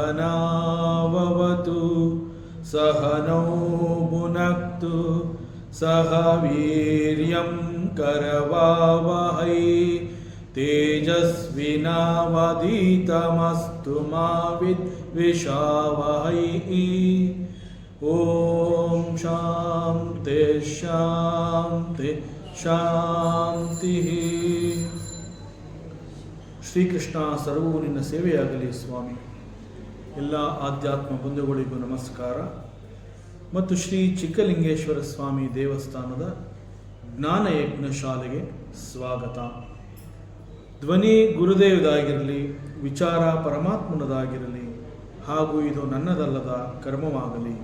सहनाववतु सहनौ भुनक्तु सह वीर्यं करवावहै तेजस्विनावधीतमस्तु मा विद्विषावहै। ओम शांति शांति ಶಾಂತಿ. ಶ್ರೀಕೃಷ್ಣ ಸರ್ವೂ ನಿನ್ನ ಸೇವೆಯಾಗಲಿ ಸ್ವಾಮಿ. ಎಲ್ಲ ಆಧ್ಯಾತ್ಮ ಬಂಧುಗಳಿಗೂ ನಮಸ್ಕಾರ ಮತ್ತು ಶ್ರೀ ಚಿಕ್ಕಲಿಂಗೇಶ್ವರ ಸ್ವಾಮಿ ದೇವಸ್ಥಾನದ ಜ್ಞಾನಯಜ್ಞ ಶಾಲೆಗೆ ಸ್ವಾಗತ. ಧ್ವನಿ ಗುರುದೇವದಾಗಿರಲಿ, ವಿಚಾರ ಪರಮಾತ್ಮನದಾಗಿರಲಿ, ಹಾಗೂ ಇದು ನನ್ನದಲ್ಲದ ಕರ್ಮವಾಗಲಿ.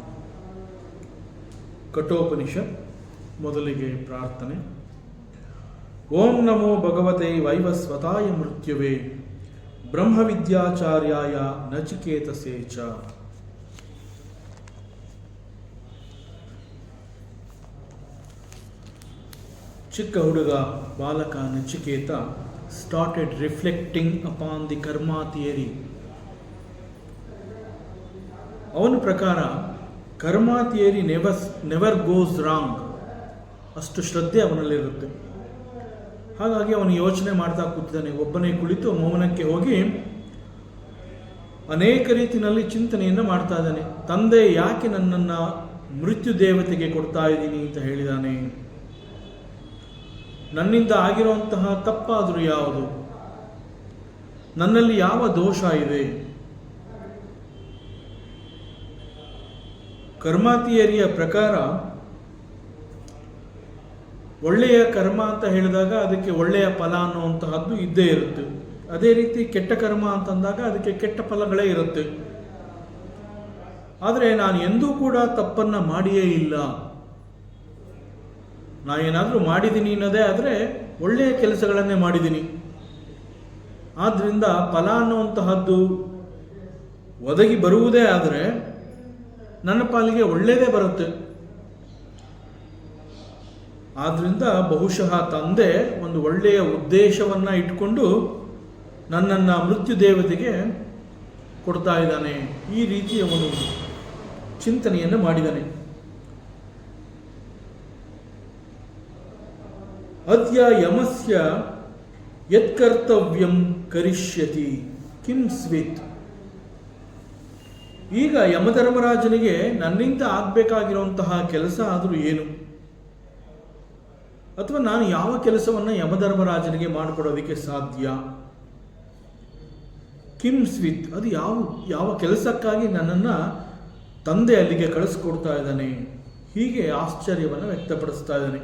ಕಠೋಪನಿಷತ್. ಮೊದಲಿಗೆ ಪ್ರಾರ್ಥನೆ. ಓಂ ನಮೋ ಭಗವತೆ ವೈವಸ್ವತಾಯ ಮೃತ್ಯುವೇ ಬ್ರಹ್ಮವಿದ್ಯಾಚಾರ್ಯಾಯ ನಚಿಕೇತಸೇ ಚ. ಚಿಕ್ಕ ಹುಡುಗ ಬಾಲಕ Nachiketa started reflecting upon the karma theory. ಅವನ ಪ್ರಕಾರ ಕರ್ಮ ಥಿಯರಿ ನೆವರ್ ಗೋಸ್ ರಾಂಗ್. ಅಷ್ಟು ಶ್ರದ್ಧೆ ಅವನಲ್ಲಿರುತ್ತೆ. ಹಾಗಾಗಿ ಅವನು ಯೋಚನೆ ಮಾಡ್ತಾ ಕೂತಿದ್ದಾನೆ. ಒಬ್ಬನೇ ಕುಳಿತು ಮೌನಕ್ಕೆ ಹೋಗಿ ಅನೇಕ ರೀತಿಯಲ್ಲಿ ಚಿಂತನೆಯನ್ನು ಮಾಡ್ತಾ ಇದ್ದಾನೆ. ತಂದೆ ಯಾಕೆ ನನ್ನನ್ನು ಮೃತ್ಯು ದೇವತೆಗೆ ಕೊಡ್ತಾ ಇದ್ದೀನಿ ಅಂತ ಹೇಳಿದಾನೆ? ನನ್ನಿಂದ ಆಗಿರುವಂತಹ ತಪ್ಪಾದರೂ ಯಾವುದು? ನನ್ನಲ್ಲಿ ಯಾವ ದೋಷ ಇದೆ? ಕರ್ಮ ಥಿಯರಿಯ ಪ್ರಕಾರ ಒಳ್ಳೆಯ ಕರ್ಮ ಅಂತ ಹೇಳಿದಾಗ ಅದಕ್ಕೆ ಒಳ್ಳೆಯ ಫಲ ಅನ್ನುವಂತಹದ್ದು ಇದ್ದೇ ಇರುತ್ತೆ. ಅದೇ ರೀತಿ ಕೆಟ್ಟ ಕರ್ಮ ಅಂತಂದಾಗ ಅದಕ್ಕೆ ಕೆಟ್ಟ ಫಲಗಳೇ ಇರುತ್ತೆ. ಆದರೆ ನಾನು ಎಂದೂ ಕೂಡ ತಪ್ಪನ್ನು ಮಾಡಿಯೇ ಇಲ್ಲ. ನಾನು ಏನಾದರೂ ಮಾಡಿದ್ದೀನಿ ಅನ್ನೋದೇ ಆದರೆ ಒಳ್ಳೆಯ ಕೆಲಸಗಳನ್ನೇ ಮಾಡಿದ್ದೀನಿ. ಆದ್ದರಿಂದ ಫಲ ಅನ್ನುವಂತಹದ್ದು ಒದಗಿ ಬರುವುದೇ ಆದರೆ ನನ್ನ ಪಾಲಿಗೆ ಒಳ್ಳೆಯದೇ ಬರುತ್ತೆ. ಆದ್ದರಿಂದ ಬಹುಶಃ ತಂದೆ ಒಂದು ಒಳ್ಳೆಯ ಉದ್ದೇಶವನ್ನು ಇಟ್ಕೊಂಡು ನನ್ನನ್ನು ಮೃತ್ಯು ದೇವತೆಗೆ ಕೊಡ್ತಾ ಇದ್ದಾನೆ. ಈ ರೀತಿಯ ಒಂದು ಚಿಂತನೆಯನ್ನು ಮಾಡಿದ್ದಾನೆ. ಅದ್ಯ ಯಮಸ್ಯ ಯತ್ಕರ್ತವ್ಯಂ ಕರಿಷ್ಯತಿ ಕಿಂ ಸ್ವಿತ್. ಈಗ ಯಮಧರ್ಮರಾಜನಿಗೆ ನನ್ನಿಂದ ಆಗಬೇಕಾಗಿರುವಂತಹ ಕೆಲಸ ಆದರೂ ಏನು? ಅಥವಾ ನಾನು ಯಾವ ಕೆಲಸವನ್ನು ಯಮಧರ್ಮರಾಜನಿಗೆ ಮಾಡಿಕೊಡೋದಕ್ಕೆ ಸಾಧ್ಯ? ಕಿಂ ಸ್ವಿತ್, ಅದು ಯಾವ ಕೆಲಸಕ್ಕಾಗಿ ನನ್ನನ್ನು ತಂದೆ ಅಲ್ಲಿಗೆ ಕಳಿಸ್ಕೊಡ್ತಾ ಇದ್ದಾನೆ? ಹೀಗೆ ಆಶ್ಚರ್ಯವನ್ನು ವ್ಯಕ್ತಪಡಿಸ್ತಾ ಇದ್ದಾನೆ.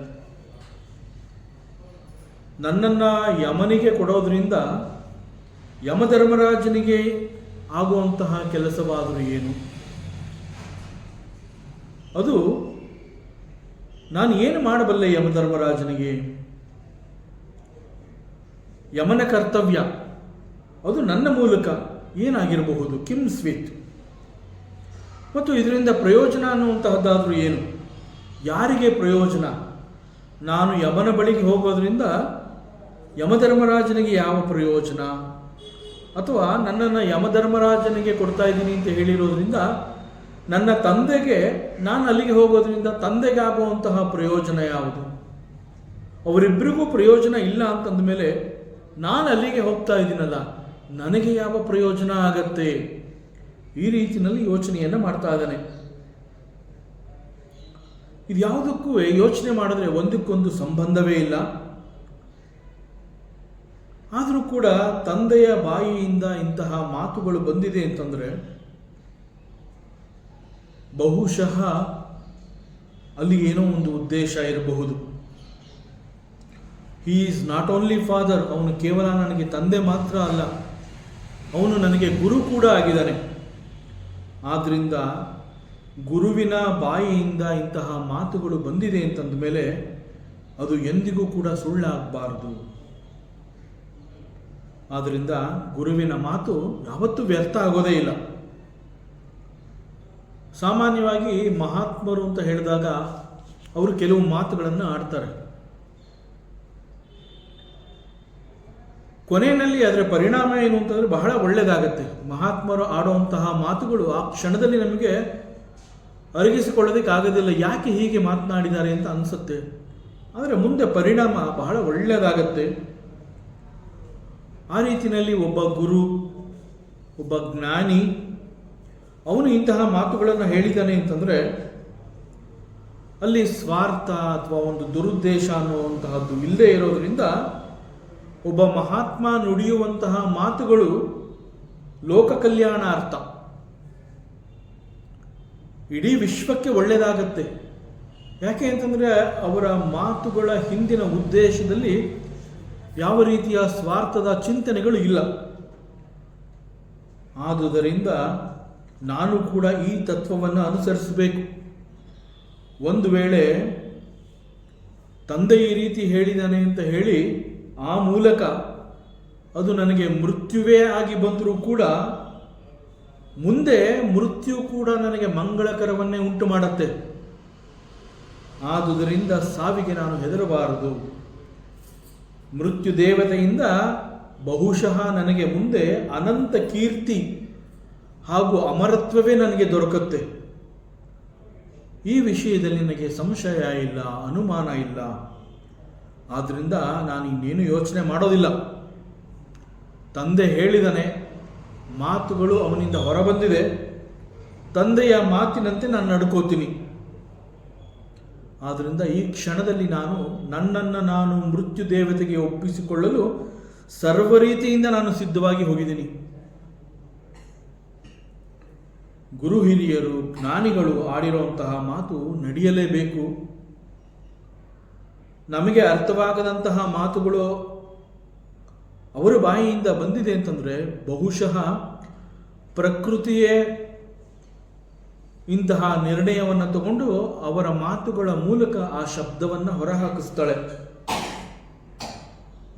ನನ್ನನ್ನು ಯಮನಿಗೆ ಕೊಡೋದ್ರಿಂದ ಯಮಧರ್ಮರಾಜನಿಗೆ ಆಗುವಂತಹ ಕೆಲಸವಾದರೂ ಏನು? ಅದು ನಾನು ಏನು ಮಾಡಬಲ್ಲೆ ಯಮಧರ್ಮರಾಜನಿಗೆ? ಯಮನ ಕರ್ತವ್ಯ ಅದು ನನ್ನ ಮೂಲಕ ಏನಾಗಿರಬಹುದು? ಕಿಂ ಸ್ವಿತ್. ಮತ್ತು ಇದರಿಂದ ಪ್ರಯೋಜನ ಅನ್ನುವಂತಹದ್ದಾದರೂ ಏನು? ಯಾರಿಗೆ ಪ್ರಯೋಜನ? ನಾನು ಯಮನ ಬಳಿಗೆ ಹೋಗೋದ್ರಿಂದ ಯಮಧರ್ಮರಾಜನಿಗೆ ಯಾವ ಪ್ರಯೋಜನ? ಅಥವಾ ನನ್ನನ್ನು ಯಮಧರ್ಮರಾಜನಿಗೆ ಕೊಡ್ತಾ ಇದ್ದೀನಿ ಅಂತ ಹೇಳಿರೋದ್ರಿಂದ ನನ್ನ ತಂದೆಗೆ, ನಾನು ಅಲ್ಲಿಗೆ ಹೋಗೋದ್ರಿಂದ ತಂದೆಗೆ ಆಗುವಂತಹ ಪ್ರಯೋಜನ ಯಾವುದು? ಅವರಿಬ್ಬರಿಗೂ ಪ್ರಯೋಜನ ಇಲ್ಲ ಅಂತಂದ ಮೇಲೆ ನಾನು ಅಲ್ಲಿಗೆ ಹೋಗ್ತಾ ಇದ್ದೀನಲ್ಲ, ನನಗೆ ಯಾವ ಪ್ರಯೋಜನ ಆಗತ್ತೆ? ಈ ರೀತಿಯಲ್ಲಿ ಯೋಚನೆಯನ್ನು ಮಾಡ್ತಾ ಇದ್ದಾನೆ. ಇದು ಯಾವುದಕ್ಕೂ ಯೋಚನೆ ಮಾಡಿದ್ರೆ ಒಂದಕ್ಕೊಂದು ಸಂಬಂಧವೇ ಇಲ್ಲ. ಆದರೂ ಕೂಡ ತಂದೆಯ ಬಾಯಿಯಿಂದ ಇಂತಹ ಮಾತುಗಳು ಬಂದಿದೆ ಅಂತಂದರೆ ಬಹುಶಃ ಅಲ್ಲಿ ಏನೋ ಒಂದು ಉದ್ದೇಶ ಇರಬಹುದು. He is not only father. ಅವನು ಕೇವಲ ನನಗೆ ತಂದೆ ಮಾತ್ರ ಅಲ್ಲ, ಅವನು ನನಗೆ ಗುರು ಕೂಡ ಆಗಿದ್ದಾನೆ. ಆದ್ದರಿಂದ ಗುರುವಿನ ಬಾಯಿಯಿಂದ ಇಂತಹ ಮಾತುಗಳು ಬಂದಿದೆ ಅಂತಂದ ಮೇಲೆ ಅದು ಎಂದಿಗೂ ಕೂಡ ಸುಳ್ಳಾಗಬಾರದು. ಆದ್ದರಿಂದ ಗುರುವಿನ ಮಾತು ಯಾವತ್ತೂ ವ್ಯರ್ಥ ಆಗೋದೇ ಇಲ್ಲ. ಸಾಮಾನ್ಯವಾಗಿ ಮಹಾತ್ಮರು ಅಂತ ಹೇಳಿದಾಗ ಅವರು ಕೆಲವು ಮಾತುಗಳನ್ನು ಆಡ್ತಾರೆ. ಕೊನೆಯಲ್ಲಿ ಅದರ ಪರಿಣಾಮ ಏನು ಅಂತಂದರೆ ಬಹಳ ಒಳ್ಳೆಯದಾಗತ್ತೆ. ಮಹಾತ್ಮರು ಆಡುವಂತಹ ಮಾತುಗಳು ಆ ಕ್ಷಣದಲ್ಲಿ ನಮಗೆ ಅರಗಿಸಿಕೊಳ್ಳೋದಕ್ಕಾಗೋದಿಲ್ಲ, ಯಾಕೆ ಹೀಗೆ ಮಾತನಾಡಿದ್ದಾರೆ ಅಂತ ಅನಿಸುತ್ತೆ. ಆದರೆ ಮುಂದೆ ಪರಿಣಾಮ ಬಹಳ ಒಳ್ಳೆಯದಾಗತ್ತೆ. ಆ ರೀತಿಯಲ್ಲಿ ಒಬ್ಬ ಗುರು, ಒಬ್ಬ ಜ್ಞಾನಿ ಅವನು ಇಂತಹ ಮಾತುಗಳನ್ನು ಹೇಳಿದ್ದಾನೆ ಅಂತಂದರೆ ಅಲ್ಲಿ ಸ್ವಾರ್ಥ ಅಥವಾ ಒಂದು ದುರುದ್ದೇಶ ಅನ್ನುವಂತಹದ್ದು ಇಲ್ಲದೆ ಇರೋದರಿಂದ ಒಬ್ಬ ಮಹಾತ್ಮ ನುಡಿಯುವಂತಹ ಮಾತುಗಳು ಲೋಕ ಕಲ್ಯಾಣಾರ್ಥ, ಇಡೀ ವಿಶ್ವಕ್ಕೆ ಒಳ್ಳೆಯದಾಗತ್ತೆ. ಯಾಕೆ ಅಂತಂದರೆ ಅವರ ಮಾತುಗಳ ಹಿಂದಿನ ಉದ್ದೇಶದಲ್ಲಿ ಯಾವ ರೀತಿಯ ಸ್ವಾರ್ಥದ ಚಿಂತನೆಗಳು ಇಲ್ಲ. ಆದುದರಿಂದ ನಾನು ಕೂಡ ಈ ತತ್ವವನ್ನು ಅನುಸರಿಸಬೇಕು. ಒಂದು ವೇಳೆ ತಂದೆ ಈ ರೀತಿ ಹೇಳಿದ್ದಾನೆ ಅಂತ ಹೇಳಿ ಆ ಮೂಲಕ ಅದು ನನಗೆ ಮೃತ್ಯುವೇ ಆಗಿ ಬಂದರೂ ಕೂಡ ಮುಂದೆ ಮೃತ್ಯು ಕೂಡ ನನಗೆ ಮಂಗಳಕರವನ್ನೇ ಉಂಟು ಮಾಡುತ್ತೆ. ಆದುದರಿಂದ ಸಾವಿಗೆ ನಾನು ಹೆದರಬಾರದು. ಮೃತ್ಯು ದೇವತೆಯಿಂದ ಬಹುಶಃ ನನಗೆ ಮುಂದೆ ಅನಂತ ಕೀರ್ತಿ ಹಾಗೂ ಅಮರತ್ವವೇ ನನಗೆ ದೊರಕುತ್ತೆ. ಈ ವಿಷಯದಲ್ಲಿ ನನಗೆ ಸಂಶಯ ಇಲ್ಲ, ಅನುಮಾನ ಇಲ್ಲ. ಆದ್ದರಿಂದ ನಾನು ಇನ್ನೇನು ಯೋಚನೆ ಮಾಡೋದಿಲ್ಲ. ತಂದೆ ಹೇಳಿದನೆ, ಮಾತುಗಳು ಅವನಿಂದ ಹೊರಬಂದಿದೆ, ತಂದೆಯ ಮಾತಿನಂತೆ ನಾನು ನಡ್ಕೋತೀನಿ. ಆದ್ದರಿಂದ ಈ ಕ್ಷಣದಲ್ಲಿ ನನ್ನನ್ನು ನಾನು ಮೃತ್ಯು ದೇವತೆಗೆ ಒಪ್ಪಿಸಿಕೊಳ್ಳಲು ಸರ್ವ ರೀತಿಯಿಂದ ನಾನು ಸಿದ್ಧವಾಗಿ ಹೋಗಿದ್ದೀನಿ. ಗುರು ಹಿರಿಯರು ಜ್ಞಾನಿಗಳು ಆಡಿರುವಂತಹ ಮಾತು ನಡೆಯಲೇಬೇಕು. ನಮಗೆ ಅರ್ಥವಾಗದಂತಹ ಮಾತುಗಳು ಅವರ ಬಾಯಿಯಿಂದ ಬಂದಿದೆ ಅಂತಂದರೆ ಬಹುಶಃ ಪ್ರಕೃತಿಯೇ ಇಂತಹ ನಿರ್ಣಯವನ್ನು ತಗೊಂಡು ಅವರ ಮಾತುಗಳ ಮೂಲಕ ಆ ಶಬ್ದವನ್ನು ಹೊರಹಾಕಿಸ್ತಾಳೆ.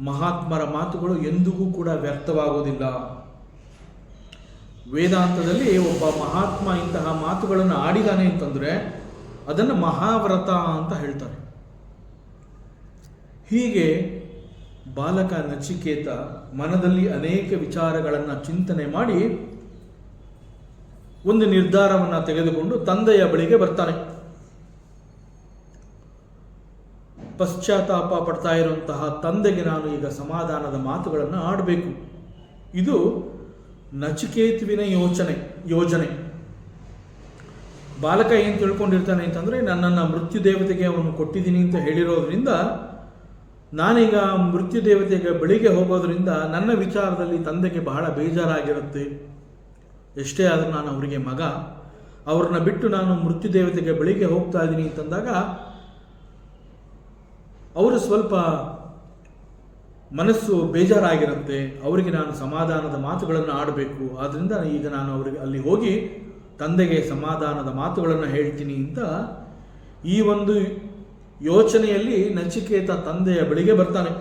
ಮಹಾತ್ಮರ ಮಾತುಗಳು ಎಂದಿಗೂ ಕೂಡ ವ್ಯರ್ಥವಾಗುವುದಿಲ್ಲ. ವೇದಾಂತದಲ್ಲಿ ಒಬ್ಬ ಮಹಾತ್ಮ ಇಂತಹ ಮಾತುಗಳನ್ನು ಆಡಿದಾನೆ ಅಂತಂದರೆ ಅದನ್ನು ಮಹಾವ್ರತ ಅಂತ ಹೇಳ್ತಾರೆ. ಹೀಗೆ ಬಾಲಕ ನಚಿಕೇತ ಮನದಲ್ಲಿ ಅನೇಕ ವಿಚಾರಗಳನ್ನು ಚಿಂತನೆ ಮಾಡಿ ಒಂದು ನಿರ್ಧಾರವನ್ನು ತೆಗೆದುಕೊಂಡು ತಂದೆಯ ಬಳಿಗೆ ಬರ್ತಾನೆ. ಪಶ್ಚಾತ್ತಾಪ ಪಡ್ತಾ ಇರುವಂತಹ ತಂದೆಗೆ ನಾನು ಈಗ ಸಮಾಧಾನದ ಮಾತುಗಳನ್ನು ಆಡಬೇಕು. ಇದು ನಚಿಕೇತುವಿನ ಯೋಜನೆ. ಬಾಲಕ ಏನು ತಿಳ್ಕೊಂಡಿರ್ತಾನೆ ಅಂತಂದರೆ ನನ್ನನ್ನು ಮೃತ್ಯು ದೇವತೆಗೆ ಅವನು ಕೊಟ್ಟಿದ್ದೀನಿ ಅಂತ ಹೇಳಿರೋದ್ರಿಂದ ನಾನೀಗ ಮೃತ್ಯು ದೇವತೆಗೆ ಬಳಿಗೆ ಹೋಗೋದ್ರಿಂದ ನನ್ನ ವಿಚಾರದಲ್ಲಿ ತಂದೆಗೆ ಬಹಳ ಬೇಜಾರಾಗಿರುತ್ತೆ. ಎಷ್ಟೇ ಆದರೂ ನಾನು ಅವರಿಗೆ ಮಗ, ಅವ್ರನ್ನ ಬಿಟ್ಟು ನಾನು ಮೃತ್ಯು ದೇವತೆಗೆ ಬಳಿಗೆ ಹೋಗ್ತಾ ಇದ್ದೀನಿ ಅಂತಂದಾಗ ಅವರು ಸ್ವಲ್ಪ ಮನಸ್ಸು ಬೇಜಾರಾಗಿರುತ್ತೆ. ಅವರಿಗೆ ನಾನು ಸಮಾಧಾನದ ಮಾತುಗಳನ್ನು ಆಡಬೇಕು. ಆದ್ದರಿಂದ ಈಗ ನಾನು ಅವರಿಗೆ ಅಲ್ಲಿ ಹೋಗಿ ತಂದೆಗೆ ಸಮಾಧಾನದ ಮಾತುಗಳನ್ನು ಹೇಳ್ತೀನಿ ಅಂತ ಈ ಒಂದು ಯೋಚನೆಯಲ್ಲಿ ನಚಿಕೇತ ತಂದೆಯ ಬಳಿಗೆ ಬರ್ತಾನೆ.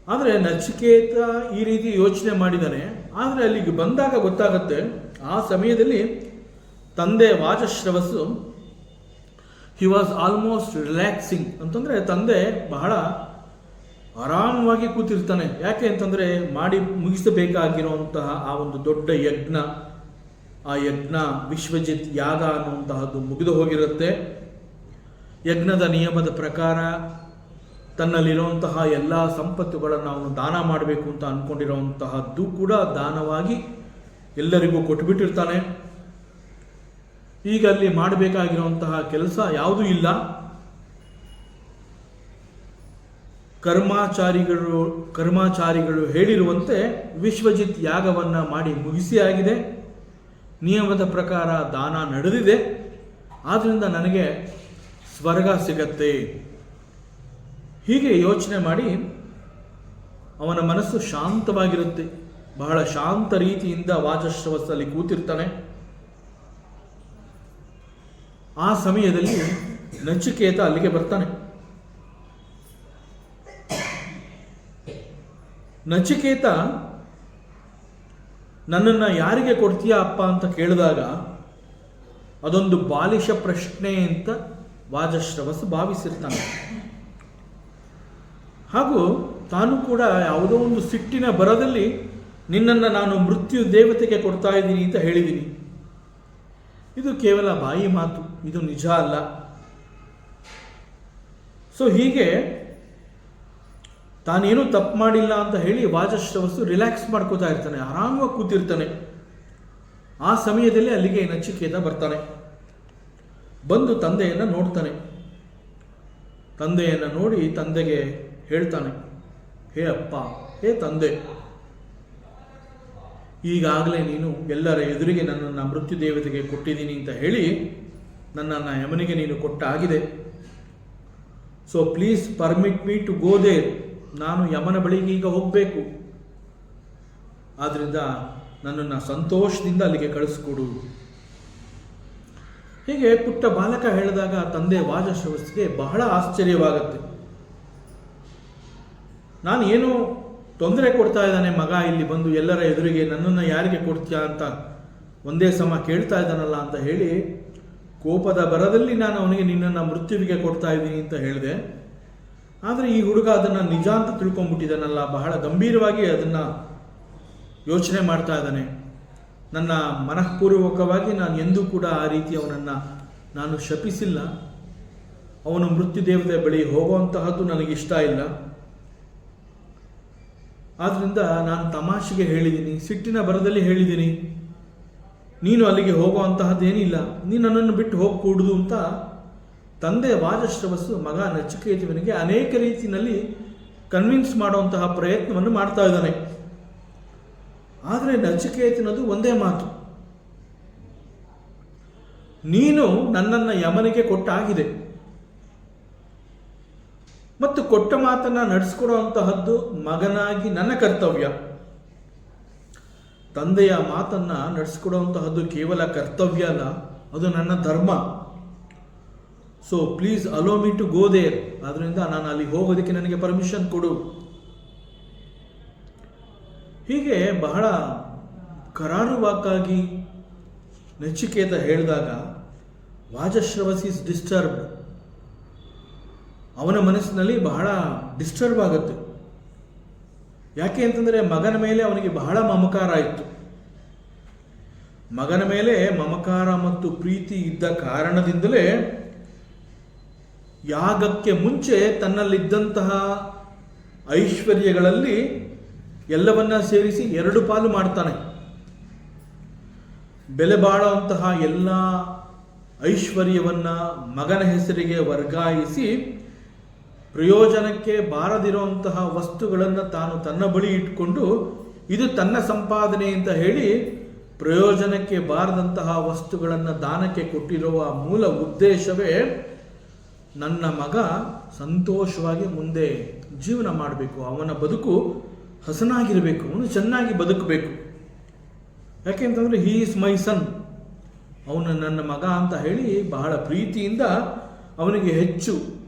ಆದರೆ ನಚಿಕೇತ ಈ ರೀತಿ ಯೋಚನೆ ಮಾಡಿದ್ದಾನೆ. ಆದರೆ ಅಲ್ಲಿಗೆ ಬಂದಾಗ ಗೊತ್ತಾಗುತ್ತೆ, ಆ ಸಮಯದಲ್ಲಿ ತಂದೆ ವಾಜಶ್ರವಸ್ಸು ಹಿ ವಾಸ್ ಆಲ್ಮೋಸ್ಟ್ ರಿಲ್ಯಾಕ್ಸಿಂಗ್ ಅಂತಂದರೆ ತಂದೆ ಬಹಳ ಆರಾಮವಾಗಿ ಕೂತಿರ್ತಾನೆ. ಯಾಕೆ ಅಂತಂದರೆ ಮಾಡಿ ಮುಗಿಸಬೇಕಾಗಿರುವಂತಹ ಆ ಒಂದು ದೊಡ್ಡ ಯಜ್ಞ, ಆ ಯಜ್ಞ ವಿಶ್ವಜಿತ್ ಯಾಗ ಅನ್ನುವಂತಹದ್ದು ಮುಗಿದು ಹೋಗಿರುತ್ತೆ. ಯಜ್ಞದ ನಿಯಮದ ಪ್ರಕಾರ ತನ್ನಲ್ಲಿರುವಂತಹ ಎಲ್ಲ ಸಂಪತ್ತುಗಳನ್ನು ಅವನು ದಾನ ಮಾಡಬೇಕು ಅಂತ ಅಂದ್ಕೊಂಡಿರುವಂತಹದ್ದು ಕೂಡ ದಾನವಾಗಿ ಎಲ್ಲರಿಗೂ ಕೊಟ್ಟುಬಿಟ್ಟಿರ್ತಾನೆ. ಈಗ ಅಲ್ಲಿ ಮಾಡಬೇಕಾಗಿರುವಂತಹ ಕೆಲಸ ಯಾವುದೂ ಇಲ್ಲ. ಕರ್ಮಾಚಾರಿಗಳು ಹೇಳಿರುವಂತೆ ವಿಶ್ವಜಿತ್ ಯಾಗವನ್ನು ಮಾಡಿ ಮುಗಿಸಿಯಾಗಿದೆ. ನಿಯಮದ ಪ್ರಕಾರ ದಾನ ನಡೆದಿದೆ. ಆದ್ದರಿಂದ ನನಗೆ ಸ್ವರ್ಗ ಸಿಗತ್ತೆ. ಹೀಗೆ ಯೋಚನೆ ಮಾಡಿ ಅವನ ಮನಸ್ಸು ಶಾಂತವಾಗಿರುತ್ತೆ. ಬಹಳ ಶಾಂತ ರೀತಿಯಿಂದ ವಾಜಶ್ರವಸ್ಸಲ್ಲಿ ಕೂತಿರ್ತಾನೆ. ಆ ಸಮಯದಲ್ಲಿ ನಚಿಕೇತ ಅಲ್ಲಿಗೆ ಬರ್ತಾನೆ. ನಚಿಕೇತ ನನ್ನನ್ನು ಯಾರಿಗೆ ಕೊಡ್ತೀಯಾ ಅಪ್ಪ ಅಂತ ಕೇಳಿದಾಗ ಅದೊಂದು ಬಾಲಿಶ ಪ್ರಶ್ನೆ ಅಂತ ವಾಜಶ್ರವಸ್ಸು ಭಾವಿಸಿರ್ತಾನೆ. ಹಾಗೂ ತಾನು ಕೂಡ ಯಾವುದೋ ಒಂದು ಸಿಟ್ಟಿನ ಬರದಲ್ಲಿ ನಿನ್ನನ್ನು ನಾನು ಮೃತ್ಯು ದೇವತೆಗೆ ಕೊಡ್ತಾ ಇದ್ದೀನಿ ಅಂತ ಹೇಳಿದ್ದೀನಿ. ಇದು ಕೇವಲ ಬಾಯಿ ಮಾತು, ಇದು ನಿಜ ಅಲ್ಲ. ಸೊ ಹೀಗೆ ತಾನೇನೂ ತಪ್ಪು ಮಾಡಿಲ್ಲ ಅಂತ ಹೇಳಿ ವಾಜಶ್ರವಸ್ಸು ರಿಲ್ಯಾಕ್ಸ್ ಮಾಡ್ಕೋತಾ ಇರ್ತಾನೆ, ಆರಾಮವಾಗಿ ಕೂತಿರ್ತಾನೆ. ಆ ಸಮಯದಲ್ಲಿ ಅಲ್ಲಿಗೆ ನಚಿಕೇತ ಬರ್ತಾನೆ. ಬಂದು ತಂದೆಯನ್ನು ನೋಡ್ತಾನೆ. ತಂದೆಯನ್ನು ನೋಡಿ ತಂದೆಗೆ ಹೇಳ್ತಾನೆ, ಹೇ ಅಪ್ಪ, ಹೇ ತಂದೆ, ಈಗಾಗಲೇ ನೀನು ಎಲ್ಲರ ಎದುರಿಗೆ ನನ್ನನ್ನು ಮೃತ್ಯು ದೇವತೆಗೆ ಕೊಟ್ಟಿದ್ದೀನಿ ಅಂತ ಹೇಳಿ ನನ್ನನ್ನು ಯಮನಿಗೆ ನೀನು ಕೊಟ್ಟಾಗಿದೆ. So please permit me to go there. ನಾನು ಯಮನ ಬಳಿಗೆ ಈಗ ಹೋಗಬೇಕು. ಆದ್ದರಿಂದ ನನ್ನನ್ನು ಸಂತೋಷದಿಂದ ಅಲ್ಲಿಗೆ ಕಳಿಸ್ಕೊಡು. ಹೀಗೆ ಪುಟ್ಟ ಬಾಲಕ ಹೇಳಿದಾಗ ತಂದೆ ವಾಜಶ್ರವಸ್ಸಿಗೆ ಬಹಳ ಆಶ್ಚರ್ಯವಾಗುತ್ತೆ. ನಾನು ಏನು ತೊಂದರೆ ಕೊಡ್ತಾ ಇದ್ದಾನೆ ಮಗ, ಇಲ್ಲಿ ಬಂದು ಎಲ್ಲರ ಎದುರಿಗೆ ನನ್ನನ್ನು ಯಾರಿಗೆ ಕೊಡ್ತೀಯಾ ಅಂತ ಒಂದೇ ಸಮ ಕೇಳ್ತಾ ಇದ್ದಾನಲ್ಲ ಅಂತ ಹೇಳಿ ಕೋಪದ ಬರದಲ್ಲಿ ನಾನು ಅವನಿಗೆ ನಿನ್ನನ್ನು ಮೃತ್ಯುವಿಗೆ ಕೊಡ್ತಾ ಇದ್ದೀನಿ ಅಂತ ಹೇಳಿದೆ. ಆದರೆ ಈ ಹುಡುಗ ಅದನ್ನು ನಿಜ ಅಂತ ತಿಳ್ಕೊಂಡ್ಬಿಟ್ಟಿದ್ದಾನಲ್ಲ, ಬಹಳ ಗಂಭೀರವಾಗಿ ಅದನ್ನು ಯೋಚನೆ ಮಾಡ್ತಾ ಇದ್ದಾನೆ. ನನ್ನ ಮನಃಪೂರ್ವಕವಾಗಿ ನಾನು ಎಂದೂ ಕೂಡ ಆ ರೀತಿ ಅವನನ್ನು ನಾನು ಶಪಿಸಿಲ್ಲ. ಅವನು ಮೃತ್ಯು ದೇವತೆ ಬಳಿ ಹೋಗುವಂತಹದ್ದು ನನಗಿಷ್ಟ ಇಲ್ಲ. ಆದ್ದರಿಂದ ನಾನು ತಮಾಷೆಗೆ ಹೇಳಿದ್ದೀನಿ, ಸಿಟ್ಟಿನ ಬರದಲ್ಲಿ ಹೇಳಿದ್ದೀನಿ, ನೀನು ಅಲ್ಲಿಗೆ ಹೋಗುವಂತಹದ್ದೇನಿಲ್ಲ, ನೀನು ನನ್ನನ್ನು ಬಿಟ್ಟು ಹೋಗಕೂಡುದು ಅಂತ ತಂದೆ ವಾಜಶ್ರವಸ್ಸು ಮಗ ನಚಿಕೇತುವಿನಿಗೆ ಅನೇಕ ರೀತಿಯಲ್ಲಿ ಕನ್ವಿನ್ಸ್ ಮಾಡುವಂತಹ ಪ್ರಯತ್ನವನ್ನು ಮಾಡ್ತಾ ಇದ್ದಾನೆ. ಆದರೆ ನಚಿಕೇತನದು ಒಂದೇ ಮಾತು, ನೀನು ನನ್ನನ್ನು ಯಮನಿಗೆ ಕೊಟ್ಟಾಗಿದೆ ಮತ್ತು ಕೊಟ್ಟ ಮಾತನ್ನು ನಡೆಸ್ಕೊಡುವಂತಹದ್ದು ಮಗನಾಗಿ ನನ್ನ ಕರ್ತವ್ಯ. ತಂದೆಯ ಮಾತನ್ನು ನಡೆಸ್ಕೊಡುವಂತಹದ್ದು ಕೇವಲ ಕರ್ತವ್ಯ ಅಲ್ಲ, ಅದು ನನ್ನ ಧರ್ಮ. So please allow me to go there. ಆದ್ದರಿಂದ ನಾನು ಅಲ್ಲಿ ಹೋಗೋದಕ್ಕೆ ನನಗೆ ಪರ್ಮಿಷನ್ ಕೊಡು. ಹೀಗೆ ಬಹಳ ಕರಾರುವಾಕ್ಕಾಗಿ ನಚಿಕೇತ ಹೇಳಿದಾಗ ವಾಜಶ್ರವಸ್ ಈಸ್ ಡಿಸ್ಟರ್ಬ್ಡ್. ಅವನ ಮನಸ್ಸಿನಲ್ಲಿ ಬಹಳ ಡಿಸ್ಟರ್ಬ್ ಆಗುತ್ತೆ. ಯಾಕೆ ಅಂತಂದರೆ ಮಗನ ಮೇಲೆ ಅವನಿಗೆ ಬಹಳ ಮಮಕಾರ ಇತ್ತು. ಮಗನ ಮೇಲೆ ಮಮಕಾರ ಮತ್ತು ಪ್ರೀತಿ ಇದ್ದ ಕಾರಣದಿಂದಲೇ ಯಾಗಕ್ಕೆ ಮುಂಚೆ ತನ್ನಲ್ಲಿದ್ದಂತಹ ಐಶ್ವರ್ಯಗಳಲ್ಲಿ ಎಲ್ಲವನ್ನ ಸೇರಿಸಿ 2 ಪಾಲು ಮಾಡ್ತಾನೆ. ಬೆಲೆ ಬಾಳುವಂತಹ ಎಲ್ಲ ಐಶ್ವರ್ಯವನ್ನ ಮಗನ ಹೆಸರಿಗೆ ವರ್ಗಾಯಿಸಿ ಪ್ರಯೋಜನಕ್ಕೆ ಬಾರದಿರುವಂತಹ ವಸ್ತುಗಳನ್ನು ತಾನು ತನ್ನ ಬಳಿ ಇಟ್ಕೊಂಡು ಇದು ತನ್ನ ಸಂಪಾದನೆ ಅಂತ ಹೇಳಿ ಪ್ರಯೋಜನಕ್ಕೆ ಬಾರದಂತಹ ವಸ್ತುಗಳನ್ನು ದಾನಕ್ಕೆ ಕೊಟ್ಟಿರುವ ಮೂಲ ಉದ್ದೇಶವೇ ನನ್ನ ಮಗ ಸಂತೋಷವಾಗಿ ಮುಂದೆ ಜೀವನ ಮಾಡಬೇಕು, ಅವನ ಬದುಕು ಹಸನಾಗಿರಬೇಕು, ಅವನು ಚೆನ್ನಾಗಿ ಬದುಕಬೇಕು. ಯಾಕೆಂತಂದರೆ ಹೀ ಈಸ್ ಮೈ ಸನ್, ಅವನು ನನ್ನ ಮಗ ಅಂತ ಹೇಳಿ ಬಹಳ ಪ್ರೀತಿಯಿಂದ ಅವನಿಗೆ ಹೆಚ್ಚು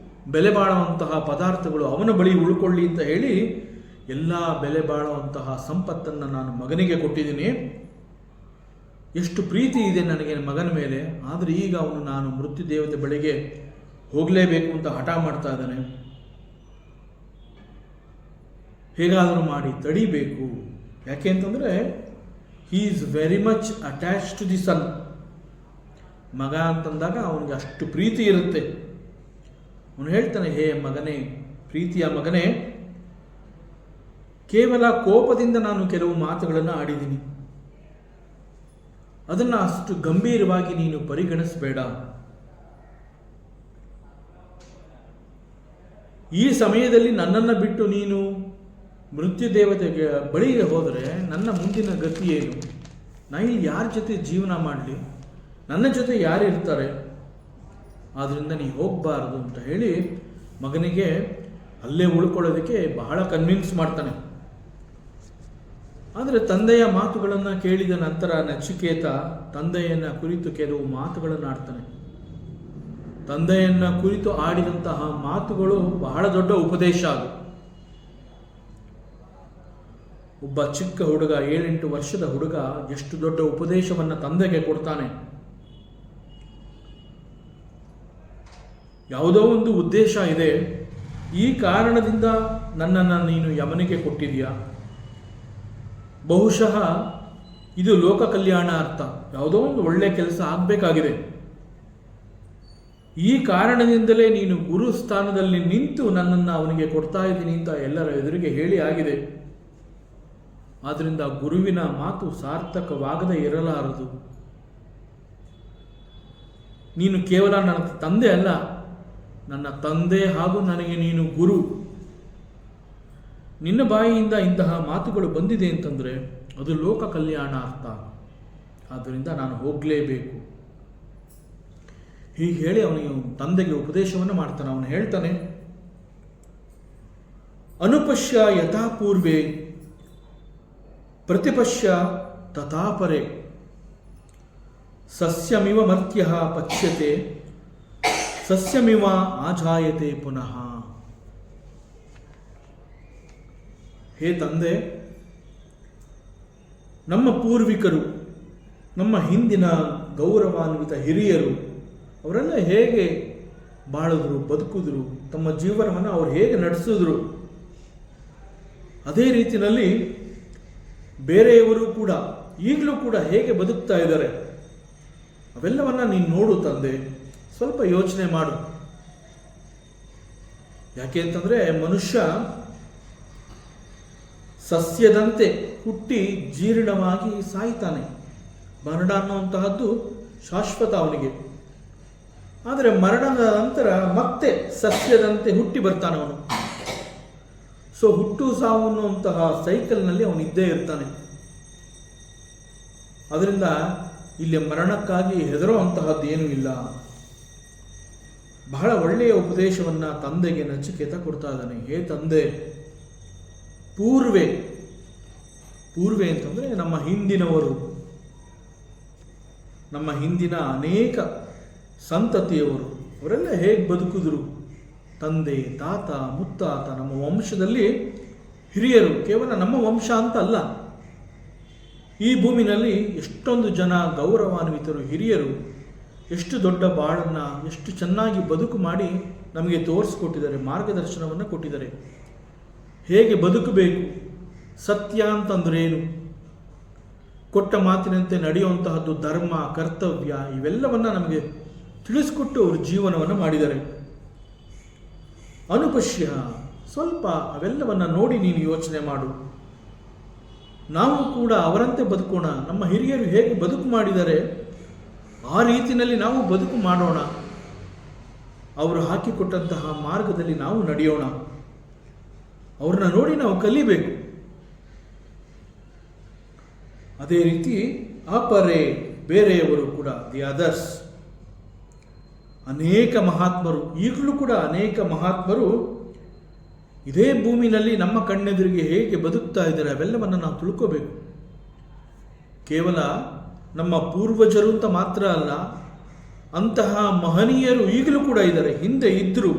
ಬೆಲೆ ಬಾಳುವಂತಹ ಪದಾರ್ಥಗಳು ಅವನ ಬಳಿ ಉಳ್ಕೊಳ್ಳಿ ಅಂತ ಹೇಳಿ ಎಲ್ಲ ಬೆಲೆ ಬಾಳುವಂತಹ ಸಂಪತ್ತನ್ನು ನಾನು ಮಗನಿಗೆ ಕೊಟ್ಟಿದ್ದೀನಿ. ಎಷ್ಟು ಪ್ರೀತಿ ಇದೆ ನನಗೆ ಮಗನ ಮೇಲೆ. ಆದರೆ ಈಗ ಅವನು ನಾನು ಮೃತ್ಯು ದೇವತೆ ಬಳಿಗೆ ಹೋಗಲೇಬೇಕು ಅಂತ ಹಠ ಮಾಡ್ತಾ ಇದ್ದಾನೆ. ಹೇಗಾದರೂ ಮಾಡಿ ತಡಿಬೇಕು. ಯಾಕೆ ಅಂತಂದರೆ he is very much attach to the son. ಮಗ ಅಂತಂದಾಗ ಅವನಿಗೆ ಅಷ್ಟು ಪ್ರೀತಿ ಇರುತ್ತೆ. ಅವನು ಹೇಳ್ತಾನೆ, ಹೇ ಮಗನೇ, ಪ್ರೀತಿಯ ಮಗನೇ, ಕೇವಲ ಕೋಪದಿಂದ ನಾನು ಕೆಲವು ಮಾತುಗಳನ್ನು ಆಡಿದ್ದೀನಿ, ಅದನ್ನು ಅಷ್ಟು ಗಂಭೀರವಾಗಿ ನೀನು ಪರಿಗಣಿಸಬೇಡ. ಈ ಸಮಯದಲ್ಲಿ ನನ್ನನ್ನು ಬಿಟ್ಟು ನೀನು ಮೃತ್ಯು ದೇವತೆಗೆ ಬಳಿಗೆ ಹೋದರೆ ನನ್ನ ಮುಂದಿನ ಗತಿ ಏನು? ನಾನು ಇಲ್ಲಿ ಯಾರ ಜೊತೆ ಜೀವನ ಮಾಡಲಿ? ನನ್ನ ಜೊತೆ ಯಾರು ಇರ್ತಾರೆ? ಆದ್ದರಿಂದ ನೀ ಹೋಗಬಾರದು ಅಂತ ಹೇಳಿ ಮಗನಿಗೆ ಅಲ್ಲೇ ಉಳ್ಕೊಳ್ಳೋದಕ್ಕೆ ಬಹಳ ಕನ್ವಿನ್ಸ್ ಮಾಡ್ತಾನೆ. ಆದರೆ ತಂದೆಯ ಮಾತುಗಳನ್ನು ಕೇಳಿದ ನಂತರ ನಚಿಕೇತ ತಂದೆಯನ್ನು ಕುರಿತು ಕೆಲವು ಮಾತುಗಳನ್ನು ಆಡ್ತಾನೆ. ತಂದೆಯನ್ನು ಕುರಿತು ಆಡಿದಂತಹ ಮಾತುಗಳು ಬಹಳ ದೊಡ್ಡ ಉಪದೇಶ. ಅದು ಒಬ್ಬ ಚಿಕ್ಕ ಹುಡುಗ, 7-8 ವರ್ಷದ ಹುಡುಗ ಎಷ್ಟು ದೊಡ್ಡ ಉಪದೇಶವನ್ನು ತಂದೆಗೆ ಕೊಡ್ತಾನೆ. ಯಾವುದೋ ಒಂದು ಉದ್ದೇಶ ಇದೆ, ಈ ಕಾರಣದಿಂದ ನನ್ನನ್ನು ನೀನು ಯಮನಿಗೆ ಕೊಟ್ಟಿದೆಯಾ? ಬಹುಶಃ ಇದು ಲೋಕ ಕಲ್ಯಾಣ ಅರ್ಥ, ಯಾವುದೋ ಒಂದು ಒಳ್ಳೆಯ ಕೆಲಸ ಆಗಬೇಕಾಗಿದೆ. ಈ ಕಾರಣದಿಂದಲೇ ನೀನು ಗುರು ಸ್ಥಾನದಲ್ಲಿ ನಿಂತು ನನ್ನನ್ನು ಅವನಿಗೆ ಕೊಡ್ತಾ ಇದ್ದೀನಿ ಅಂತ ಎಲ್ಲರ ಎದುರಿಗೆ ಹೇಳಿ ಆಗಿದೆ. ಆದ್ದರಿಂದ ಗುರುವಿನ ಮಾತು ಸಾರ್ಥಕವಾಗದೇ ಇರಲಾರದು. ನೀನು ಕೇವಲ ನನ್ನ ತಂದೆ ಅಲ್ಲ, ನನ್ನ ತಂದೆ ಹಾಗೂ ನನಗೆ ನೀನು ಗುರು. ನಿನ್ನ ಬಾಯಿಯಿಂದ ಇಂತಹ ಮಾತುಗಳು ಬಂದಿದೆ ಅಂತಂದರೆ ಅದು ಲೋಕ ಕಲ್ಯಾಣ ಅರ್ಥ. ಆದ್ದರಿಂದ ನಾನು ಹೋಗಲೇಬೇಕು. ಹೀಗೆ ಹೇಳಿ ಅವನಿಗೆ ತಂದೆಗೆ ಉಪದೇಶವನ್ನು ಮಾಡ್ತಾನೆ. ಅವನು ಹೇಳ್ತಾನೆ, ಅನುಪಶ್ಯ ಯಥಾ ಪೂರ್ವೆ ಪ್ರತಿಪಶ್ಯ ತಥಾಪರೆ ಸಸ್ಯಮಿವ ಮರ್ತ್ಯ ಪಚ್ಯತೆ ಸಸ್ಯಮಿವ ಆಜಾಯತೆ ಪುನಃ. ಹೇ ತಂದೆ, ನಮ್ಮ ಪೂರ್ವಿಕರು, ನಮ್ಮ ಹಿಂದಿನ ಗೌರವಾನ್ವಿತ ಹಿರಿಯರು, ಅವರೆಲ್ಲ ಹೇಗೆ ಬಾಳಿದ್ರು, ಬದುಕಿದ್ರು, ತಮ್ಮ ಜೀವನವನ್ನು ಅವರು ಹೇಗೆ ನಡೆಸಿದ್ರು, ಅದೇ ರೀತಿಯಲ್ಲಿ ಬೇರೆಯವರು ಕೂಡ ಈಗಲೂ ಕೂಡ ಹೇಗೆ ಬದುಕ್ತಾ ಇದ್ದಾರೆ, ಅವೆಲ್ಲವನ್ನ ನೀನು ನೋಡು ತಂದೆ. ಸ್ವಲ್ಪ ಯೋಚನೆ ಮಾಡು. ಯಾಕೆ ಅಂತಂದರೆ ಮನುಷ್ಯ ಸಸ್ಯದಂತೆ ಹುಟ್ಟಿ ಜೀರ್ಣವಾಗಿ ಸಾಯ್ತಾನೆ. ಮರಣ ಅನ್ನುವಂತಹದ್ದು ಶಾಶ್ವತ ಅವನಿಗೆ. ಆದರೆ ಮರಣದ ನಂತರ ಮತ್ತೆ ಸಸ್ಯದಂತೆ ಹುಟ್ಟಿ ಬರ್ತಾನೆ ಅವನು. ಸೊ ಹುಟ್ಟು ಸಾವು ಅನ್ನುವಂತಹ ಸೈಕಲ್ನಲ್ಲಿ ಅವನು ಇದ್ದೇ ಇರ್ತಾನೆ. ಅದರಿಂದ ಇಲ್ಲಿ ಮರಣಕ್ಕಾಗಿ ಹೆದರುವಂತಹದ್ದು ಏನೂ ಇಲ್ಲ. ಬಹಳ ಒಳ್ಳೆಯ ಉಪದೇಶವನ್ನು ತಂದೆಗೆ ನಚಿಕೇತ ಕೊಡ್ತಾ ಇದ್ದಾನೆ. ಹೇ ತಂದೆ, ಪೂರ್ವೆ ಅಂತಂದರೆ ನಮ್ಮ ಹಿಂದಿನವರು, ನಮ್ಮ ಹಿಂದಿನ ಅನೇಕ ಸಂತತಿಯವರು, ಅವರೆಲ್ಲ ಹೇಗೆ ಬದುಕಿದ್ರು, ತಂದೆ, ತಾತ, ಮುತ್ತಾತ, ನಮ್ಮ ವಂಶದಲ್ಲಿ ಹಿರಿಯರು, ಕೇವಲ ನಮ್ಮ ವಂಶ ಅಂತ ಅಲ್ಲ, ಈ ಭೂಮಿನಲ್ಲಿ ಎಷ್ಟೊಂದು ಜನ ಗೌರವಾನ್ವಿತರು, ಹಿರಿಯರು ಎಷ್ಟು ದೊಡ್ಡ ಬಾಳನ್ನು, ಎಷ್ಟು ಚೆನ್ನಾಗಿ ಬದುಕು ಮಾಡಿ ನಮಗೆ ತೋರಿಸ್ಕೊಟ್ಟಿದ್ದಾರೆ, ಮಾರ್ಗದರ್ಶನವನ್ನು ಕೊಟ್ಟಿದ್ದಾರೆ. ಹೇಗೆ ಬದುಕಬೇಕು, ಸತ್ಯ ಅಂತಂದ್ರೇನು, ಕೊಟ್ಟ ಮಾತಿನಂತೆ ನಡೆಯುವಂತಹದ್ದು ಧರ್ಮ, ಕರ್ತವ್ಯ, ಇವೆಲ್ಲವನ್ನ ನಮಗೆ ತಿಳಿಸ್ಕೊಟ್ಟು ಅವರು ಜೀವನವನ್ನು ಮಾಡಿದ್ದಾರೆ. ಅನುಪಶ್ಯ, ಸ್ವಲ್ಪ ಅವೆಲ್ಲವನ್ನ ನೋಡಿ ನೀನು ಯೋಚನೆ ಮಾಡು. ನಾವು ಕೂಡ ಅವರಂತೆ ಬದುಕೋಣ. ನಮ್ಮ ಹಿರಿಯರು ಹೇಗೆ ಬದುಕು ಮಾಡಿದ್ದಾರೆ ಆ ರೀತಿಯಲ್ಲಿ ನಾವು ಬದುಕು ಮಾಡೋಣ. ಅವರು ಹಾಕಿಕೊಟ್ಟಂತಹ ಮಾರ್ಗದಲ್ಲಿ ನಾವು ನಡೆಯೋಣ. ಅವ್ರನ್ನ ನೋಡಿ ನಾವು ಕಲಿಬೇಕು. ಅದೇ ರೀತಿ ಅಪರೆ, ಬೇರೆಯವರು ಕೂಡ, ದಿ ಅದರ್ಸ್, ಅನೇಕ ಮಹಾತ್ಮರು, ಈಗಲೂ ಕೂಡ ಅನೇಕ ಮಹಾತ್ಮರು ಇದೇ ಭೂಮಿನಲ್ಲಿ ನಮ್ಮ ಕಣ್ಣೆದುರಿಗೆ ಹೇಗೆ ಬದುಕ್ತಾ ಇದ್ದಾರೆ ಅವೆಲ್ಲವನ್ನು ನಾವು ತಿಳ್ಕೋಬೇಕು. ಕೇವಲ ನಮ್ಮ ಪೂರ್ವಜರು ಅಂತ ಮಾತ್ರ ಅಲ್ಲ, ಅಂತಹ ಮಹನೀಯರು ಈಗಲೂ ಕೂಡ ಇದ್ದಾರೆ, ಹಿಂದೆ ಇದ್ದರು.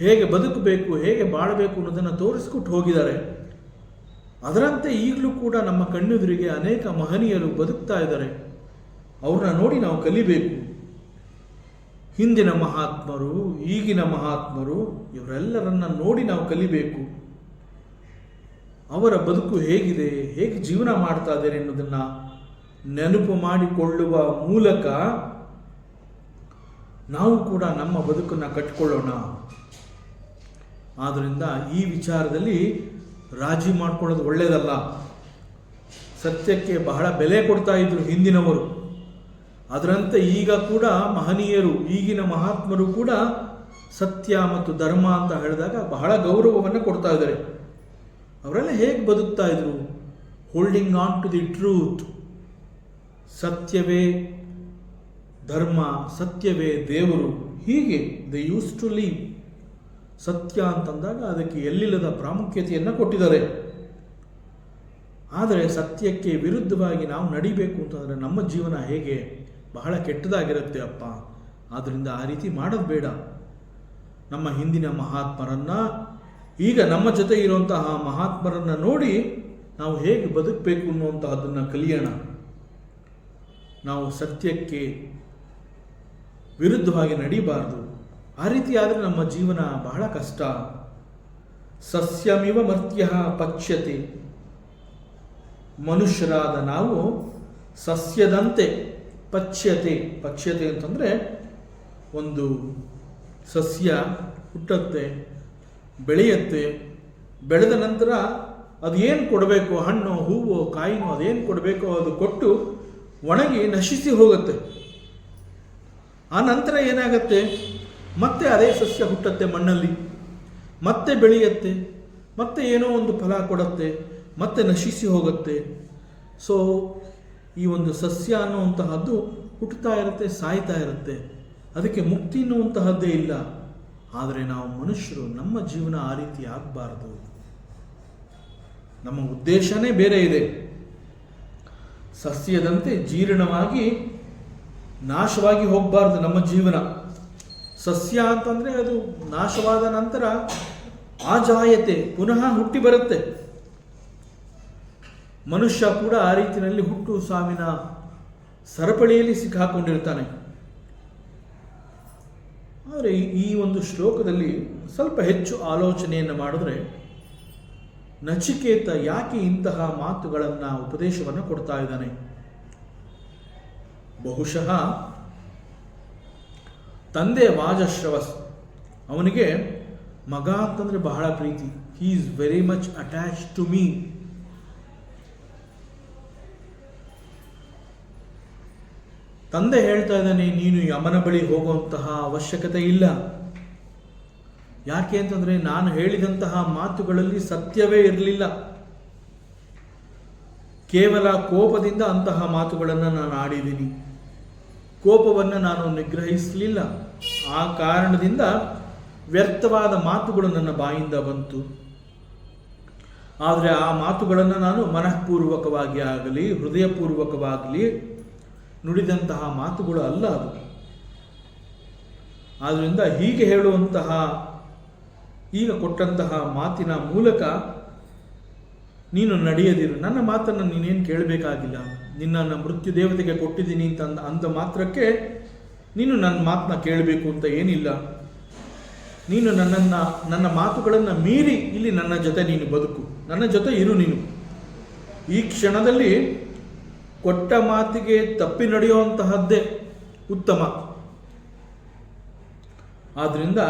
ಹೇಗೆ ಬದುಕಬೇಕು, ಹೇಗೆ ಬಾಳಬೇಕು ಅನ್ನೋದನ್ನು ತೋರಿಸ್ಕೊಟ್ಟು ಹೋಗಿದ್ದಾರೆ. ಅದರಂತೆ ಈಗಲೂ ಕೂಡ ನಮ್ಮ ಕಣ್ಣೆದುರಿಗೆ ಅನೇಕ ಮಹನೀಯರು ಬದುಕ್ತಾ ಇದ್ದಾರೆ. ಅವ್ರನ್ನ ನೋಡಿ ನಾವು ಕಲಿಬೇಕು. ಹಿಂದಿನ ಮಹಾತ್ಮರು, ಈಗಿನ ಮಹಾತ್ಮರು, ಇವರೆಲ್ಲರನ್ನ ನೋಡಿ ನಾವು ಕಲಿಬೇಕು. ಅವರ ಬದುಕು ಹೇಗಿದೆ, ಹೇಗೆ ಜೀವನ ಮಾಡ್ತಾ ಇದ್ದಾರೆ ಅನ್ನೋದನ್ನು ನೆನಪು ಮಾಡಿಕೊಳ್ಳುವ ಮೂಲಕ ನಾವು ಕೂಡ ನಮ್ಮ ಬದುಕನ್ನು ಕಟ್ಟಿಕೊಳ್ಳೋಣ. ಆದ್ದರಿಂದ ಈ ವಿಚಾರದಲ್ಲಿ ರಾಜಿ ಮಾಡ್ಕೊಳ್ಳೋದು ಒಳ್ಳೆಯದಲ್ಲ. ಸತ್ಯಕ್ಕೆ ಬಹಳ ಬೆಲೆ ಕೊಡ್ತಾ ಇದ್ರು ಹಿಂದಿನವರು. ಅದರಂತೆ ಈಗ ಕೂಡ ಮಹನೀಯರು, ಈಗಿನ ಮಹಾತ್ಮರು ಕೂಡ ಸತ್ಯ ಮತ್ತು ಧರ್ಮ ಅಂತ ಹೇಳಿದಾಗ ಬಹಳ ಗೌರವವನ್ನು ಕೊಡ್ತಾ ಇದ್ದಾರೆ. ಅವರೆಲ್ಲ ಹೇಗೆ ಬದುಕ್ತಾ ಇದ್ರು? Holding on to the truth. ಸತ್ಯವೇ ಧರ್ಮ, ಸತ್ಯವೇ ದೇವರು, ಹೀಗೆ ದೇ ಯೂಸ್ ಟು ಲೀವ್. ಸತ್ಯ ಅಂತಂದಾಗ ಅದಕ್ಕೆ ಎಲ್ಲಿಲ್ಲದ ಪ್ರಾಮುಖ್ಯತೆಯನ್ನು ಕೊಟ್ಟಿದ್ದಾರೆ. ಆದರೆ ಸತ್ಯಕ್ಕೆ ವಿರುದ್ಧವಾಗಿ ನಾವು ನಡಿಬೇಕು ಅಂತಂದರೆ ನಮ್ಮ ಜೀವನ ಹೇಗೆ ಬಹಳ ಕೆಟ್ಟದಾಗಿರುತ್ತೆ ಅಪ್ಪ. ಆದ್ದರಿಂದ ಆ ರೀತಿ ಮಾಡೋದು ಬೇಡ. ನಮ್ಮ ಹಿಂದಿನ ಮಹಾತ್ಮರನ್ನು, ಈಗ ನಮ್ಮ ಜೊತೆ ಇರುವಂತಹ ಮಹಾತ್ಮರನ್ನು ನೋಡಿ ನಾವು ಹೇಗೆ ಬದುಕಬೇಕು ಅನ್ನುವಂತಹದ್ದನ್ನು ಕಲಿಯೋಣ. ನಾವು ಸತ್ಯಕ್ಕೆ ವಿರುದ್ಧವಾಗಿ ನಡಿಬಾರ್ದು. ಆ ರೀತಿ ಆದರೆ ನಮ್ಮ ಜೀವನ ಬಹಳ ಕಷ್ಟ. ಸಸ್ಯಮಿವ ಮರ್ತ್ಯ ಪಚ್ಯತೆ. ಮನುಷ್ಯರಾದ ನಾವು ಸಸ್ಯದಂತೆ ಪಚ್ಯತೆ ಅಂತಂದರೆ ಒಂದು ಸಸ್ಯ ಹುಟ್ಟುತ್ತೆ, ಬೆಳೆಯುತ್ತೆ, ಬೆಳೆದ ನಂತರ ಅದು ಏನು ಕೊಡಬೇಕು, ಹಣ್ಣು ಹೂವು ಕಾಯಿನೋ ಅದೇನು ಕೊಡಬೇಕು ಅದು ಕೊಟ್ಟು ಒಣಗಿ ನಶಿಸಿ ಹೋಗುತ್ತೆ. ಆ ನಂತರ ಏನಾಗುತ್ತೆ, ಮತ್ತೆ ಅದೇ ಸಸ್ಯ ಹುಟ್ಟುತ್ತೆ ಮಣ್ಣಲ್ಲಿ, ಮತ್ತೆ ಬೆಳೆಯುತ್ತೆ, ಮತ್ತೆ ಏನೋ ಒಂದು ಫಲ ಕೊಡುತ್ತೆ, ಮತ್ತೆ ನಶಿಸಿ ಹೋಗುತ್ತೆ. ಸೊ ಈ ಒಂದು ಸಸ್ಯ ಅನ್ನುವಂತಹದ್ದು ಹುಟ್ಟುತ್ತಾ ಇರುತ್ತೆ, ಸಾಯ್ತಾ ಇರುತ್ತೆ. ಅದಕ್ಕೆ ಮುಕ್ತಿ ಅನ್ನುವಂತಹದ್ದೇ ಇಲ್ಲ. ಆದರೆ ನಾವು ಮನುಷ್ಯರು, ನಮ್ಮ ಜೀವನ ಆ ರೀತಿ ಆಗಬಾರ್ದು. ನಮ್ಮ ಉದ್ದೇಶನೇ ಬೇರೆ ಇದೆ. ಸಸ್ಯದಂತೆ ಜೀರ್ಣವಾಗಿ ನಾಶವಾಗಿ ಹೋಗಬಾರ್ದು ನಮ್ಮ ಜೀವನ. ಸಸ್ಯ ಅಂತಂದರೆ ಅದು ನಾಶವಾದ ನಂತರ ಆಜಾಯತೆ, ಪುನಃ ಹುಟ್ಟಿ ಬರುತ್ತೆ. ಮನುಷ್ಯ ಕೂಡ ಆ ರೀತಿಯಲ್ಲಿ ಹುಟ್ಟು ಸಾವಿನ ಸರಪಳಿಯಲ್ಲಿ ಸಿಕ್ಕಾಕೊಂಡಿರ್ತಾನೆ. ಆದರೆ ಈ ಒಂದು ಶ್ಲೋಕದಲ್ಲಿ ಸ್ವಲ್ಪ ಹೆಚ್ಚು ಆಲೋಚನೆಯನ್ನು ಮಾಡಿದ್ರೆ, ನಚಿಕೇತ ಯಾಕೆ ಇಂತಹ ಮಾತುಗಳನ್ನು ಉಪದೇಶವನ್ನು ಕೊಡ್ತಾ ಇದ್ದಾನೆ? ಬಹುಶಃ ತಂದೆ ವಾಜಶ್ರವಸ್, ಅವನಿಗೆ ಮಗ ಅಂತಂದರೆ ಬಹಳ ಪ್ರೀತಿ. He is very much attach to me. ತಂದೆ ಹೇಳ್ತಾ ಇದ್ದಾನೆ, ನೀನು ಯಮನ ಬಳಿ ಹೋಗುವಂತಹ ಅವಶ್ಯಕತೆ ಇಲ್ಲ. ಯಾಕೆ ಅಂತಂದರೆ ನಾನು ಹೇಳಿದಂತಹ ಮಾತುಗಳಲ್ಲಿ ಸತ್ಯವೇ ಇರಲಿಲ್ಲ. ಕೇವಲ ಕೋಪದಿಂದ ಅಂತಹ ಮಾತುಗಳನ್ನು ನಾನು ಆಡಿದ್ದೀನಿ. ಕೋಪವನ್ನು ನಾನು ನಿಗ್ರಹಿಸಲಿಲ್ಲ. ಆ ಕಾರಣದಿಂದ ವ್ಯರ್ಥವಾದ ಮಾತುಗಳು ನನ್ನ ಬಾಯಿಂದ ಬಂತು. ಆದರೆ ಆ ಮಾತುಗಳನ್ನು ನಾನು ಮನಃಪೂರ್ವಕವಾಗಿ ಆಗಲಿ ಹೃದಯಪೂರ್ವಕವಾಗಲಿ ನುಡಿದಂತಹ ಮಾತುಗಳು ಅಲ್ಲ ಅದು. ಆದ್ದರಿಂದ ಹೀಗೆ ಹೇಳುವಂತಹ, ಈಗ ಕೊಟ್ಟಂತಹ ಮಾತಿನ ಮೂಲಕ ನೀನು ನಡೆಯದಿರು. ನನ್ನ ಮಾತನ್ನು ನೀನೇನು ಕೇಳಬೇಕಾಗಿಲ್ಲ. ನಿನ್ನನ್ನು ಮೃತ್ಯು ದೇವತೆಗೆ ಕೊಟ್ಟಿದ್ದೀನಿ ಅಂತ ಅಂದ ಮಾತ್ರಕ್ಕೆ ನೀನು ನನ್ನ ಮಾತನ್ನ ಕೇಳಬೇಕು ಅಂತ ಏನಿಲ್ಲ. ನೀನು ನನ್ನ ಮಾತುಗಳನ್ನು ಮೀರಿ ಇಲ್ಲಿ ನನ್ನ ಜೊತೆ ನೀನು ಬದುಕು, ನನ್ನ ಜೊತೆ ಇರು. ನೀನು ಈ ಕ್ಷಣದಲ್ಲಿ ಕೊಟ್ಟ ಮಾತಿಗೆ ತಪ್ಪಿ ನಡೆಯುವಂತಹದ್ದೇ ಉತ್ತಮ. ಆದ್ದರಿಂದ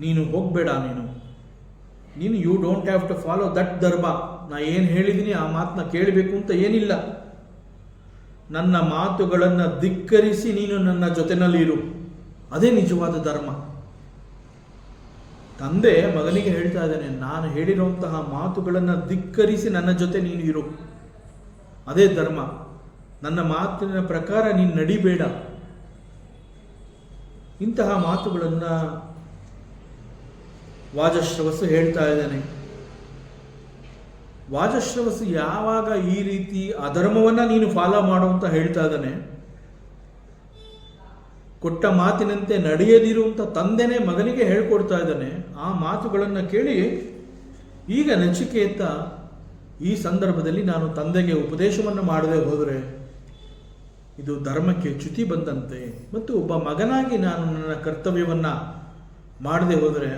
ನೀನು ಹೋಗಬೇಡ. ನೀನು you don't have to follow that dharma. ನಾ ಏನು ಹೇಳಿದ್ದೀನಿ ಆ ಮಾತನ್ನ ಕೇಳಬೇಕು ಅಂತ ಏನಿಲ್ಲ. ನನ್ನ ಮಾತುಗಳನ್ನು ಧಿಕ್ಕರಿಸಿ ನೀನು ನನ್ನ ಜೊತೆನಲ್ಲಿ ಇರು, ಅದೇ ನಿಜವಾದ ಧರ್ಮ. ತಂದೆ ಮಗನಿಗೆ ಹೇಳ್ತಾ ಇದ್ದಾನೆ, ನಾನು ಹೇಳಿರುವಂತಹ ಮಾತುಗಳನ್ನು ಧಿಕ್ಕರಿಸಿ ನನ್ನ ಜೊತೆ ನೀನು ಇರು, ಅದೇ ಧರ್ಮ. ನನ್ನ ಮಾತಿನ ಪ್ರಕಾರ ನೀನು ನಡಿಬೇಡ. ಇಂತಹ ಮಾತುಗಳನ್ನು ವಾಜಶ್ರವಸ್ಸು ಹೇಳ್ತಾ ಇದ್ದಾನೆ. ವಾಜಶ್ರವಸ್ಸು ಯಾವಾಗ ಈ ರೀತಿ ಅಧರ್ಮವನ್ನು ನೀನು ಫಾಲೋ ಮಾಡು ಅಂತ ಹೇಳ್ತಾ ಇದ್ದಾನೆ, ಕೊಟ್ಟ ಮಾತಿನಂತೆ ನಡೆಯದಿರು ಅಂತ ತಂದೆನೇ ಮಗನಿಗೆ ಹೇಳ್ಕೊಡ್ತಾ ಇದ್ದಾನೆ. ಆ ಮಾತುಗಳನ್ನು ಕೇಳಿ ಈಗ ನಚಿಕೇತ ಈ ಸಂದರ್ಭದಲ್ಲಿ ನಾನು ತಂದೆಗೆ ಉಪದೇಶವನ್ನು ಮಾಡದೆ ಹೋದರೆ ಇದು ಧರ್ಮಕ್ಕೆ ಚ್ಯುತಿ ಬಂದಂತೆ, ಮತ್ತು ಒಬ್ಬ ಮಗನಾಗಿ ನಾನು ನನ್ನ ಕರ್ತವ್ಯವನ್ನು ಮಾಡದೆ ಹೋದರೆ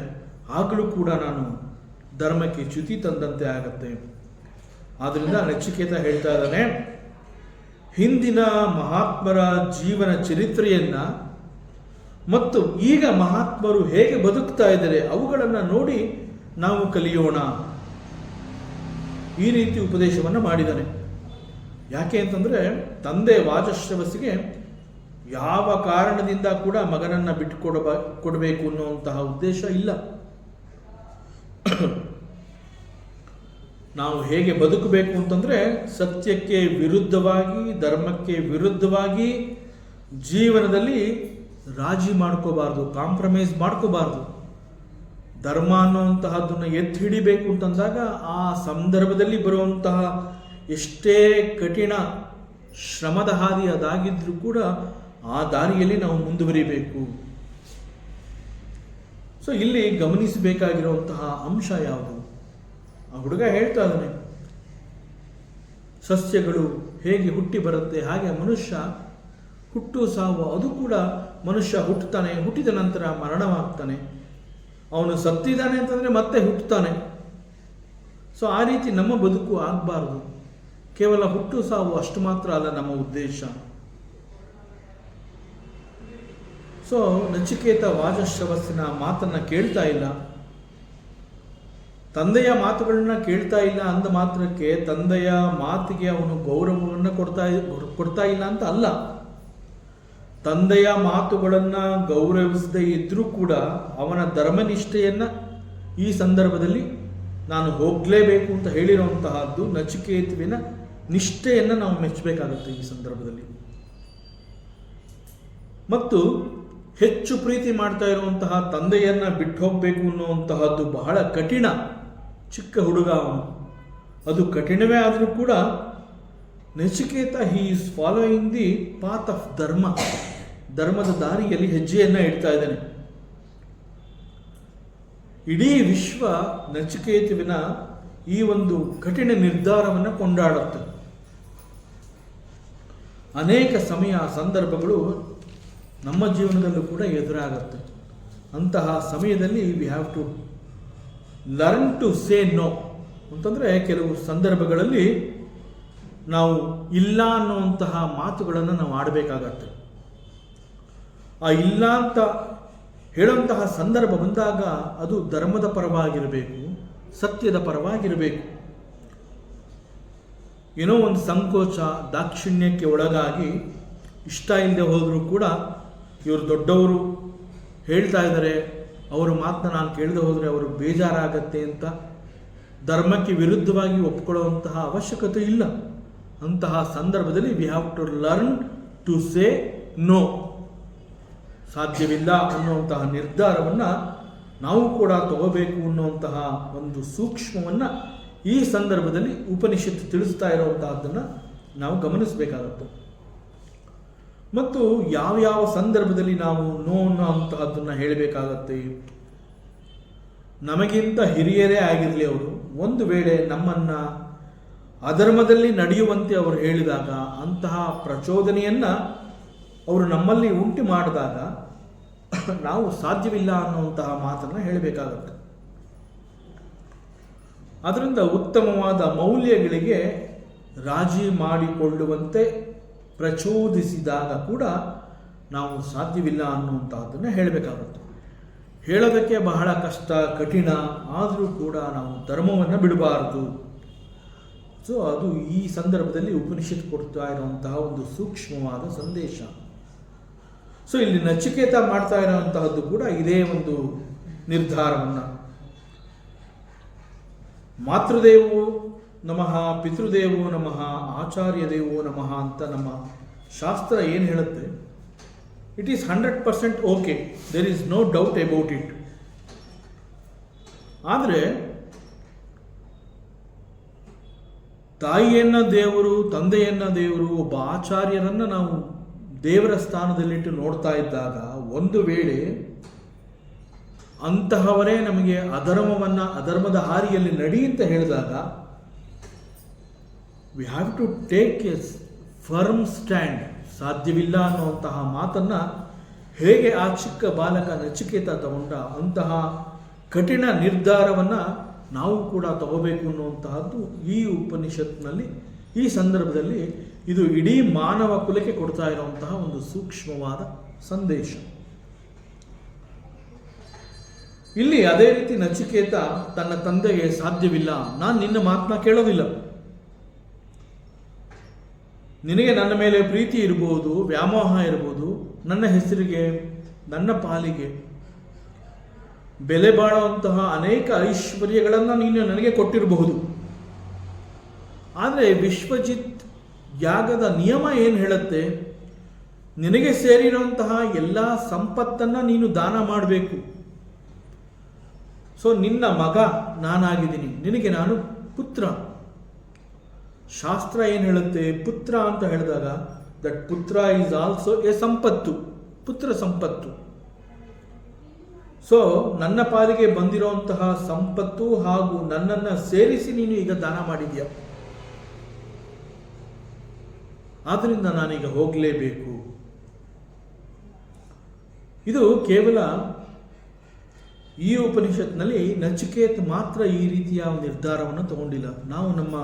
ಆಗಲೂ ಕೂಡ ನಾನು ಧರ್ಮಕ್ಕೆ ಚ್ಯುತಿ ತಂದಂತೆ ಆಗತ್ತೆ. ಆದ್ದರಿಂದ ನಚಿಕೇತ ಹೇಳ್ತಾ ಇದ್ದಾನೆ, ಹಿಂದಿನ ಮಹಾತ್ಮರ ಜೀವನ ಚರಿತ್ರೆಯನ್ನು ಮತ್ತು ಈಗ ಮಹಾತ್ಮರು ಹೇಗೆ ಬದುಕ್ತಾ ಇದ್ದಾರೆ ಅವುಗಳನ್ನು ನೋಡಿ ನಾವು ಕಲಿಯೋಣ. ಈ ರೀತಿ ಉಪದೇಶವನ್ನು ಮಾಡಿದ್ದಾನೆ. ಯಾಕೆ ಅಂತಂದರೆ ತಂದೆ ವಾಜಶ್ರವಸ್ಸಿಗೆ ಯಾವ ಕಾರಣದಿಂದ ಕೂಡ ಮಗನನ್ನು ಬಿಟ್ಟು ಕೊಡಬೇಕು ಅನ್ನುವಂತಹ ಉದ್ದೇಶ ಇಲ್ಲ. ನಾವು ಹೇಗೆ ಬದುಕಬೇಕು ಅಂತಂದರೆ ಸತ್ಯಕ್ಕೆ ವಿರುದ್ಧವಾಗಿ, ಧರ್ಮಕ್ಕೆ ವಿರುದ್ಧವಾಗಿ ಜೀವನದಲ್ಲಿ ರಾಜಿ ಮಾಡ್ಕೋಬಾರ್ದು, ಕಾಂಪ್ರಮೈಸ್ ಮಾಡ್ಕೋಬಾರ್ದು. ಧರ್ಮ ಅನ್ನುವಂತಹದ್ದನ್ನು ಎತ್ತಿ ಹಿಡಿಬೇಕು ಅಂತಂದಾಗ ಆ ಸಂದರ್ಭದಲ್ಲಿ ಬರುವಂತಹ ಎಷ್ಟೇ ಕಠಿಣ ಶ್ರಮದ ಹಾದಿ ಅದಾಗಿದ್ರೂ ಕೂಡ ಆ ದಾರಿಯಲ್ಲಿ ನಾವು ಮುಂದುವರಿಬೇಕು. ಸೊ ಇಲ್ಲಿ ಗಮನಿಸಬೇಕಾಗಿರುವಂತಹ ಅಂಶ ಯಾವುದು? ಆ ಹುಡುಗ ಹೇಳ್ತಾ ಇದ್ದಾನೆ, ಸಸ್ಯಗಳು ಹೇಗೆ ಹುಟ್ಟಿ ಬರುತ್ತೆ ಹಾಗೆ ಮನುಷ್ಯ ಹುಟ್ಟು ಸಾವು ಅದು ಕೂಡ ಮನುಷ್ಯ ಹುಟ್ಟುತ್ತಾನೆ, ಹುಟ್ಟಿದ ನಂತರ ಮರಣವಾಗ್ತಾನೆ, ಅವನು ಸತ್ತಿದ್ದಾನೆ ಅಂತಂದರೆ ಮತ್ತೆ ಹುಟ್ಟುತ್ತಾನೆ. ಸೊ ಆ ರೀತಿ ನಮ್ಮ ಬದುಕು ಆಗಬಾರ್ದು. ಕೇವಲ ಹುಟ್ಟು ಸಾವು ಅಷ್ಟು ಮಾತ್ರ ಅಲ್ಲ ನಮ್ಮ ಉದ್ದೇಶ. ಸೊ ನಚಿಕೇತ ವಾಜಶ್ರವಸ್ಸಿನ ಮಾತನ್ನು ಕೇಳ್ತಾ ಇಲ್ಲ, ತಂದೆಯ ಮಾತುಗಳನ್ನ ಕೇಳ್ತಾ ಇಲ್ಲ ಅಂದ ಮಾತ್ರಕ್ಕೆ ತಂದೆಯ ಮಾತಿಗೆ ಅವನು ಗೌರವವನ್ನು ಕೊಡ್ತಾ ಇಲ್ಲ ಅಂತ ಅಲ್ಲ. ತಂದೆಯ ಮಾತುಗಳನ್ನು ಗೌರವಿಸದೇ ಇದ್ರೂ ಕೂಡ ಅವನ ಧರ್ಮನಿಷ್ಠೆಯನ್ನು ಈ ಸಂದರ್ಭದಲ್ಲಿ ನಾನು ಹೋಗಲೇಬೇಕು ಅಂತ ಹೇಳಿರುವಂತಹದ್ದು ನಚಿಕೇತುವಿನ ನಿಷ್ಠೆಯನ್ನು ನಾವು ಮೆಚ್ಚಬೇಕಾಗುತ್ತೆ ಈ ಸಂದರ್ಭದಲ್ಲಿ. ಮತ್ತು ಹೆಚ್ಚು ಪ್ರೀತಿ ಮಾಡ್ತಾ ಇರುವಂತಹ ತಂದೆಯನ್ನು ಬಿಟ್ಟು ಹೋಗಬೇಕು ಅನ್ನುವಂತಹದ್ದು ಬಹಳ ಕಠಿಣ. ಚಿಕ್ಕ ಹುಡುಗ ಅವನು, ಅದು ಕಠಿಣವೇ ಆದರೂ ಕೂಡ Nachiketa he is following the path of ಧರ್ಮ, ಧರ್ಮದ ದಾರಿಯಲ್ಲಿ ಹೆಜ್ಜೆಯನ್ನು ಇಡ್ತಾ ಇದ್ದಾನೆ. ಇಡೀ ವಿಶ್ವ ನಚಿಕೇತುವಿನ ಈ ಒಂದು ಕಠಿಣ ನಿರ್ಧಾರವನ್ನು ಕೊಂಡಾಡುತ್ತೆ. ಅನೇಕ ಸಮಯ ಸಂದರ್ಭಗಳು ನಮ್ಮ ಜೀವನದಲ್ಲೂ ಕೂಡ ಎದುರಾಗುತ್ತೆ. ಅಂತಹ ಸಮಯದಲ್ಲಿ we have to learn to say no ಅಂತಂದರೆ ಕೆಲವು ಸಂದರ್ಭಗಳಲ್ಲಿ ನಾವು ಇಲ್ಲ ಅನ್ನುವಂತಹ ಮಾತುಗಳನ್ನು ನಾವು ಆಡಬೇಕಾಗತ್ತೆ. ಆ ಇಲ್ಲ ಅಂತ ಹೇಳುವಂತಹ ಸಂದರ್ಭ ಬಂದಾಗ ಅದು ಧರ್ಮದ ಪರವಾಗಿರಬೇಕು, ಸತ್ಯದ ಪರವಾಗಿರಬೇಕು. ಏನೋ ಒಂದು ಸಂಕೋಚ ದಾಕ್ಷಿಣ್ಯಕ್ಕೆ ಒಳಗಾಗಿ ಇಷ್ಟ ಇಲ್ಲದೆ ಹೋದರೂ ಕೂಡ ಇವರು ದೊಡ್ಡವರು ಹೇಳ್ತಾ ಇದ್ದಾರೆ, ಅವರ ಮಾತನ್ನ ನಾನು ಕೇಳದೆ ಹೋದರೆ ಅವರು ಬೇಜಾರಾಗತ್ತೆ ಅಂತ ಧರ್ಮಕ್ಕೆ ವಿರುದ್ಧವಾಗಿ ಒಪ್ಕೊಳ್ಳುವಂತಹ ಅವಶ್ಯಕತೆ ಇಲ್ಲ. ಅಂತಹ ಸಂದರ್ಭದಲ್ಲಿ we have to learn to say no. ಸಾಧ್ಯವಿಲ್ಲ ಅನ್ನುವಂತಹ ನಿರ್ಧಾರವನ್ನು ನಾವು ಕೂಡ ತಗೋಬೇಕು ಅನ್ನುವಂತಹ ಒಂದು ಸೂಕ್ಷ್ಮವನ್ನು ಈ ಸಂದರ್ಭದಲ್ಲಿ ಉಪನಿಷತ್ತು ತಿಳಿಸ್ತಾ ಇರುವಂತಹದ್ದನ್ನು ನಾವು ಗಮನಿಸಬೇಕಾಗುತ್ತೆ. ಮತ್ತು ಯಾವ್ಯಾವ ಸಂದರ್ಭದಲ್ಲಿ ನಾವು ನೋ ಅನ್ನೋಂತಹದ್ದನ್ನು ಹೇಳಬೇಕಾಗತ್ತೆ. ನಮಗಿಂತ ಹಿರಿಯರೇ ಆಗಿರಲಿ ಅವರು, ಒಂದು ವೇಳೆ ನಮ್ಮನ್ನು ಅಧರ್ಮದಲ್ಲಿ ನಡೆಯುವಂತೆ ಅವರು ಹೇಳಿದಾಗ, ಅಂತಹ ಪ್ರಚೋದನೆಯನ್ನು ಅವರು ನಮ್ಮಲ್ಲಿ ಉಂಟು ಮಾಡಿದಾಗ ನಾವು ಸಾಧ್ಯವಿಲ್ಲ ಅನ್ನುವಂತಹ ಮಾತನ್ನು ಹೇಳಬೇಕಾಗುತ್ತೆ. ಅದರಿಂದ ಉತ್ತಮವಾದ ಮೌಲ್ಯಗಳಿಗೆ ರಾಜಿ ಮಾಡಿಕೊಳ್ಳುವಂತೆ ಪ್ರಚೋದಿಸಿದಾಗ ಕೂಡ ನಾವು ಸಾಧ್ಯವಿಲ್ಲ ಅನ್ನುವಂತಹದ್ದನ್ನು ಹೇಳಬೇಕಾಗುತ್ತೆ. ಹೇಳೋದಕ್ಕೆ ಬಹಳ ಕಷ್ಟ, ಕಠಿಣ, ಆದರೂ ಕೂಡ ನಾವು ಧರ್ಮವನ್ನು ಬಿಡಬಾರದು. ಸೊ ಅದು ಈ ಸಂದರ್ಭದಲ್ಲಿ ಉಪನಿಷತ್ ಕೊಡ್ತಾ ಇರುವಂತಹ ಒಂದು ಸೂಕ್ಷ್ಮವಾದ ಸಂದೇಶ. ಸೊ ಇಲ್ಲಿ ನಚಿಕೇತ ಮಾಡ್ತಾ ಇರುವಂತಹದ್ದು ಕೂಡ ಇದೇ ಒಂದು ನಿರ್ಧಾರವನ್ನು. ಮಾತೃದೇವೋ ನಮಃ, ಪಿತೃದೇವೋ ನಮಃ, ಆಚಾರ್ಯ ದೇವೋ ನಮಃ ಅಂತ ನಮ್ಮ ಶಾಸ್ತ್ರ ಏನು ಹೇಳುತ್ತೆ, it is 100% okay, there is no doubt about it. ಆದರೆ ತಾಯಿಯನ್ನ ದೇವರು, ತಂದೆಯನ್ನ ದೇವರು, ಒಬ್ಬ ಆಚಾರ್ಯರನ್ನು ನಾವು ದೇವರ ಸ್ಥಾನದಲ್ಲಿಟ್ಟು ನೋಡ್ತಾ ಇದ್ದಾಗ, ಒಂದು ವೇಳೆ ಅಂತಹವರೇ ನಮಗೆ ಅಧರ್ಮದ ಹಾದಿಯಲ್ಲಿ ನಡಿ ಅಂತ ಹೇಳಿದಾಗ we have to take a firm stand. ಸಾಧ್ಯವಿಲ್ಲ ಅನ್ನುವಂತಹ ಮಾತನ್ನು ಹೇಗೆ ಆ ಚಿಕ್ಕ ಬಾಲಕ ನಚಿಕೇತ ತಗೊಂಡ, ಅಂತಹ ಕಠಿಣ ನಿರ್ಧಾರವನ್ನು ನಾವು ಕೂಡ ತಗೋಬೇಕು ಅನ್ನುವಂತಹದ್ದು ಈ ಉಪನಿಷತ್ನಲ್ಲಿ, ಈ ಸಂದರ್ಭದಲ್ಲಿ ಇದು ಇಡೀ ಮಾನವ ಕುಲಕ್ಕೆ ಕೊಡ್ತಾ ಇರುವಂತಹ ಒಂದು ಸೂಕ್ಷ್ಮವಾದ ಸಂದೇಶ. ಇಲ್ಲಿ ಅದೇ ರೀತಿ ನಚಿಕೇತ ತನ್ನ ತಂದೆಗೆ ಸಾಧ್ಯವಿಲ್ಲ, ನಾನು ನಿನ್ನ ಮಾತನ್ನ ಕೇಳೋದಿಲ್ಲ, ನಿನಗೆ ನನ್ನ ಮೇಲೆ ಪ್ರೀತಿ ಇರಬಹುದು, ವ್ಯಾಮೋಹ ಇರಬಹುದು, ನನ್ನ ಹೆಸರಿಗೆ, ನನ್ನ ಪಾಲಿಗೆ ಬೆಲೆ ಬಾಳುವಂತಹ ಅನೇಕ ಐಶ್ವರ್ಯಗಳನ್ನು ನೀನು ನನಗೆ ಕೊಟ್ಟಿರಬಹುದು. ಆದರೆ ವಿಶ್ವಜಿತ್ ಯಾಗದ ನಿಯಮ ಏನು ಹೇಳುತ್ತೆ, ನಿನಗೆ ಸೇರಿರುವಂತಹ ಎಲ್ಲ ಸಂಪತ್ತನ್ನು ನೀನು ದಾನ ಮಾಡಬೇಕು. ಸೊ ನಿನ್ನ ಮಗ ನಾನಾಗಿದ್ದೀನಿ, ನಿನಗೆ ನಾನು ಪುತ್ರ. ಶಾಸ್ತ್ರ ಏನು ಹೇಳುತ್ತೆ, ಪುತ್ರ ಅಂತ ಹೇಳಿದಾಗ ದಟ್ ಪುತ್ರ ಈಸ್ ಆಲ್ಸೋ ಎ ಸಂಪತ್ತು, ಪುತ್ರ ಸಂಪತ್ತು. ಸೊ ನನ್ನ ಪಾಲಿಗೆ ಬಂದಿರುವಂತಹ ಸಂಪತ್ತು ಹಾಗೂ ನನ್ನನ್ನು ಸೇರಿಸಿ ನೀನು ಈಗ ದಾನ ಮಾಡಿದ್ಯಾ, ಆದ್ದರಿಂದ ನಾನೀಗ ಹೋಗಲೇಬೇಕು ಇದು ಕೇವಲ ಈ ಉಪನಿಷತ್ನಲ್ಲಿ ನಚಿಕೇತ ಮಾತ್ರ ಈ ರೀತಿಯ ನಿರ್ಧಾರವನ್ನು ತಗೊಂಡಿಲ್ಲ. ನಾವು ನಮ್ಮ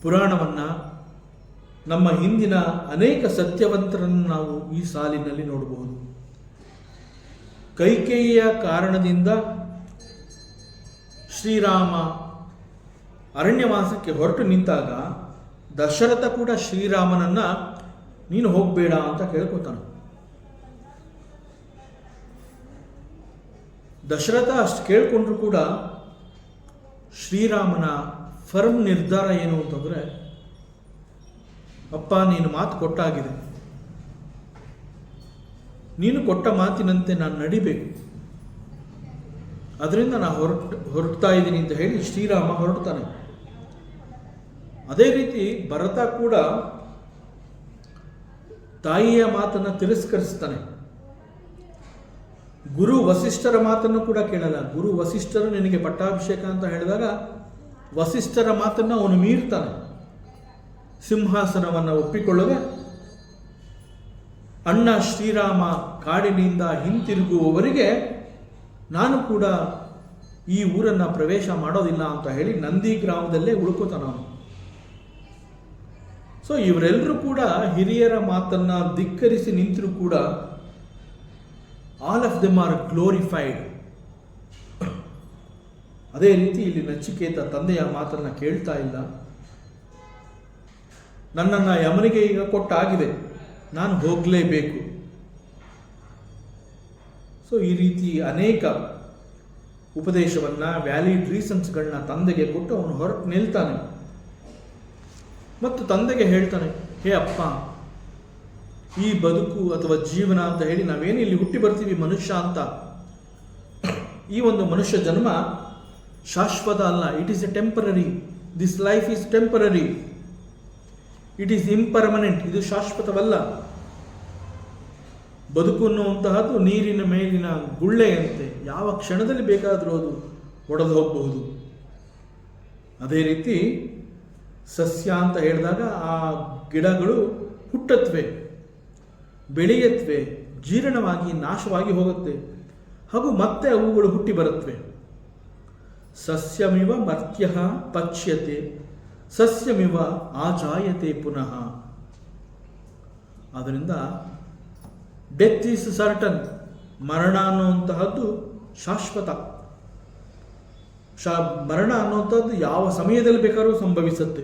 ಪುರಾಣವನ್ನು, ನಮ್ಮ ಹಿಂದಿನ ಅನೇಕ ಸತ್ಯವಂತರನ್ನು ನಾವು ಈ ಸಾಲಿನಲ್ಲಿ ನೋಡಬಹುದು. ಕೈಕೇಯಿಯ ಕಾರಣದಿಂದ ಶ್ರೀರಾಮ ಅರಣ್ಯವಾಸಕ್ಕೆ ಹೊರಟು ನಿಂತಾಗ ದಶರಥ ಕೂಡ ಶ್ರೀರಾಮನನ್ನ ನೀನು ಹೋಗಬೇಡ ಅಂತ ಕೇಳ್ಕೊತಾನೆ. ದಶರಥ ಅಷ್ಟು ಕೇಳ್ಕೊಂಡ್ರು ಕೂಡ ಶ್ರೀರಾಮನ ಫರ್ಮ್ ನಿರ್ಧಾರ ಏನು ಅಂತಂದರೆ, ಅಪ್ಪ ನೀನು ಮಾತು ಕೊಟ್ಟಾಗಿದೆ, ನೀನು ಕೊಟ್ಟ ಮಾತಿನಂತೆ ನಾನು ನಡಿಬೇಕು, ಅದರಿಂದ ನಾನು ಹೊರಡ್ತಾ ಇದ್ದೀನಿ ಅಂತ ಹೇಳಿ ಶ್ರೀರಾಮ ಹೊರಡ್ತಾನೆ. ಅದೇ ರೀತಿ ಭರತ ಕೂಡ ತಾಯಿಯ ಮಾತನ್ನು ತಿರಸ್ಕರಿಸ್ತಾನೆ. ಗುರು ವಸಿಷ್ಠರ ಮಾತನ್ನು ಕೂಡ ಕೇಳಲ್ಲ. ಗುರು ವಸಿಷ್ಠರು ನಿನಗೆ ಪಟ್ಟಾಭಿಷೇಕ ಅಂತ ಹೇಳಿದಾಗ ವಸಿಷ್ಠರ ಮಾತನ್ನು ಅವನು ಮೀರ್ತಾನೆ. ಸಿಂಹಾಸನವನ್ನು ಒಪ್ಪಿಕೊಳ್ಳದೆ ಅಣ್ಣ ಶ್ರೀರಾಮ ಕಾಡಿನಿಂದ ಹಿಂತಿರುಗುವವರೆಗೆ ನಾನು ಕೂಡ ಈ ಊರನ್ನು ಪ್ರವೇಶ ಮಾಡೋದಿಲ್ಲ ಅಂತ ಹೇಳಿ ನಂದಿ ಗ್ರಾಮದಲ್ಲೇ ಉಳ್ಕೋತಾನ ಅವನು. ಸೊ ಇವರೆಲ್ಲರೂ ಕೂಡ ಹಿರಿಯರ ಮಾತನ್ನ ಧಿಕ್ಕರಿಸಿ ನಿಂತರೂ ಕೂಡ all of them are glorified. ಅದೇ ರೀತಿ ಇಲ್ಲಿ ನಚಿಕೇತ ತಂದೆಯ ಮಾತನ್ನ ಕೇಳ್ತಾ ಇಲ್ಲ. ನನ್ನನ್ನು ಯಮನಿಗೆ ಈಗ ಕೊಟ್ಟಾಗಿದೆ, ನಾನು ಹೋಗಲೇಬೇಕು. ಸೊ ಈ ರೀತಿ ಅನೇಕ ಉಪದೇಶವನ್ನು, ವ್ಯಾಲಿಡ್ ರೀಸನ್ಸ್ಗಳನ್ನ ತಂದೆಗೆ ಕೊಟ್ಟು ಅವನು ಹೊರಟು ನಿಲ್ತಾನೆ ಮತ್ತು ತಂದೆಗೆ ಹೇಳ್ತಾನೆ, ಹೇ ಅಪ್ಪ, ಈ ಬದುಕು ಅಥವಾ ಜೀವನ ಅಂತ ಹೇಳಿ ನಾವೇನು ಇಲ್ಲಿ ಹುಟ್ಟಿ ಬರ್ತೀವಿ ಮನುಷ್ಯ ಅಂತ, ಈ ಒಂದು ಮನುಷ್ಯ ಜನ್ಮ ಶಾಶ್ವತ ಅಲ್ಲ. It is A temporary. This life is temporary. It is impermanent. ಇದು ಶಾಶ್ವತವಲ್ಲ. ಬದುಕು ಅನ್ನುವಂತಹದ್ದು ನೀರಿನ ಮೇಲಿನ ಗುಳ್ಳೆಯಂತೆ, ಯಾವ ಕ್ಷಣದಲ್ಲಿ ಬೇಕಾದರೂ ಅದು ಒಡೆದು ಹೋಗಬಹುದು. ಅದೇ ರೀತಿ ಸಸ್ಯ ಅಂತ ಹೇಳಿದಾಗ ಆ ಗಿಡಗಳು ಹುಟ್ಟತ್ವೆ, ಬೆಳೆಯತ್ವೆ, ಜೀರ್ಣವಾಗಿ ನಾಶವಾಗಿ ಹೋಗುತ್ತೆ, ಹಾಗೂ ಮತ್ತೆ ಅವುಗಳು ಹುಟ್ಟಿ ಬರುತ್ತವೆ. ಸಸ್ಯಮಿವ ಮರ್ತ್ಯ ಪಚ್ಯತೆ, ಸಸ್ಯಮಿವ ಆಜಾಯತೆ ಪುನಃ. ಆದ್ದರಿಂದ ಡೆತ್ ಈಸ್ ಸರ್ಟನ್. ಮರಣ ಅನ್ನುವಂತಹದ್ದು ಶಾಶ್ವತ. ಮರಣ ಅನ್ನುವಂಥದ್ದು ಯಾವ ಸಮಯದಲ್ಲಿ ಬೇಕಾದ್ರೂ ಸಂಭವಿಸುತ್ತೆ.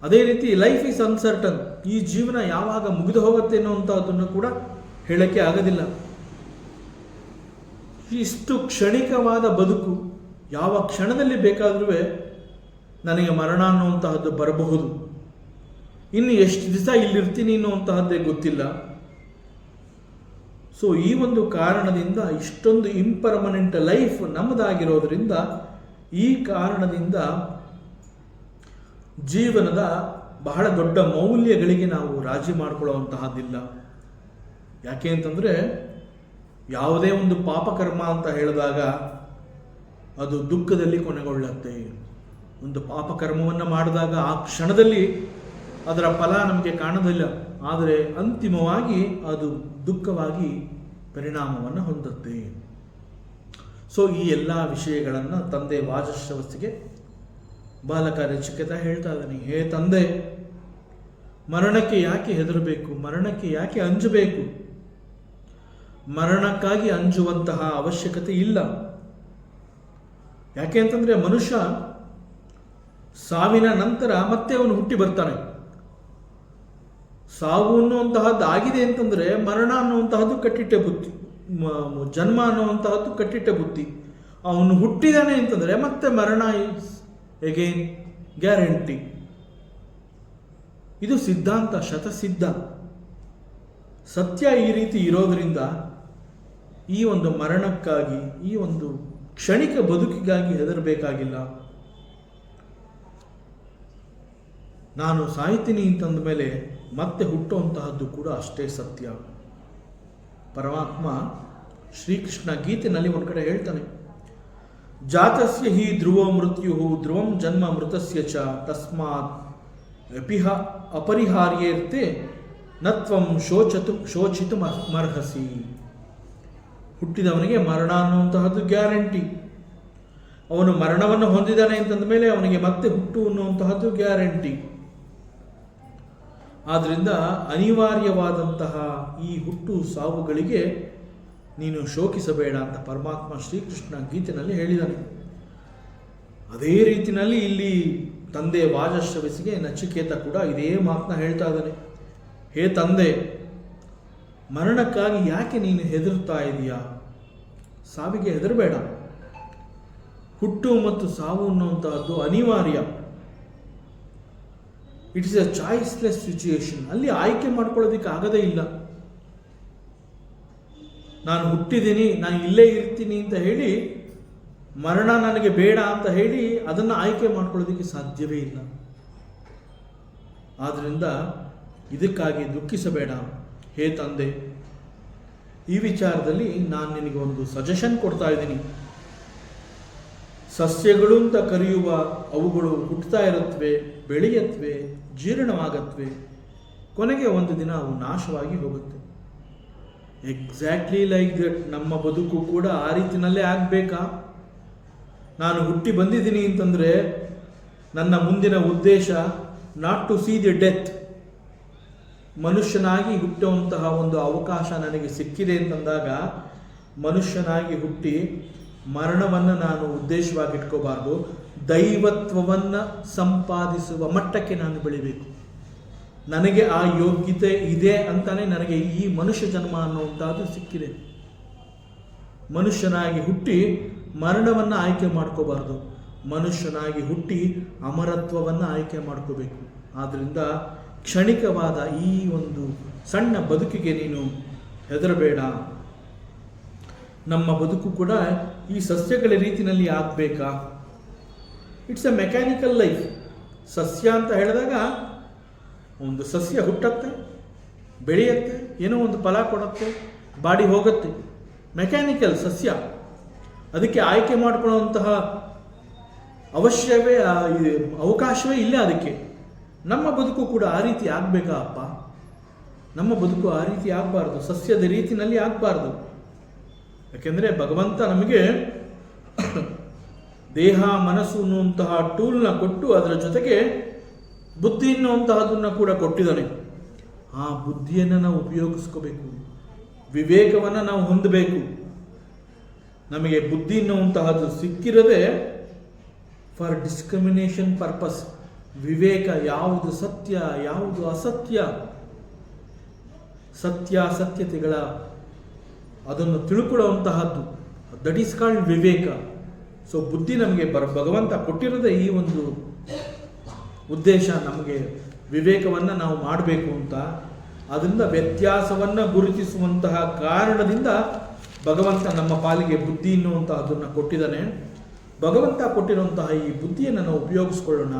ಅದೇ ರೀತಿ ಲೈಫ್ ಈಸ್ ಅನ್ಸರ್ಟನ್. ಈ ಜೀವನ ಯಾವಾಗ ಮುಗಿದು ಹೋಗುತ್ತೆ ಅನ್ನುವಂಥದ್ದನ್ನು ಕೂಡ ಹೇಳಕ್ಕೆ ಆಗೋದಿಲ್ಲ. ಇಷ್ಟು ಕ್ಷಣಿಕವಾದ ಬದುಕು, ಯಾವ ಕ್ಷಣದಲ್ಲಿ ಬೇಕಾದ್ರೂ ನನಗೆ ಮರಣ ಅನ್ನುವಂತಹದ್ದು ಬರಬಹುದು. ಇನ್ನು ಎಷ್ಟು ದಿವಸ ಇಲ್ಲಿರ್ತೀನಿ ಅನ್ನುವಂತಹದ್ದೇ ಗೊತ್ತಿಲ್ಲ. ಸೊ ಈ ಒಂದು ಕಾರಣದಿಂದ ಇಷ್ಟೊಂದು ಇಂಪರ್ಮನೆಂಟ್ ಲೈಫ್ ನಮ್ಮದಾಗಿರೋದ್ರಿಂದ, ಈ ಕಾರಣದಿಂದ ಜೀವನದ ಬಹಳ ದೊಡ್ಡ ಮೌಲ್ಯಗಳಿಗೆ ನಾವು ರಾಜಿ ಮಾಡಿಕೊಳ್ಳುವಂತಹದ್ದಿಲ್ಲ. ಯಾಕೆ ಅಂತಂದರೆ, ಯಾವುದೇ ಒಂದು ಪಾಪಕರ್ಮ ಅಂತ ಹೇಳಿದಾಗ ಅದು ದುಃಖದಲ್ಲಿ ಕೊನೆಗೊಳ್ಳುತ್ತೆ. ಒಂದು ಪಾಪಕರ್ಮವನ್ನು ಮಾಡಿದಾಗ ಆ ಕ್ಷಣದಲ್ಲಿ ಅದರ ಫಲ ನಮಗೆ ಕಾಣೋದಿಲ್ಲ, ಆದರೆ ಅಂತಿಮವಾಗಿ ಅದು ದುಃಖವಾಗಿ ಪರಿಣಾಮವನ್ನು ಹೊಂದುತ್ತೆ. ಸೊ ಈ ಎಲ್ಲ ವಿಷಯಗಳನ್ನು ತಂದೆ ವಾಜಶ್ರವಸ್ಸಿಗೆ ಬಾಲಕ ನಚಿಕೇತ ಹೇಳ್ತಾ ಇದ್ದಾನೆ. ಹೇ ತಂದೆ, ಮರಣಕ್ಕೆ ಯಾಕೆ ಹೆದರಬೇಕು? ಮರಣಕ್ಕೆ ಯಾಕೆ ಅಂಜಬೇಕು? ಮರಣಕ್ಕಾಗಿ ಅಂಜುವಂತಹ ಅವಶ್ಯಕತೆ ಇಲ್ಲ. ಯಾಕೆ ಅಂತಂದರೆ, ಮನುಷ್ಯ ಸಾವಿನ ನಂತರ ಮತ್ತೆ ಅವನು ಹುಟ್ಟಿ ಬರ್ತಾನೆ. ಸಾವು ಅನ್ನುವಂತಹದ್ದು ಆಗಿದೆ ಅಂತಂದರೆ ಮರಣ ಅನ್ನುವಂತಹದ್ದು ಕಟ್ಟಿಟ್ಟೆ ಬುದ್ಧಿ, ಜನ್ಮ ಅನ್ನುವಂತಹದ್ದು ಕಟ್ಟಿಟ್ಟೆ ಬುದ್ಧಿ. ಅವನು ಹುಟ್ಟಿದಾನೆ ಅಂತಂದರೆ ಮತ್ತೆ ಮರಣ ಇಸ್ ಎಗೇನ್ ಗ್ಯಾರಂಟಿ. ಇದು ಸಿದ್ಧಾಂತ, ಶತಸಿದ್ಧ ಸತ್ಯ. ಈ ರೀತಿ ಇರೋದರಿಂದ ಈ ಒಂದು ಮರಣಕ್ಕಾಗಿ, ಈ ಒಂದು ಕ್ಷಣಿಕ ಬದುಕಿಗಾಗಿ ಹೆದರಬೇಕಾಗಿಲ್ಲ. ನಾನು ಸಾಯ್ತೀನಿ ಅಂತಂದ ಮೇಲೆ ಮತ್ತೆ ಹುಟ್ಟುವಂತಹದ್ದು ಕೂಡ ಅಷ್ಟೇ ಸತ್ಯ. ಪರಮಾತ್ಮ ಶ್ರೀಕೃಷ್ಣ ಗೀತೆಯಲ್ಲಿ ಒಂದು ಕಡೆ ಹೇಳ್ತಾನೆ, ಜಾತಸ್ಯ ಹಿ ಧ್ರುವ ಮೃತ್ಯು ಧ್ರುವಂ ಜನ್ಮ ಮೃತಸ್ಯ ಚ ತಸ್ಮಾತ್ ಅಪರಿಹಾರ್ಯೇರ್ತೆ ನತ್ವಂ ಶೋಚಿತು ಮರ್ಹಸಿ. ಹುಟ್ಟಿದವನಿಗೆ ಮರಣ ಅನ್ನುವಂತಹದ್ದು ಗ್ಯಾರಂಟಿ. ಅವನು ಮರಣವನ್ನು ಹೊಂದಿದ್ದಾನೆ ಅಂತಂದ ಮೇಲೆ ಅವನಿಗೆ ಮತ್ತೆ ಹುಟ್ಟು ಅನ್ನುವಂತಹದ್ದು ಗ್ಯಾರಂಟಿ. ಆದ್ದರಿಂದ ಅನಿವಾರ್ಯವಾದಂತಹ ಈ ಹುಟ್ಟು ಸಾವುಗಳಿಗೆ ನೀನು ಶೋಕಿಸಬೇಡ ಅಂತ ಪರಮಾತ್ಮ ಶ್ರೀಕೃಷ್ಣ ಗೀತೆಯಲ್ಲಿ ಹೇಳಿದ್ದಾನೆ. ಅದೇ ರೀತಿಯಲ್ಲಿ ಇಲ್ಲಿ ತಂದೆ ವಾಜಶ್ರವಸಿಗೆ ನಚಿಕೇತ ಕೂಡ ಇದೇ ಮಾತನ್ನ ಹೇಳ್ತಾ ಇದ್ದಾನೆ. ಹೇ ತಂದೆ, ಮರಣಕ್ಕಾಗಿ ಯಾಕೆ ನೀನು ಹೆದರ್ತಾ ಇದೀಯಾ? ಸಾವಿಗೆ ಹೆದರಬೇಡ. ಹುಟ್ಟು ಮತ್ತು ಸಾವು ಅನ್ನುವಂತಹದ್ದು ಅನಿವಾರ್ಯ. It is A choiceless situation. ಅಲ್ಲಿ ಆಯ್ಕೆ ಮಾಡ್ಕೊಳ್ಳೋದಕ್ಕೆ ಆಗದೇ ಇಲ್ಲ. ನಾನು ಹುಟ್ಟಿದ್ದೀನಿ, ನಾನು ಇಲ್ಲೇ ಇರ್ತೀನಿ ಅಂತ ಹೇಳಿ ಮರಣ ನನಗೆ ಬೇಡ ಅಂತ ಹೇಳಿ ಅದನ್ನು ಆಯ್ಕೆ ಮಾಡ್ಕೊಳ್ಳೋದಕ್ಕೆ ಸಾಧ್ಯವೇ ಇಲ್ಲ. ಆದ್ದರಿಂದ ಇದಕ್ಕಾಗಿ ದುಃಖಿಸಬೇಡ ಹೇ ತಂದೆ. ಈ ವಿಚಾರದಲ್ಲಿ ನಾನು ನಿನಗೆ ಒಂದು ಸಜೆಷನ್ ಕೊಡ್ತಾ ಇದ್ದೀನಿ. ಸಸ್ಯಗಳು ಅಂತ ಕರೆಯುವ ಅವುಗಳು ಹುಟ್ಟುತ್ತಾ ಇರುತ್ತವೆ, ಬೆಳೆಯತ್ವೆ, ಜೀರ್ಣವಾಗತ್ವೆ, ಕೊನೆಗೆ ಒಂದು ದಿನ ಅವು ನಾಶವಾಗಿ ಹೋಗುತ್ತೆ. ಎಕ್ಸಾಕ್ಟ್ಲಿ ಲೈಕ್ ದಟ್ ನಮ್ಮ ಬದುಕು ಕೂಡ ಆ ರೀತಿನಲ್ಲೇ ಆಗಬೇಕಾ? ನಾನು ಹುಟ್ಟಿ ಬಂದಿದ್ದೀನಿ ಅಂತಂದರೆ ನನ್ನ ಮುಂದಿನ ಉದ್ದೇಶ not to see the death. ಮನುಷ್ಯನಾಗಿ ಹುಟ್ಟುವಂತಹ ಒಂದು ಅವಕಾಶ ನನಗೆ ಸಿಕ್ಕಿದೆ ಅಂತಂದಾಗ ಮನುಷ್ಯನಾಗಿ ಹುಟ್ಟಿ ಮರಣವನ್ನು ನಾನು ಉದ್ದೇಶವಾಗಿ ಇಟ್ಕೋಬಾರ್ದು. ದೈವತ್ವವನ್ನು ಸಂಪಾದಿಸುವ ಮಟ್ಟಕ್ಕೆ ನಾನು ಬೆಳಿಬೇಕು. ನನಗೆ ಆ ಯೋಗ್ಯತೆ ಇದೆ ಅಂತಾನೆ ನನಗೆ ಈ ಮನುಷ್ಯ ಜನ್ಮ ಅನ್ನುವಂಥದ್ದು ಸಿಕ್ಕಿದೆ. ಮನುಷ್ಯನಾಗಿ ಹುಟ್ಟಿ ಮರಣವನ್ನು ಆಯ್ಕೆ ಮಾಡ್ಕೋಬಾರ್ದು. ಮನುಷ್ಯನಾಗಿ ಹುಟ್ಟಿ ಅಮರತ್ವವನ್ನು ಆಯ್ಕೆ ಮಾಡ್ಕೋಬೇಕು. ಆದ್ದರಿಂದ ಕ್ಷಣಿಕವಾದ ಈ ಒಂದು ಸಣ್ಣ ಬದುಕಿಗೆ ನೀನು ಹೆದರಬೇಡ. ನಮ್ಮ ಬದುಕು ಕೂಡ ಈ ಸಸ್ಯಗಳ ರೀತಿಯಲ್ಲಿ ಆಗಬೇಕಾ? It's a mechanical life. ಸಸ್ಯ ಅಂತ ಹೇಳಿದಾಗ ಒಂದು ಸಸ್ಯ ಹುಟ್ಟತ್ತೆ, ಬೆಳೆಯುತ್ತೆ, ಏನೋ ಒಂದು ಫಲ ಕೊಡುತ್ತೆ, ಬಾಡಿ ಹೋಗುತ್ತೆ. ಮೆಕ್ಯಾನಿಕಲ್ ಸಸ್ಯ. ಅದಕ್ಕೆ ಆಯ್ಕೆ ಮಾಡಿಕೊಳ್ಳುವಂತಹ ಅವಕಾಶವೇ ಇಲ್ಲ ಅದಕ್ಕೆ. ನಮ್ಮ ಬದುಕು ಕೂಡ ಆ ರೀತಿ ಆಗಬೇಕಾ ಅಪ್ಪ? ನಮ್ಮ ಬದುಕು ಆ ರೀತಿ ಆಗಬಾರ್ದು, ಸಸ್ಯದ ರೀತಿಯಲ್ಲಿ ಆಗಬಾರ್ದು. ಯಾಕೆಂದರೆ ಭಗವಂತ ನಮಗೆ ದೇಹ ಮನಸ್ಸು ಅನ್ನುವಂತಹ ಟೂಲ್ನ ಕೊಟ್ಟು ಅದರ ಜೊತೆಗೆ ಬುದ್ಧಿ ಅನ್ನುವಂತಹದನ್ನು ಕೂಡ ಕೊಟ್ಟಿದ್ದಾನೆ. ಆ ಬುದ್ಧಿಯನ್ನು ನಾವು ಉಪಯೋಗಿಸ್ಕೋಬೇಕು, ವಿವೇಕವನ್ನು ನಾವು ಹೊಂದಬೇಕು. ನಮಗೆ ಬುದ್ಧಿ ಅನ್ನುವಂತಹದ್ದು ಸಿಕ್ಕಿರದೆ ಫಾರ್ ಡಿಸ್ಕ್ರಿಮಿನೇಷನ್ ಪರ್ಪಸ್. ವಿವೇಕ, ಯಾವುದು ಸತ್ಯ ಯಾವುದು ಅಸತ್ಯ, ಸತ್ಯಾಸತ್ಯತೆಗಳ ಅದನ್ನು ತಿಳ್ಕೊಳ್ಳುವಂತಹದ್ದು, ದಟ್ ಈಸ್ ಕಾಲ್ಡ್ ವಿವೇಕ. ಸೊ ಬುದ್ಧಿ ನಮಗೆ ಭಗವಂತ ಕೊಟ್ಟಿರೋದೇ ಈ ಒಂದು ಉದ್ದೇಶ, ನಮಗೆ ವಿವೇಕವನ್ನು ನಾವು ಮಾಡಬೇಕು ಅಂತ. ಅದರಿಂದ ವ್ಯತ್ಯಾಸವನ್ನು ಗುರುತಿಸುವಂತಹ ಕಾರಣದಿಂದ ಭಗವಂತ ನಮ್ಮ ಪಾಲಿಗೆ ಬುದ್ಧಿ ಅನ್ನುವಂತಹದನ್ನು ಕೊಟ್ಟಿದ್ದಾನೆ. ಭಗವಂತ ಕೊಟ್ಟಿರುವಂತಹ ಈ ಬುದ್ಧಿಯನ್ನು ನಾವು ಉಪಯೋಗಿಸ್ಕೊಳ್ಳೋಣ.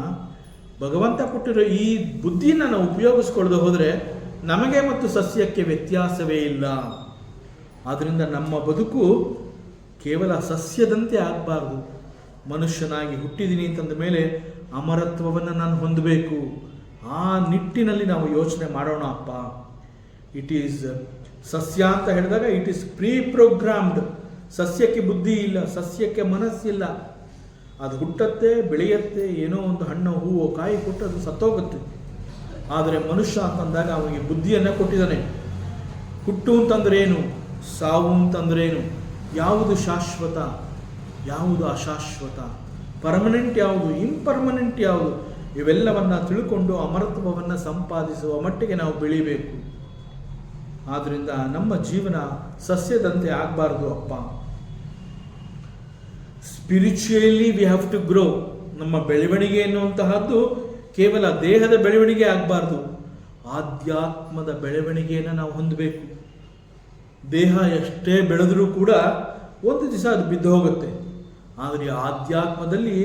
ಭಗವಂತ ಕೊಟ್ಟಿರೋ ಈ ಬುದ್ಧಿಯನ್ನು ನಾವು ಉಪಯೋಗಿಸ್ಕೊಳ್ಳದೆ ಹೋದರೆ ನಮಗೆ ಮತ್ತು ಸಸ್ಯಕ್ಕೆ ವ್ಯತ್ಯಾಸವೇ ಇಲ್ಲ. ಆದ್ದರಿಂದ ನಮ್ಮ ಬದುಕು ಕೇವಲ ಸಸ್ಯದಂತೆ ಆಗಬಾರ್ದು. ಮನುಷ್ಯನಾಗಿ ಹುಟ್ಟಿದ್ದೀನಿ ಅಂತಂದ ಮೇಲೆ ಅಮರತ್ವವನ್ನು ನಾನು ಹೊಂದಬೇಕು. ಆ ನಿಟ್ಟಿನಲ್ಲಿ ನಾವು ಯೋಚನೆ ಮಾಡೋಣ ಅಪ್ಪ. ಇಟ್ ಈಸ್ ಸಸ್ಯ ಅಂತ ಹೇಳಿದಾಗ ಇಟ್ ಈಸ್ ಪ್ರೀ ಪ್ರೋಗ್ರಾಮ್ಡ್. ಸಸ್ಯಕ್ಕೆ ಬುದ್ಧಿ ಇಲ್ಲ, ಸಸ್ಯಕ್ಕೆ ಮನಸ್ಸಿಲ್ಲ. ಅದು ಹುಟ್ಟತ್ತೆ, ಬೆಳೆಯುತ್ತೆ, ಏನೋ ಒಂದು ಹಣ್ಣು ಹೂವು ಕಾಯಿ ಕೊಟ್ಟು ಅದು ಸತ್ತೋಗುತ್ತೆ. ಆದರೆ ಮನುಷ್ಯ ಅಂತಂದಾಗ ಅವನಿಗೆ ಬುದ್ಧಿಯನ್ನು ಕೊಟ್ಟಿದ್ದಾನೆ. ಹುಟ್ಟು ಅಂತಂದ್ರೆ ಏನು, ಸಾವು ಅಂತಂದ್ರೇನು, ಯಾವುದು ಶಾಶ್ವತ ಯಾವುದು ಅಶಾಶ್ವತ, ಪರ್ಮನೆಂಟ್ ಯಾವುದು ಇಂಪರ್ಮನೆಂಟ್ ಯಾವುದು, ಇವೆಲ್ಲವನ್ನು ತಿಳ್ಕೊಂಡು ಅಮರತ್ವವನ್ನು ಸಂಪಾದಿಸುವ ಮಟ್ಟಿಗೆ ನಾವು ಬೆಳಿಬೇಕು. ಆದ್ದರಿಂದ ನಮ್ಮ ಜೀವನ ಸಸ್ಯದಂತೆ ಆಗಬಾರ್ದು ಅಪ್ಪ. Spiritually we have to grow. ನಮ್ಮ ಬೆಳವಣಿಗೆ ಎನ್ನುವಂತಹದ್ದು ಕೇವಲ ದೇಹದ ಬೆಳವಣಿಗೆ ಆಗಬಾರ್ದು, ಆಧ್ಯಾತ್ಮದ ಬೆಳವಣಿಗೆಯನ್ನು ನಾವು ಹೊಂದಬೇಕು. ದೇಹ ಎಷ್ಟೇ ಬೆಳೆದರೂ ಕೂಡ ಒಂದು ದಿವಸ ಅದು ಬಿದ್ದು ಹೋಗುತ್ತೆ. ಆದರೆ ಆಧ್ಯಾತ್ಮದಲ್ಲಿ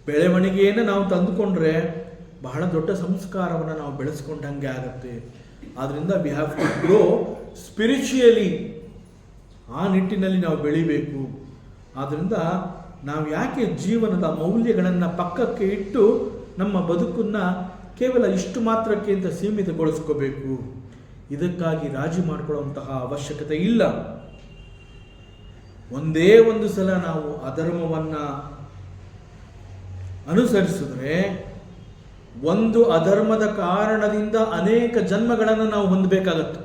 ಬೆಳವಣಿಗೆಯನ್ನು ನಾವು ತಂದುಕೊಂಡ್ರೆ ಬಹಳ ದೊಡ್ಡ ಸಂಸ್ಕಾರವನ್ನು ನಾವು ಬೆಳೆಸ್ಕೊಂಡಂಗೆ ಆಗುತ್ತೆ. ಆದ್ದರಿಂದ we have to grow spiritually. ಆ ನಿಟ್ಟಿನಲ್ಲಿ ನಾವು ಬೆಳಿಬೇಕು. ಆದ್ದರಿಂದ ನಾವು ಯಾಕೆ ಜೀವನದ ಮೌಲ್ಯಗಳನ್ನು ಪಕ್ಕಕ್ಕೆ ಇಟ್ಟು ನಮ್ಮ ಬದುಕನ್ನು ಕೇವಲ ಇಷ್ಟು ಮಾತ್ರಕ್ಕೆ ಅಂತ ಸೀಮಿತಗೊಳಿಸ್ಕೋಬೇಕು? ಇದಕ್ಕಾಗಿ ರಾಜಿ ಮಾಡಿಕೊಳ್ಳುವಂತಹ ಅವಶ್ಯಕತೆ ಇಲ್ಲ. ಒಂದೇ ಒಂದು ಸಲ ನಾವು ಅಧರ್ಮವನ್ನ ಅನುಸರಿಸಿದ್ರೆ, ಒಂದು ಅಧರ್ಮದ ಕಾರಣದಿಂದ ಅನೇಕ ಜನ್ಮಗಳನ್ನು ನಾವು ಹೊಂದಬೇಕಾಗತ್ತೆ.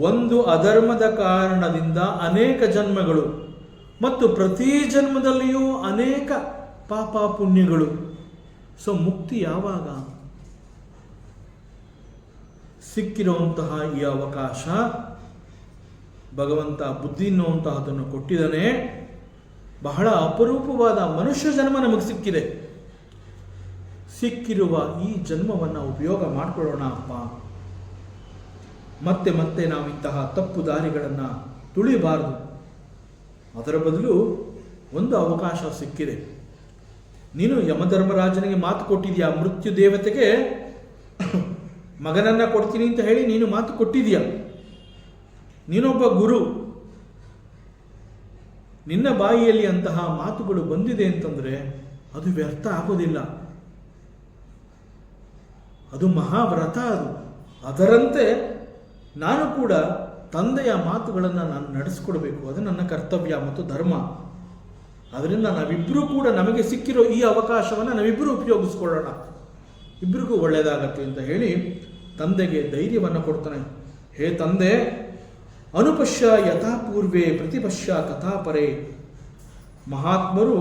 ಒಂದು ಅಧರ್ಮದ ಕಾರಣದಿಂದ ಅನೇಕ ಜನ್ಮಗಳು, ಮತ್ತು ಪ್ರತಿ ಜನ್ಮದಲ್ಲಿಯೂ ಅನೇಕ ಪಾಪ ಪುಣ್ಯಗಳು. ಸೊ ಮುಕ್ತಿ ಯಾವಾಗ? ಸಿಕ್ಕಿರುವಂತಹ ಈ ಅವಕಾಶ ಭಗವಂತ ಬುದ್ಧಿ ಅನ್ನುವಂತಹದನ್ನು ಕೊಟ್ಟಿದ್ದಾನೆ. ಬಹಳ ಅಪರೂಪವಾದ ಮನುಷ್ಯ ಜನ್ಮ ನಮಗೆ ಸಿಕ್ಕಿದೆ. ಸಿಕ್ಕಿರುವ ಈ ಜನ್ಮವನ್ನು ಉಪಯೋಗ ಮಾಡಿಕೊಳ್ಳೋಣ ಅಪ್ಪ. ಮತ್ತೆ ಮತ್ತೆ ನಾವು ಇಂತಹ ತಪ್ಪು ದಾರಿಗಳನ್ನು ತುಳಿಬಾರದು. ಅದರ ಬದಲು ಒಂದು ಅವಕಾಶ ಸಿಕ್ಕಿದೆ. ನೀನು ಯಮಧರ್ಮರಾಜನಿಗೆ ಮಾತು ಕೊಟ್ಟಿದೀಯಾ, ಮೃತ್ಯು ದೇವತೆಗೆ ಮಗನನ್ನ ಕೊಡ್ತೀನಿ ಅಂತ ಹೇಳಿ ನೀನು ಮಾತು ಕೊಟ್ಟಿದೀಯ. ನೀನೊಬ್ಬ ಗುರು, ನಿನ್ನ ಬಾಯಿಯಲ್ಲಿ ಅಂತಹ ಮಾತುಗಳು ಬಂದಿದೆ ಅಂತಂದ್ರೆ ಅದು ವ್ಯರ್ಥ ಆಗೋದಿಲ್ಲ. ಅದು ಮಹಾವ್ರತ. ಅದರಂತೆ ನಾನು ಕೂಡ ತಂದೆಯ ಮಾತುಗಳನ್ನು ನಾನು ನಡೆಸ್ಕೊಡ್ಬೇಕು. ಅದು ನನ್ನ ಕರ್ತವ್ಯ ಮತ್ತು ಧರ್ಮ. ಅದರಿಂದ ನಾವಿಬ್ಬರೂ ಕೂಡ ನಮಗೆ ಸಿಕ್ಕಿರೋ ಈ ಅವಕಾಶವನ್ನು ನಾವಿಬ್ಬರೂ ಉಪಯೋಗಿಸ್ಕೊಳ್ಳೋಣ, ಇಬ್ಬರಿಗೂ ಒಳ್ಳೆಯದಾಗತ್ತೆ ಅಂತ ಹೇಳಿ ತಂದೆಗೆ ಧೈರ್ಯವನ್ನು ಕೊಡ್ತಾನೆ. ಹೇ ತಂದೆ, ಅನುಪಶ್ಯ ಯಥಾಪೂರ್ವೇ ಪ್ರತಿಪಶ್ಯ ಕಥಾಪರೆ. ಮಹಾತ್ಮರು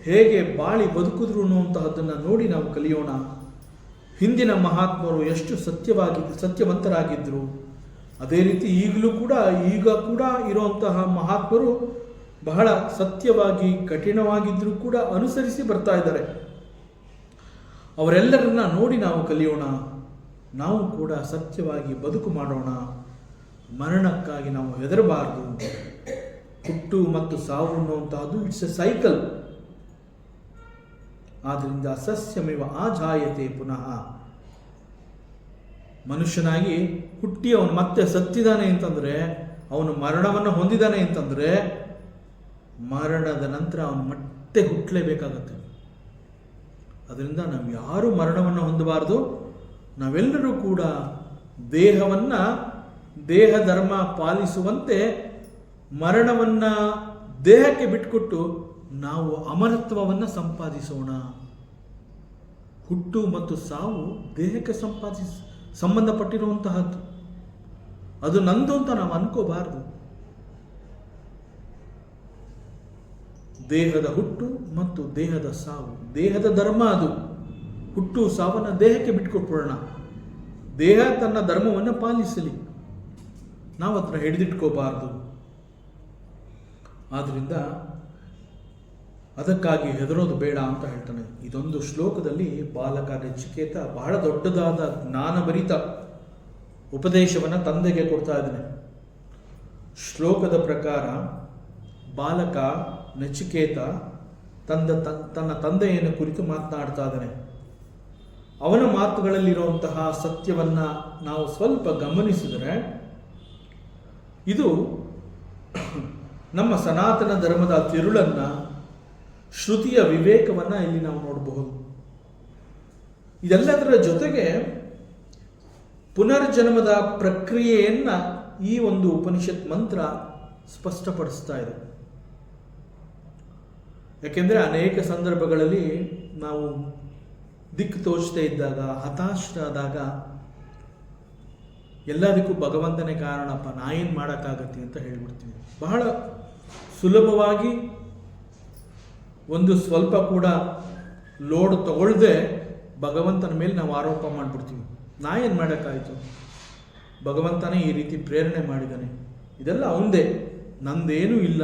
ಹೇಗೆ ಬಾಳಿ ಬದುಕಿದ್ರು ಅನ್ನುವಂತಹದ್ದನ್ನು ನೋಡಿ ನಾವು ಕಲಿಯೋಣ. ಹಿಂದಿನ ಮಹಾತ್ಮರು ಎಷ್ಟು ಸತ್ಯವಂತರಾಗಿದ್ದರು, ಅದೇ ರೀತಿ ಈಗ ಕೂಡ ಇರುವಂತಹ ಮಹಾತ್ಮರು ಬಹಳ ಸತ್ಯವಾಗಿ ಕಠಿಣವಾಗಿದ್ದರೂ ಕೂಡ ಅನುಸರಿಸಿ ಬರ್ತಾ ಇದ್ದಾರೆ. ಅವರೆಲ್ಲರನ್ನ ನೋಡಿ ನಾವು ಕಲಿಯೋಣ. ನಾವು ಕೂಡ ಸತ್ಯವಾಗಿ ಬದುಕು ಮಾಡೋಣ. ಮರಣಕ್ಕಾಗಿ ನಾವು ಹೆದರಬಾರದು. ಹುಟ್ಟು ಮತ್ತು ಸಾವು ಅನ್ನುವಂತಹದ್ದು ಇಟ್ಸ್ ಎ ಸೈಕಲ್. ಆದ್ದರಿಂದ ಸಸ್ಯಮೇವ ಆಜಾಯತೆ ಪುನಃ. ಮನುಷ್ಯನಾಗಿ ಹುಟ್ಟಿ ಅವನು ಮತ್ತೆ ಸತ್ತಿದ್ದಾನೆ ಅಂತಂದ್ರೆ, ಅವನು ಮರಣವನ್ನು ಹೊಂದಿದ್ದಾನೆ ಅಂತಂದ್ರೆ, ಮರಣದ ನಂತರ ಅವನು ಮತ್ತೆ ಹುಟ್ಟಲೇಬೇಕಾಗತ್ತೆ. ಅದರಿಂದ ನಾವು ಯಾರೂ ಮರಣವನ್ನು ಹೊಂದಬಾರದು. ನಾವೆಲ್ಲರೂ ಕೂಡ ದೇಹ ಧರ್ಮ ಪಾಲಿಸುವಂತೆ ಮರಣವನ್ನು ದೇಹಕ್ಕೆ ಬಿಟ್ಟುಕೊಟ್ಟು ನಾವು ಅಮರತ್ವವನ್ನು ಸಂಪಾದಿಸೋಣ. ಹುಟ್ಟು ಮತ್ತು ಸಾವು ದೇಹಕ್ಕೆ ಸಂಬಂಧಪಟ್ಟಿರುವಂತಹದ್ದು. ಅದು ನಂದು ಅಂತ ನಾವು ಅನ್ಕೋಬಾರದು. ದೇಹದ ಹುಟ್ಟು ಮತ್ತು ದೇಹದ ಸಾವು ದೇಹದ ಧರ್ಮ. ಅದು ಹುಟ್ಟು ಸಾವನ್ನ ದೇಹಕ್ಕೆ ಬಿಟ್ಕೊಟ್ಬಿಡೋಣ. ದೇಹ ತನ್ನ ಧರ್ಮವನ್ನು ಪಾಲಿಸಲಿ, ನಾವು ಹತ್ರ ಹಿಡಿದಿಟ್ಕೋಬಾರ್ದು. ಆದ್ರಿಂದ ಅದಕ್ಕಾಗಿ ಹೆದರೋದು ಬೇಡ ಅಂತ ಹೇಳ್ತಾನೆ. ಇದೊಂದು ಶ್ಲೋಕದಲ್ಲಿ ಬಾಲಕ ನಚಿಕೇತ ಬಹಳ ದೊಡ್ಡದಾದ ಜ್ಞಾನಭರಿತ ಉಪದೇಶವನ್ನು ತಂದೆಗೆ ಕೊಡ್ತಾ ಇದ್ದಾನೆ. ಶ್ಲೋಕದ ಪ್ರಕಾರ ಬಾಲಕ ನಚಿಕೇತ ತನ್ನ ತಂದೆಯನ್ನು ಕುರಿತು ಮಾತನಾಡ್ತಾ ಇದ್ದಾನೆ. ಅವನ ಮಾತುಗಳಲ್ಲಿರುವಂತಹ ಸತ್ಯವನ್ನ ನಾವು ಸ್ವಲ್ಪ ಗಮನಿಸಿದರೆ ಇದು ನಮ್ಮ ಸನಾತನ ಧರ್ಮದ ತಿರುಳನ್ನ, ಶ್ರುತಿಯ ವಿವೇಕವನ್ನ ಇಲ್ಲಿ ನಾವು ನೋಡಬಹುದು. ಇದೆಲ್ಲದರ ಜೊತೆಗೆ ಪುನರ್ಜನ್ಮದ ಪ್ರಕ್ರಿಯೆಯನ್ನ ಈ ಒಂದು ಉಪನಿಷತ್ ಮಂತ್ರ ಸ್ಪಷ್ಟಪಡಿಸ್ತಾ ಇದೆ. ಯಾಕೆಂದ್ರೆ ಅನೇಕ ಸಂದರ್ಭಗಳಲ್ಲಿ ನಾವು ದಿಕ್ಕು ತೋಚದೇ ಇದ್ದಾಗ, ಹತಾಶರಾದಾಗ ಎಲ್ಲದಕ್ಕೂ ಭಗವಂತನೇ ಕಾರಣಪ್ಪ, ನಾ ಏನು ಮಾಡೋಕ್ಕಾಗತ್ತೆ ಅಂತ ಹೇಳ್ಬಿಡ್ತೀವಿ. ಬಹಳ ಸುಲಭವಾಗಿ ಒಂದು ಸ್ವಲ್ಪ ಕೂಡ ಲೋಡ್ ತಗೊಳ್ಳದೆ ಭಗವಂತನ ಮೇಲೆ ನಾವು ಆರೋಪ ಮಾಡಿಬಿಡ್ತೀವಿ. ನಾ ಏನು ಮಾಡೋಕ್ಕಾಯಿತು, ಭಗವಂತನೇ ಈ ರೀತಿ ಪ್ರೇರಣೆ ಮಾಡಿದ್ದಾನೆ, ಇದೆಲ್ಲ ಅವಂದೇ, ನಂದೇನೂ ಇಲ್ಲ.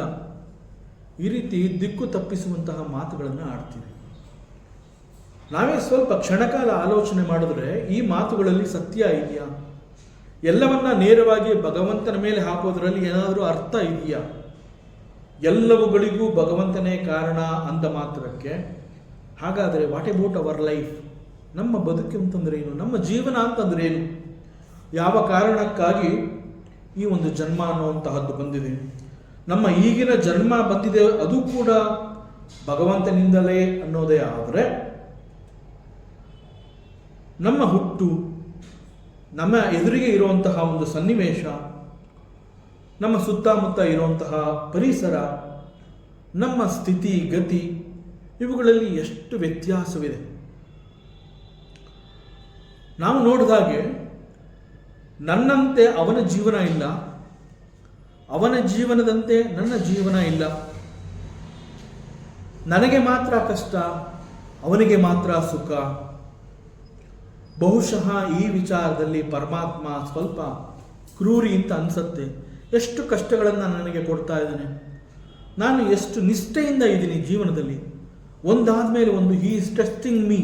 ಈ ರೀತಿ ದಿಕ್ಕು ತಪ್ಪಿಸುವಂತಹ ಮಾತುಗಳನ್ನು ಆಡ್ತೀವಿ. ನಾವೇ ಸ್ವಲ್ಪ ಕ್ಷಣಕಾಲ ಆಲೋಚನೆ ಮಾಡಿದ್ರೆ ಈ ಮಾತುಗಳಲ್ಲಿ ಸತ್ಯ ಇದೆಯಾ? ಎಲ್ಲವನ್ನ ನೇರವಾಗಿ ಭಗವಂತನ ಮೇಲೆ ಹಾಕೋದ್ರಲ್ಲಿ ಏನಾದರೂ ಅರ್ಥ ಇದೆಯಾ? ಎಲ್ಲವುಗಳಿಗೂ ಭಗವಂತನೇ ಕಾರಣ ಅಂದ ಮಾತ್ರಕ್ಕೆ ಹಾಗಾದರೆ ವಾಟ್ ಅಬೌಟ್ ಅವರ್ ಲೈಫ್? ನಮ್ಮ ಬದುಕು ಅಂತಂದ್ರೆ ಏನು? ನಮ್ಮ ಜೀವನ ಅಂತಂದ್ರೆ ಏನು? ಯಾವ ಕಾರಣಕ್ಕಾಗಿ ಈ ಒಂದು ಜನ್ಮ ಅನ್ನುವಂತಹದ್ದು ಬಂದಿದೆ? ನಮ್ಮ ಈಗಿನ ಜನ್ಮ ಬಂದಿದೆ ಅದು ಕೂಡ ಭಗವಂತನಿಂದಲೇ ಅನ್ನೋದೇ ಆದರೆ, ನಮ್ಮ ಹುಟ್ಟು ನಮ್ಮ ಎದುರಿಗೆ ಇರುವಂತಹ ಒಂದು ಸನ್ನಿವೇಶ, ನಮ್ಮ ಸುತ್ತಮುತ್ತ ಇರುವಂತಹ ಪರಿಸರ, ನಮ್ಮ ಸ್ಥಿತಿ ಗತಿ, ಇವುಗಳಲ್ಲಿ ಎಷ್ಟು ವ್ಯತ್ಯಾಸವಿದೆ. ನಾವು ನೋಡಿದಾಗೆ ನನ್ನಂತೆ ಅವನ ಜೀವನ ಇಲ್ಲ, ಅವನ ಜೀವನದಂತೆ ನನ್ನ ಜೀವನ ಇಲ್ಲ. ನನಗೆ ಮಾತ್ರ ಕಷ್ಟ, ಅವನಿಗೆ ಮಾತ್ರ ಸುಖ. ಬಹುಶಃ ಈ ವಿಚಾರದಲ್ಲಿ ಪರಮಾತ್ಮ ಸ್ವಲ್ಪ ಕ್ರೂರಿ ಅಂತ ಅನಿಸುತ್ತೆ. ಎಷ್ಟು ಕಷ್ಟಗಳನ್ನು ನನಗೆ ಕೊಡ್ತಾ ಇದ್ದಾನೆ, ನಾನು ಎಷ್ಟು ನಿಷ್ಠೆಯಿಂದ ಇದ್ದೀನಿ ಜೀವನದಲ್ಲಿ, ಒಂದಾದ ಮೇಲೆ ಒಂದು. He is testing me.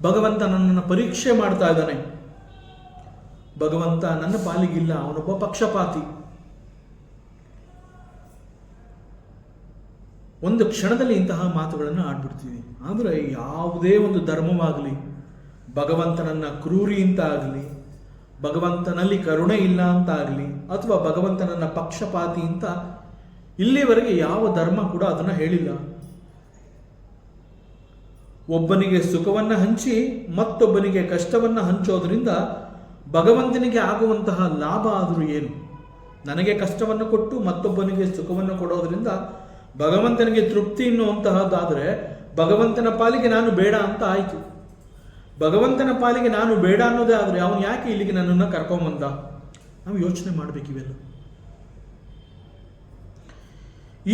ಭಗವಂತ ನನ್ನನ್ನು ಪರೀಕ್ಷೆ ಮಾಡ್ತಾ ಇದ್ದಾನೆ. ಭಗವಂತ ನನ್ನ ಪಾಲಿಗಿಲ್ಲ, ಅವನೊಬ್ಬ ಪಕ್ಷಪಾತಿ. ಒಂದು ಕ್ಷಣದಲ್ಲಿ ಇಂತಹ ಮಾತುಗಳನ್ನು ಆಡ್ಬಿಡ್ತೀವಿ. ಆದರೆ ಯಾವುದೇ ಒಂದು ಧರ್ಮವಾಗಲಿ, ಭಗವಂತನನ್ನ ಕ್ರೂರಿ ಅಂತ ಆಗಲಿ, ಭಗವಂತನಲ್ಲಿ ಕರುಣೆ ಇಲ್ಲ ಅಂತ ಆಗಲಿ, ಅಥವಾ ಭಗವಂತನನ್ನ ಪಕ್ಷಪಾತಿ ಅಂತ ಇಲ್ಲಿವರೆಗೆ ಯಾವ ಧರ್ಮ ಕೂಡ ಅದನ್ನು ಹೇಳಿಲ್ಲ. ಒಬ್ಬನಿಗೆ ಸುಖವನ್ನು ಹಂಚಿ ಮತ್ತೊಬ್ಬನಿಗೆ ಕಷ್ಟವನ್ನು ಹಂಚೋದ್ರಿಂದ ಭಗವಂತನಿಗೆ ಆಗುವಂತಹ ಲಾಭ ಆದರೂ ಏನು? ನನಗೆ ಕಷ್ಟವನ್ನು ಕೊಟ್ಟು ಮತ್ತೊಬ್ಬನಿಗೆ ಸುಖವನ್ನು ಕೊಡೋದ್ರಿಂದ ಭಗವಂತನಿಗೆ ತೃಪ್ತಿ ಎನ್ನುವಂತಹದ್ದಾದರೆ ಭಗವಂತನ ಪಾಲಿಗೆ ನಾನು ಬೇಡ ಅಂತ ಆಯಿತು. ಭಗವಂತನ ಪಾಲಿಗೆ ನಾನು ಬೇಡ ಅನ್ನೋದೇ ಆದರೆ ಅವನು ಯಾಕೆ ಇಲ್ಲಿಗೆ ನನ್ನನ್ನು ಕರ್ಕೊಂಬಂದ? ನಾವು ಯೋಚನೆ ಮಾಡಬೇಕಿವೆಲ್ಲ.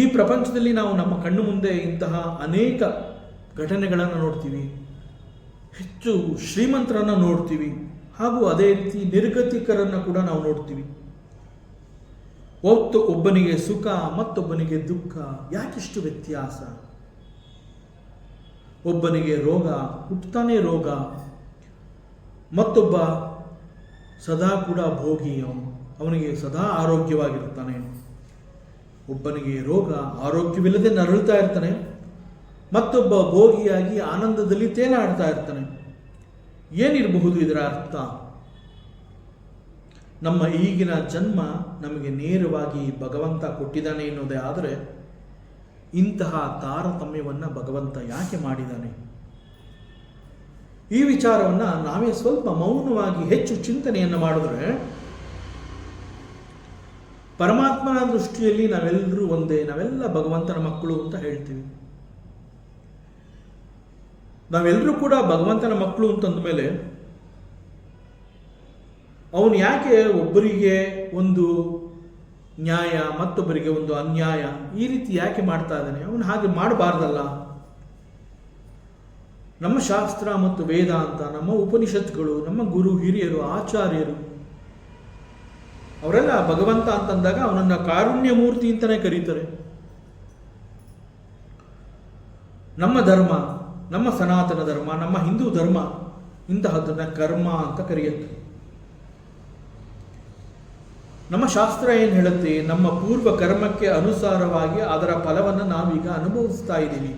ಈ ಪ್ರಪಂಚದಲ್ಲಿ ನಾವು ನಮ್ಮ ಕಣ್ಣು ಮುಂದೆ ಇಂತಹ ಅನೇಕ ಘಟನೆಗಳನ್ನು ನೋಡ್ತೀವಿ. ಹೆಚ್ಚು ಶ್ರೀಮಂತರನ್ನು ನೋಡ್ತೀವಿ, ಹಾಗೂ ಅದೇ ರೀತಿ ನಿರ್ಗತಿಕರನ್ನು ಕೂಡ ನಾವು ನೋಡ್ತೀವಿ. ಒಬ್ಬನಿಗೆ ಸುಖ, ಮತ್ತೊಬ್ಬನಿಗೆ ದುಃಖ. ಯಾಕಿಷ್ಟು ವ್ಯತ್ಯಾಸ? ಒಬ್ಬನಿಗೆ ರೋಗ, ಹುಟ್ಟುತ್ತಾನೆ ರೋಗ, ಮತ್ತೊಬ್ಬ ಸದಾ ಕೂಡ ಭೋಗಿ, ಅವನಿಗೆ ಸದಾ ಆರೋಗ್ಯವಾಗಿರ್ತಾನೆ. ಒಬ್ಬನಿಗೆ ರೋಗ, ಆರೋಗ್ಯವಿಲ್ಲದೆ ನರಳುತ್ತಾ ಇರ್ತಾನೆ, ಮತ್ತೊಬ್ಬ ಭೋಗಿಯಾಗಿ ಆನಂದದಲ್ಲಿ ತೇಲಾಡ್ತಾ ಇರ್ತಾನೆ. ಏನಿರಬಹುದು ಇದರ ಅರ್ಥ? ನಮ್ಮ ಈಗಿನ ಜನ್ಮ ನಮಗೆ ನೇರವಾಗಿ ಭಗವಂತ ಕೊಟ್ಟಿದ್ದಾನೆ ಎನ್ನುವುದೇ ಆದರೆ ಇಂತಹ ತಾರತಮ್ಯವನ್ನು ಭಗವಂತ ಯಾಕೆ ಮಾಡಿದ್ದಾನೆ? ಈ ವಿಚಾರವನ್ನು ನಾವೇ ಸ್ವಲ್ಪ ಮೌನವಾಗಿ ಹೆಚ್ಚು ಚಿಂತನೆಯನ್ನು ಮಾಡಿದ್ರೆ, ಪರಮಾತ್ಮನ ದೃಷ್ಟಿಯಲ್ಲಿ ನಾವೆಲ್ಲರೂ ಒಂದೇ, ನಾವೆಲ್ಲ ಭಗವಂತನ ಮಕ್ಕಳು ಅಂತ ಹೇಳ್ತೀವಿ. ನಾವೆಲ್ಲರೂ ಕೂಡ ಭಗವಂತನ ಮಕ್ಕಳು ಅಂತಂದ ಮೇಲೆ ಅವನು ಯಾಕೆ ಒಬ್ಬರಿಗೆ ಒಂದು ನ್ಯಾಯ, ಮತ್ತೊಬ್ಬರಿಗೆ ಒಂದು ಅನ್ಯಾಯ, ಈ ರೀತಿ ಯಾಕೆ ಮಾಡ್ತಾ ಇದ್ದಾನೆ? ಅವನು ಹಾಗೆ ಮಾಡಬಾರ್ದಲ್ಲ. ನಮ್ಮ ಶಾಸ್ತ್ರ ಮತ್ತು ವೇದಾಂತ, ನಮ್ಮ ಉಪನಿಷತ್ಗಳು, ನಮ್ಮ ಗುರು ಹಿರಿಯರು, ಆಚಾರ್ಯರು, ಅವರೆಲ್ಲ ಭಗವಂತ ಅಂತಂದಾಗ ಅವನನ್ನ ಕಾರುಣ್ಯ ಮೂರ್ತಿ ಅಂತಲೇ ಕರೀತಾರೆ. ನಮ್ಮ ಧರ್ಮ, ನಮ್ಮ ಸನಾತನ ಧರ್ಮ, ನಮ್ಮ ಹಿಂದೂ ಧರ್ಮ ಇಂತಹದ್ದನ್ನ ಕರ್ಮ ಅಂತ ಕರೆಯುತ್ತೆ. ನಮ್ಮ ಶಾಸ್ತ್ರ ಏನು ಹೇಳುತ್ತೆ? ನಮ್ಮ ಪೂರ್ವ ಕರ್ಮಕ್ಕೆ ಅನುಸಾರವಾಗಿ ಅದರ ಫಲವನ್ನು ನಾವೀಗ ಅನುಭವಿಸ್ತಾ ಇದ್ದೀವಿ.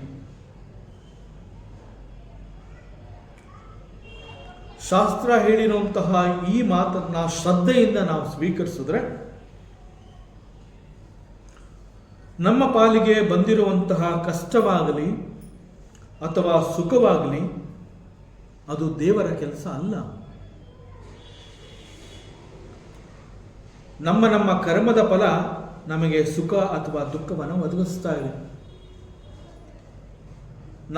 ಶಾಸ್ತ್ರ ಹೇಳಿರುವಂತಹ ಈ ಮಾತನ್ನ ಶ್ರದ್ಧೆಯಿಂದ ನಾವು ಸ್ವೀಕರಿಸಿದ್ರೆ ನಮ್ಮ ಪಾಲಿಗೆ ಬಂದಿರುವಂತಹ ಕಷ್ಟವಾಗಲಿ ಅಥವಾ ಸುಖವಾಗಲಿ ಅದು ದೇವರ ಕೆಲಸ ಅಲ್ಲ. ನಮ್ಮ ಕರ್ಮದ ಫಲ ನಮಗೆ ಸುಖ ಅಥವಾ ದುಃಖವನ್ನು ಒದಗಿಸ್ತಾ ಇದೆ.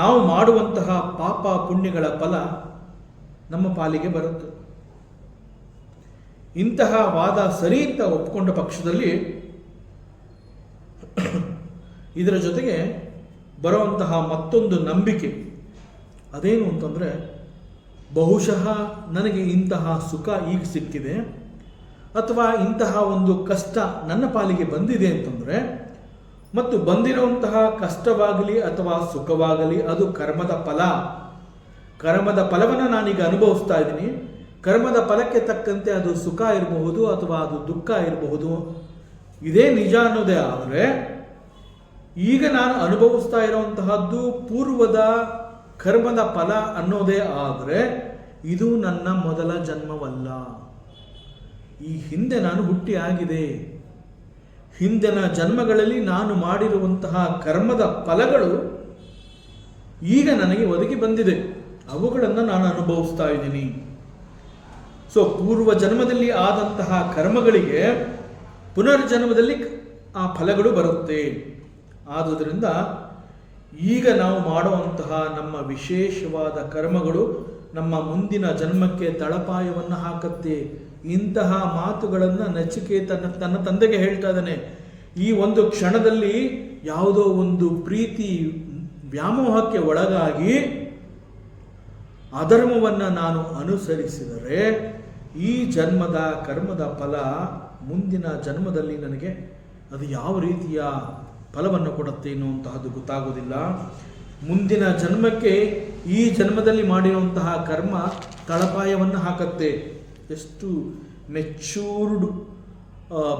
ನಾವು ಮಾಡುವಂತಹ ಪಾಪ ಪುಣ್ಯಗಳ ಫಲ ನಮ್ಮ ಪಾಲಿಗೆ ಬರುತ್ತೆ. ಇಂತಹ ವಾದ ಸರಿ ಅಂತ ಒಪ್ಪಿಕೊಂಡ ಪಕ್ಷದಲ್ಲಿ ಇದರ ಜೊತೆಗೆ ಬರುವಂತಹ ಮತ್ತೊಂದು ನಂಬಿಕೆ ಅದೇನು ಅಂತಂದರೆ, ಬಹುಶಃ ನನಗೆ ಇಂತಹ ಸುಖ ಈಗ ಸಿಕ್ಕಿದೆ ಅಥವಾ ಇಂತಹ ಒಂದು ಕಷ್ಟ ನನ್ನ ಪಾಲಿಗೆ ಬಂದಿದೆ ಅಂತಂದರೆ, ಮತ್ತು ಬಂದಿರುವಂತಹ ಕಷ್ಟವಾಗಲಿ ಅಥವಾ ಸುಖವಾಗಲಿ ಅದು ಕರ್ಮದ ಫಲ. ಕರ್ಮದ ಫಲವನ್ನು ನಾನೀಗ ಅನುಭವಿಸ್ತಾ ಇದ್ದೀನಿ. ಕರ್ಮದ ಫಲಕ್ಕೆ ತಕ್ಕಂತೆ ಅದು ಸುಖ ಇರಬಹುದು ಅಥವಾ ಅದು ದುಃಖ ಇರಬಹುದು. ಇದೇ ನಿಜ ಅನ್ನೋದೇ ಆದರೆ, ಈಗ ನಾನು ಅನುಭವಿಸ್ತಾ ಇರುವಂತಹದ್ದು ಪೂರ್ವದ ಕರ್ಮದ ಫಲ ಅನ್ನೋದೇ ಆದರೆ ಇದು ನನ್ನ ಮೊದಲ ಜನ್ಮವಲ್ಲ. ಈ ಹಿಂದೆ ನಾನು ಹುಟ್ಟಿ ಆಗಿದೆ. ಹಿಂದಿನ ಜನ್ಮಗಳಲ್ಲಿ ನಾನು ಮಾಡಿರುವಂತಹ ಕರ್ಮದ ಫಲಗಳು ಈಗ ನನಗೆ ಒದಗಿ ಬಂದಿದೆ. ಅವುಗಳನ್ನು ನಾನು ಅನುಭವಿಸ್ತಾ ಇದ್ದೀನಿ. ಸೊ ಪೂರ್ವ ಜನ್ಮದಲ್ಲಿ ಆದಂತಹ ಕರ್ಮಗಳಿಗೆ ಪುನರ್ಜನ್ಮದಲ್ಲಿ ಆ ಫಲಗಳು ಬರುತ್ತೆ. ಆದುದರಿಂದ ಈಗ ನಾವು ಮಾಡುವಂತಹ ನಮ್ಮ ವಿಶೇಷವಾದ ಕರ್ಮಗಳು ನಮ್ಮ ಮುಂದಿನ ಜನ್ಮಕ್ಕೆ ತಳಪಾಯವನ್ನು ಹಾಕುತ್ತೆ. ಇಂತಹ ಮಾತುಗಳನ್ನು ನಚಿಕೇತ ತನ್ನ ತಂದೆಗೆ ಹೇಳ್ತಾ ಇದ್ದಾನೆ. ಈ ಒಂದು ಕ್ಷಣದಲ್ಲಿ ಯಾವುದೋ ಒಂದು ಪ್ರೀತಿ ವ್ಯಾಮೋಹಕ್ಕೆ ಒಳಗಾಗಿ ಅಧರ್ಮವನ್ನು ನಾನು ಅನುಸರಿಸಿದರೆ ಈ ಜನ್ಮದ ಕರ್ಮದ ಫಲ ಮುಂದಿನ ಜನ್ಮದಲ್ಲಿ ನನಗೆ ಅದು ಯಾವ ರೀತಿಯ ಫಲವನ್ನು ಕೊಡುತ್ತೆ ಎನ್ನುವಂತಹದ್ದು ಗೊತ್ತಾಗೋದಿಲ್ಲ. ಮುಂದಿನ ಜನ್ಮಕ್ಕೆ ಈ ಜನ್ಮದಲ್ಲಿ ಮಾಡಿರುವಂತಹ ಕರ್ಮ ತಳಪಾಯವನ್ನು ಹಾಕತ್ತೆ. ಎಷ್ಟು ಮೆಚೂರ್ಡ್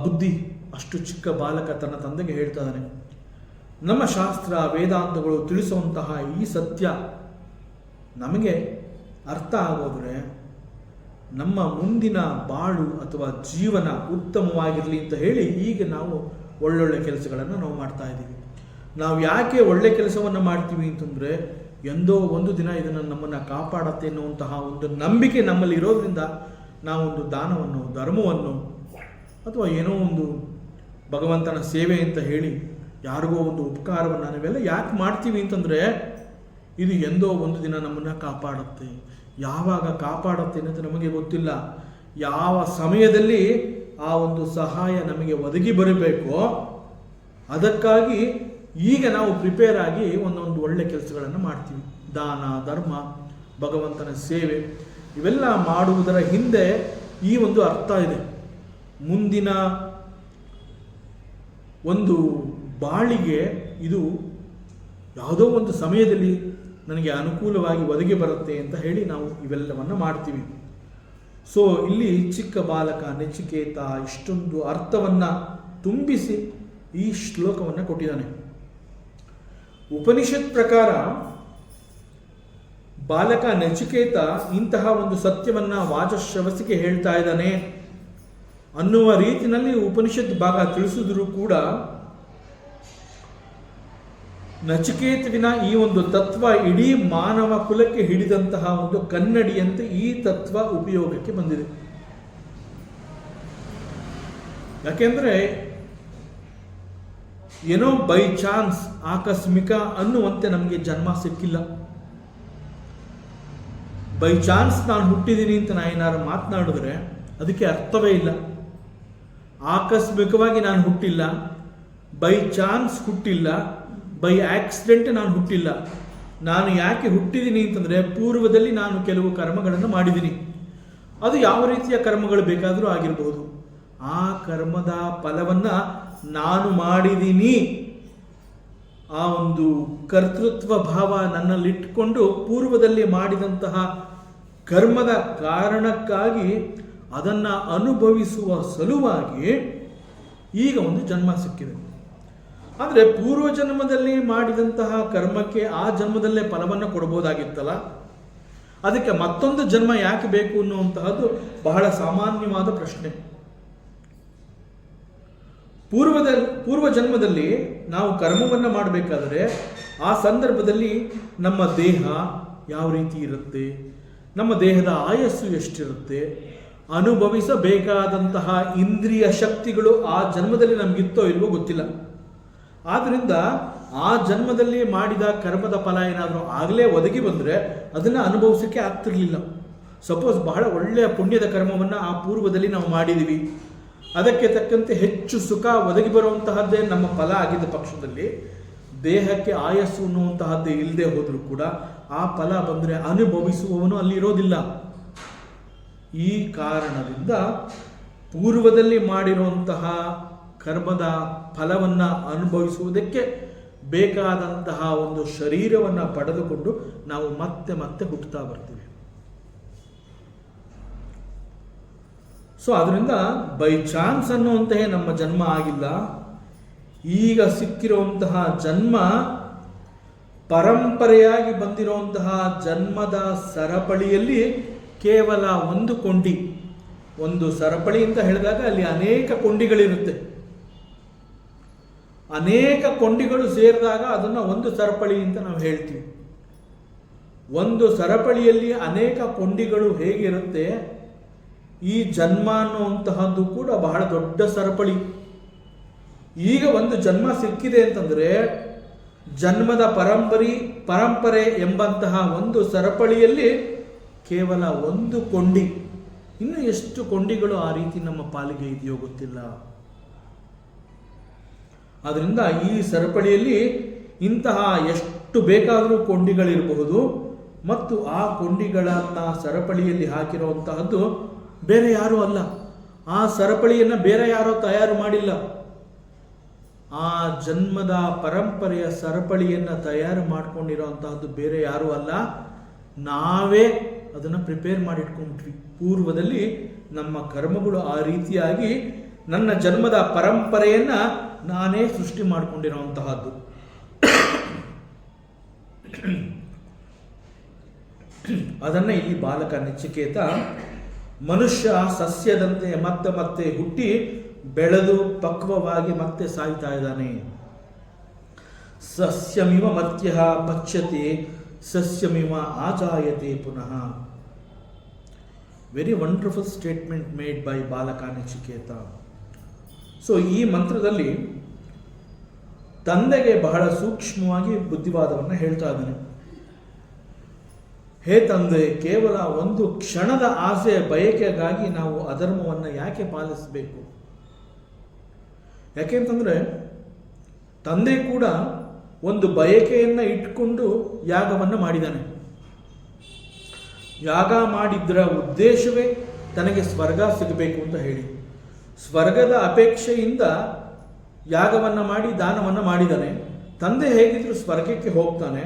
ಬುದ್ಧಿ, ಅಷ್ಟು ಚಿಕ್ಕ ಬಾಲಕ ತನ್ನ ತಂದೆಗೆ ಹೇಳ್ತಾ ಇದ್ದಾನೆ. ನಮ್ಮ ಶಾಸ್ತ್ರ ವೇದಾಂತಗಳು ತಿಳಿಸುವಂತಹ ಈ ಸತ್ಯ ನಮಗೆ ಅರ್ಥ ಆಗೋದ್ರೆ ನಮ್ಮ ಮುಂದಿನ ಬಾಳು ಅಥವಾ ಜೀವನ ಉತ್ತಮವಾಗಿರಲಿ ಅಂತ ಹೇಳಿ ಈಗ ನಾವು ಒಳ್ಳೊಳ್ಳೆ ಕೆಲಸಗಳನ್ನು ನಾವು ಮಾಡ್ತಾ ಇದ್ದೀವಿ. ನಾವು ಯಾಕೆ ಒಳ್ಳೆ ಕೆಲಸವನ್ನು ಮಾಡ್ತೀವಿ ಅಂತಂದರೆ ಎಂದೋ ಒಂದು ದಿನ ಇದನ್ನು ನಮ್ಮನ್ನು ಕಾಪಾಡತ್ತೆ ಎನ್ನುವಂತಹ ಒಂದು ನಂಬಿಕೆ ನಮ್ಮಲ್ಲಿ ಇರೋದ್ರಿಂದ ನಾವೊಂದು ದಾನವನ್ನು, ಧರ್ಮವನ್ನು ಅಥವಾ ಏನೋ ಒಂದು ಭಗವಂತನ ಸೇವೆ ಅಂತ ಹೇಳಿ ಯಾರಿಗೋ ಒಂದು ಉಪಕಾರವನ್ನು ನಾವೆಲ್ಲ ಯಾಕೆ ಮಾಡ್ತೀವಿ ಅಂತಂದರೆ ಇದು ಎಂದೋ ಒಂದು ದಿನ ನಮ್ಮನ್ನು ಕಾಪಾಡುತ್ತೆ. ಯಾವಾಗ ಕಾಪಾಡುತ್ತೆ ಅನ್ನೋದು ನಮಗೆ ಗೊತ್ತಿಲ್ಲ. ಯಾವ ಸಮಯದಲ್ಲಿ ಆ ಒಂದು ಸಹಾಯ ನಮಗೆ ಒದಗಿ ಬರಬೇಕೋ ಅದಕ್ಕಾಗಿ ಈಗ ನಾವು ಪ್ರಿಪೇರ್ ಆಗಿ ಒಂದೊಂದು ಒಳ್ಳೆ ಕೆಲಸಗಳನ್ನು ಮಾಡ್ತೀವಿ. ದಾನ, ಧರ್ಮ, ಭಗವಂತನ ಸೇವೆ ಇವೆಲ್ಲ ಮಾಡುವುದರ ಹಿಂದೆ ಈ ಒಂದು ಅರ್ಥ ಇದೆ. ಮುಂದಿನ ಒಂದು ಬಾಳಿಗೆ ಇದು ಯಾವುದೋ ಒಂದು ಸಮಯದಲ್ಲಿ ನನಗೆ ಅನುಕೂಲವಾಗಿ ಒದಗಿ ಬರುತ್ತೆ ಅಂತ ಹೇಳಿ ನಾವು ಇವೆಲ್ಲವನ್ನು ಮಾಡ್ತೀವಿ. ಸೊ ಇಲ್ಲಿ ಚಿಕ್ಕ ಬಾಲಕ ನಚಿಕೇತ ಇಷ್ಟೊಂದು ಅರ್ಥವನ್ನು ತುಂಬಿಸಿ ಈ ಶ್ಲೋಕವನ್ನು ಕೊಟ್ಟಿದ್ದಾನೆ. ಉಪನಿಷತ್ ಪ್ರಕಾರ ಬಾಲಕ ನಚಿಕೇತ ಇಂತಹ ಒಂದು ಸತ್ಯವನ್ನು ವಾಚಶ್ರವಸಿಗೆ ಹೇಳ್ತಾ ಇದ್ದಾನೆ ಅನ್ನುವ ರೀತಿಯಲ್ಲಿ ಉಪನಿಷತ್ ಭಾಗ ತಿಳಿಸಿದ್ರು ಕೂಡ ನಚಿಕೇತವಿನ ಈ ಒಂದು ತತ್ವ ಇಡೀ ಮಾನವ ಕುಲಕ್ಕೆ ಹಿಡಿದಂತಹ ಒಂದು ಕನ್ನಡಿಯಂತೆ ಈ ತತ್ವ ಉಪಯೋಗಕ್ಕೆ ಬಂದಿದೆ. ಯಾಕೆಂದ್ರೆ ಏನೋ ಬೈ ಚಾನ್ಸ್, ಆಕಸ್ಮಿಕ ಅನ್ನುವಂತೆ ನಮಗೆ ಜನ್ಮ ಸಿಕ್ಕಿಲ್ಲ. ಬೈ ಚಾನ್ಸ್ ನಾನು ಹುಟ್ಟಿದ್ದೀನಿ ಅಂತ ನಾನು ಏನಾದ್ರು ಮಾತನಾಡಿದ್ರೆ ಅದಕ್ಕೆ ಅರ್ಥವೇ ಇಲ್ಲ. ಆಕಸ್ಮಿಕವಾಗಿ ನಾನು ಹುಟ್ಟಿಲ್ಲ, ಬೈ ಚಾನ್ಸ್ ಹುಟ್ಟಿಲ್ಲ, ಬೈ ಆಕ್ಸಿಡೆಂಟ್ ನಾನು ಹುಟ್ಟಿಲ್ಲ. ನಾನು ಯಾಕೆ ಹುಟ್ಟಿದ್ದೀನಿ ಅಂತಂದರೆ ಪೂರ್ವದಲ್ಲಿ ನಾನು ಕೆಲವು ಕರ್ಮಗಳನ್ನು ಮಾಡಿದ್ದೀನಿ. ಅದು ಯಾವ ರೀತಿಯ ಕರ್ಮಗಳು ಬೇಕಾದರೂ ಆಗಿರಬಹುದು. ಆ ಕರ್ಮದ ಫಲವನ್ನು ನಾನು ಮಾಡಿದ್ದೀನಿ, ಆ ಒಂದು ಕರ್ತೃತ್ವ ಭಾವ ನನ್ನಲ್ಲಿಟ್ಟುಕೊಂಡು ಪೂರ್ವದಲ್ಲಿ ಮಾಡಿದಂತಹ ಕರ್ಮದ ಕಾರಣಕ್ಕಾಗಿ ಅದನ್ನು ಅನುಭವಿಸುವ ಸಲುವಾಗಿ ಈಗ ಒಂದು ಜನ್ಮ ಸಿಕ್ಕಿದೆ. ಆದರೆ ಪೂರ್ವ ಜನ್ಮದಲ್ಲಿ ಮಾಡಿದಂತಹ ಕರ್ಮಕ್ಕೆ ಆ ಜನ್ಮದಲ್ಲೇ ಫಲವನ್ನು ಕೊಡ್ಬೋದಾಗಿತ್ತಲ್ಲ, ಅದಕ್ಕೆ ಮತ್ತೊಂದು ಜನ್ಮ ಯಾಕೆ ಬೇಕು ಅನ್ನುವಂತಹದ್ದು ಬಹಳ ಸಾಮಾನ್ಯವಾದ ಪ್ರಶ್ನೆ. ಪೂರ್ವ ಜನ್ಮದಲ್ಲಿ ನಾವು ಕರ್ಮವನ್ನು ಮಾಡಬೇಕಾದ್ರೆ ಆ ಸಂದರ್ಭದಲ್ಲಿ ನಮ್ಮ ದೇಹ ಯಾವ ರೀತಿ ಇರುತ್ತೆ, ನಮ್ಮ ದೇಹದ ಆಯಸ್ಸು ಎಷ್ಟಿರುತ್ತೆ, ಅನುಭವಿಸಬೇಕಾದಂತಹ ಇಂದ್ರಿಯ ಶಕ್ತಿಗಳು ಆ ಜನ್ಮದಲ್ಲಿ ನಮಗಿತ್ತೋ ಇಲ್ವೋ ಗೊತ್ತಿಲ್ಲ. ಆದ್ದರಿಂದ ಆ ಜನ್ಮದಲ್ಲಿ ಮಾಡಿದ ಕರ್ಮದ ಫಲ ಏನಾದರೂ ಆಗಲೇ ಒದಗಿ ಬಂದರೆ ಅದನ್ನು ಅನುಭವಿಸೋಕ್ಕೆ ಆಗ್ತಿರ್ಲಿಲ್ಲ. ಸಪೋಸ್ ಬಹಳ ಒಳ್ಳೆಯ ಪುಣ್ಯದ ಕರ್ಮವನ್ನು ಆ ಪೂರ್ವದಲ್ಲಿ ನಾವು ಮಾಡಿದ್ದೀವಿ, ಅದಕ್ಕೆ ತಕ್ಕಂತೆ ಹೆಚ್ಚು ಸುಖ ಒದಗಿ ಬರುವಂತಹದ್ದೇ ನಮ್ಮ ಫಲ ಆಗಿದ್ದ ಪಕ್ಷದಲ್ಲಿ ದೇಹಕ್ಕೆ ಆಯಸ್ಸು ಅನ್ನುವಂತಹದ್ದೇ ಇಲ್ಲದೆ ಹೋದರೂ ಕೂಡ ಆ ಫಲ ಬಂದರೆ ಅನುಭವಿಸುವವನು ಅಲ್ಲಿರೋದಿಲ್ಲ. ಈ ಕಾರಣದಿಂದ ಪೂರ್ವದಲ್ಲಿ ಮಾಡಿರುವಂತಹ ಕರ್ಮದ ಫಲವನ್ನು ಅನುಭವಿಸುವುದಕ್ಕೆ ಬೇಕಾದಂತಹ ಒಂದು ಶರೀರವನ್ನು ಪಡೆದುಕೊಂಡು ನಾವು ಮತ್ತೆ ಮತ್ತೆ ಹುಟ್ಟುತ್ತಾ ಬರ್ತೀವಿ. ಸೊ ಅದರಿಂದ ಬೈ ಚಾನ್ಸ್ ಅನ್ನುವಂತಹ ನಮ್ಮ ಜನ್ಮ ಆಗಿಲ್ಲ. ಈಗ ಸಿಕ್ಕಿರುವಂತಹ ಜನ್ಮ ಪರಂಪರೆಯಾಗಿ ಬಂದಿರುವಂತಹ ಜನ್ಮದ ಸರಪಳಿಯಲ್ಲಿ ಕೇವಲ ಒಂದು ಕೊಂಡಿ. ಒಂದು ಸರಪಳಿ ಅಂತ ಹೇಳಿದಾಗ ಅಲ್ಲಿ ಅನೇಕ ಕೊಂಡಿಗಳಿರುತ್ತೆ. ಅನೇಕ ಕೊಂಡಿಗಳು ಸೇರಿದಾಗ ಅದನ್ನು ಒಂದು ಸರಪಳಿ ಅಂತ ನಾವು ಹೇಳ್ತೀವಿ. ಒಂದು ಸರಪಳಿಯಲ್ಲಿ ಅನೇಕ ಕೊಂಡಿಗಳು ಹೇಗಿರುತ್ತೆ, ಈ ಜನ್ಮ ಅನ್ನುವಂತಹದ್ದು ಕೂಡ ಬಹಳ ದೊಡ್ಡ ಸರಪಳಿ. ಈಗ ಒಂದು ಜನ್ಮ ಸಿಕ್ಕಿದೆ ಅಂತಂದರೆ ಜನ್ಮದ ಪರಂಪರೆ ಎಂಬಂತಹ ಒಂದು ಸರಪಳಿಯಲ್ಲಿ ಕೇವಲ ಒಂದು ಕೊಂಡಿ. ಇನ್ನು ಎಷ್ಟು ಕೊಂಡಿಗಳು ಆ ರೀತಿ ನಮ್ಮ ಪಾಲಿಗೆ ಇದೆಯೋ ಗೊತ್ತಿಲ್ಲ. ಆದ್ದರಿಂದ ಈ ಸರಪಳಿಯಲ್ಲಿ ಇಂತಹ ಎಷ್ಟು ಬೇಕಾದರೂ ಕೊಂಡಿಗಳಿರಬಹುದು ಮತ್ತು ಆ ಕೊಂಡಿಗಳನ್ನು ಸರಪಳಿಯಲ್ಲಿ ಹಾಕಿರುವಂತಹದ್ದು ಬೇರೆ ಯಾರೂ ಅಲ್ಲ. ಆ ಸರಪಳಿಯನ್ನು ಬೇರೆ ಯಾರೋ ತಯಾರು ಮಾಡಿಲ್ಲ. ಆ ಜನ್ಮದ ಪರಂಪರೆಯ ಸರಪಳಿಯನ್ನು ತಯಾರು ಮಾಡಿಕೊಂಡಿರೋಂತಹದ್ದು ಬೇರೆ ಯಾರೂ ಅಲ್ಲ, ನಾವೇ ಅದನ್ನು ಪ್ರಿಪೇರ್ ಮಾಡಿಟ್ಕೊಂಡ್ಬಿಟ್ವಿ. ಪೂರ್ವದಲ್ಲಿ ನಮ್ಮ ಕರ್ಮಗಳು ಆ ರೀತಿಯಾಗಿ ನನ್ನ ಜನ್ಮದ ಪರಂಪರೆಯನ್ನು ನಾನೇ ಸೃಷ್ಟಿ ಮಾಡಿಕೊಂಡಿರೋಂತಹದ್ದು. ಅದನ್ನು ಇಲ್ಲಿ ಬಾಲಕ ನಚಿಕೇತ ಮನುಷ್ಯ ಸಸ್ಯದಂತೆ ಮತ್ತೆ ಮತ್ತೆ ಹುಟ್ಟಿ ಬೆಳೆದು ಪಕ್ವವಾಗಿ ಮತ್ತೆ ಸಾಯ್ತಾ ಇದ್ದಾನೆ. ಸಸ್ಯಮಿವ ಮರ್ತ್ಯ ಪಚ್ಯತೆ ಸಸ್ಯಮಿವ ಆಜಾಯತೆ ಪುನಃ. Very wonderful statement made by ಬಾಲಕ ನಚಿಕೇತ. ಸೊ ಈ ಮಂತ್ರದಲ್ಲಿ ತಂದೆಗೆ ಬಹಳ ಸೂಕ್ಷ್ಮವಾಗಿ ಬುದ್ಧಿವಾದವನ್ನು ಹೇಳ್ತಾ ಇದ್ದಾನೆ. ಹೇ ತಂದೆ, ಕೇವಲ ಒಂದು ಕ್ಷಣದ ಆಸೆ ಬಯಕೆಗಾಗಿ ನಾವು ಅಧರ್ಮವನ್ನು ಯಾಕೆ ಪಾಲಿಸಬೇಕು? ಯಾಕೆಂತಂದ್ರೆ ತಂದೆ ಕೂಡ ಒಂದು ಬಯಕೆಯನ್ನು ಇಟ್ಕೊಂಡು ಯಾಗವನ್ನು ಮಾಡಿದ್ದಾನೆ. ಯಾಗ ಮಾಡಿದ್ರ ಉದ್ದೇಶವೇ ತನಗೆ ಸ್ವರ್ಗ ಸಿಗಬೇಕು ಅಂತ ಹೇಳಿ, ಸ್ವರ್ಗದ ಅಪೇಕ್ಷೆಯಿಂದ ಯಾಗವನ್ನು ಮಾಡಿ ದಾನವನ್ನು ಮಾಡಿದ್ದಾನೆ. ತಂದೆ ಹೇಗಿದ್ರು ಸ್ವರ್ಗಕ್ಕೆ ಹೋಗ್ತಾನೆ,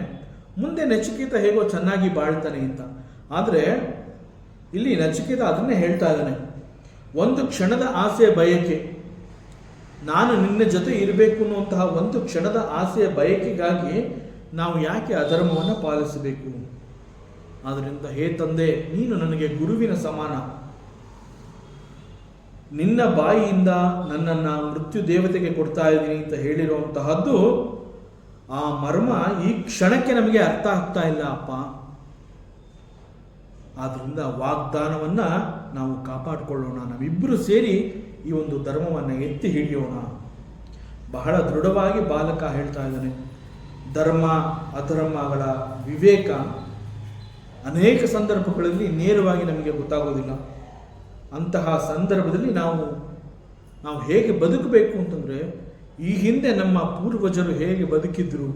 ಮುಂದೆ ನಚಿಕೇತ ಹೇಗೋ ಚೆನ್ನಾಗಿ ಬಾಳ್ತಾನೆ ಅಂತ. ಆದರೆ ಇಲ್ಲಿ ನಚಿಕೇತ ಅದನ್ನೇ ಹೇಳ್ತಾ ಇದ್ದಾನೆ, ಒಂದು ಕ್ಷಣದ ಆಸೆ ಬಯಕೆ, ನಾನು ನಿನ್ನ ಜೊತೆ ಇರಬೇಕು ಅನ್ನುವಂತಹ ಒಂದು ಕ್ಷಣದ ಆಸೆಯ ಬಯಕೆಗಾಗಿ ನಾವು ಯಾಕೆ ಅಧರ್ಮವನ್ನು ಪಾಲಿಸಬೇಕು? ಆದ್ದರಿಂದ ಹೇ ತಂದೆ, ನೀನು ನನಗೆ ಗುರುವಿನ ಸಮಾನ. ನಿನ್ನ ಬಾಯಿಯಿಂದ ನನ್ನನ್ನು ಮೃತ್ಯು ದೇವತೆಗೆ ಕೊಡ್ತಾ ಇದ್ದೀನಿ ಅಂತ ಹೇಳಿರುವಂತಹದ್ದು, ಆ ಮರ್ಮ ಈ ಕ್ಷಣಕ್ಕೆ ನಮಗೆ ಅರ್ಥ ಆಗ್ತಾ ಇಲ್ಲ ಅಪ್ಪ. ಆದ್ರಿಂದ ವಾಗ್ದಾನವನ್ನು ನಾವು ಕಾಪಾಡಿಕೊಳ್ಳೋಣ, ನಾವಿಬ್ಬರು ಸೇರಿ ಈ ಒಂದು ಧರ್ಮವನ್ನು ಎತ್ತಿ ಹಿಡಿಯೋಣ. ಬಹಳ ದೃಢವಾಗಿ ಬಾಲಕ ಹೇಳ್ತಾ ಇದ್ದಾನೆ. ಧರ್ಮ ಅಧರ್ಮಗಳ ವಿವೇಕ ಅನೇಕ ಸಂದರ್ಭಗಳಲ್ಲಿ ನೇರವಾಗಿ ನಮಗೆ ಗೊತ್ತಾಗೋದಿಲ್ಲ. ಅಂತಹ ಸಂದರ್ಭದಲ್ಲಿ ನಾವು ಹೇಗೆ ಬದುಕಬೇಕು ಅಂತಂದರೆ, ಈ ಹಿಂದೆ ನಮ್ಮ ಪೂರ್ವಜರು ಹೇಗೆ ಬದುಕಿದ್ರು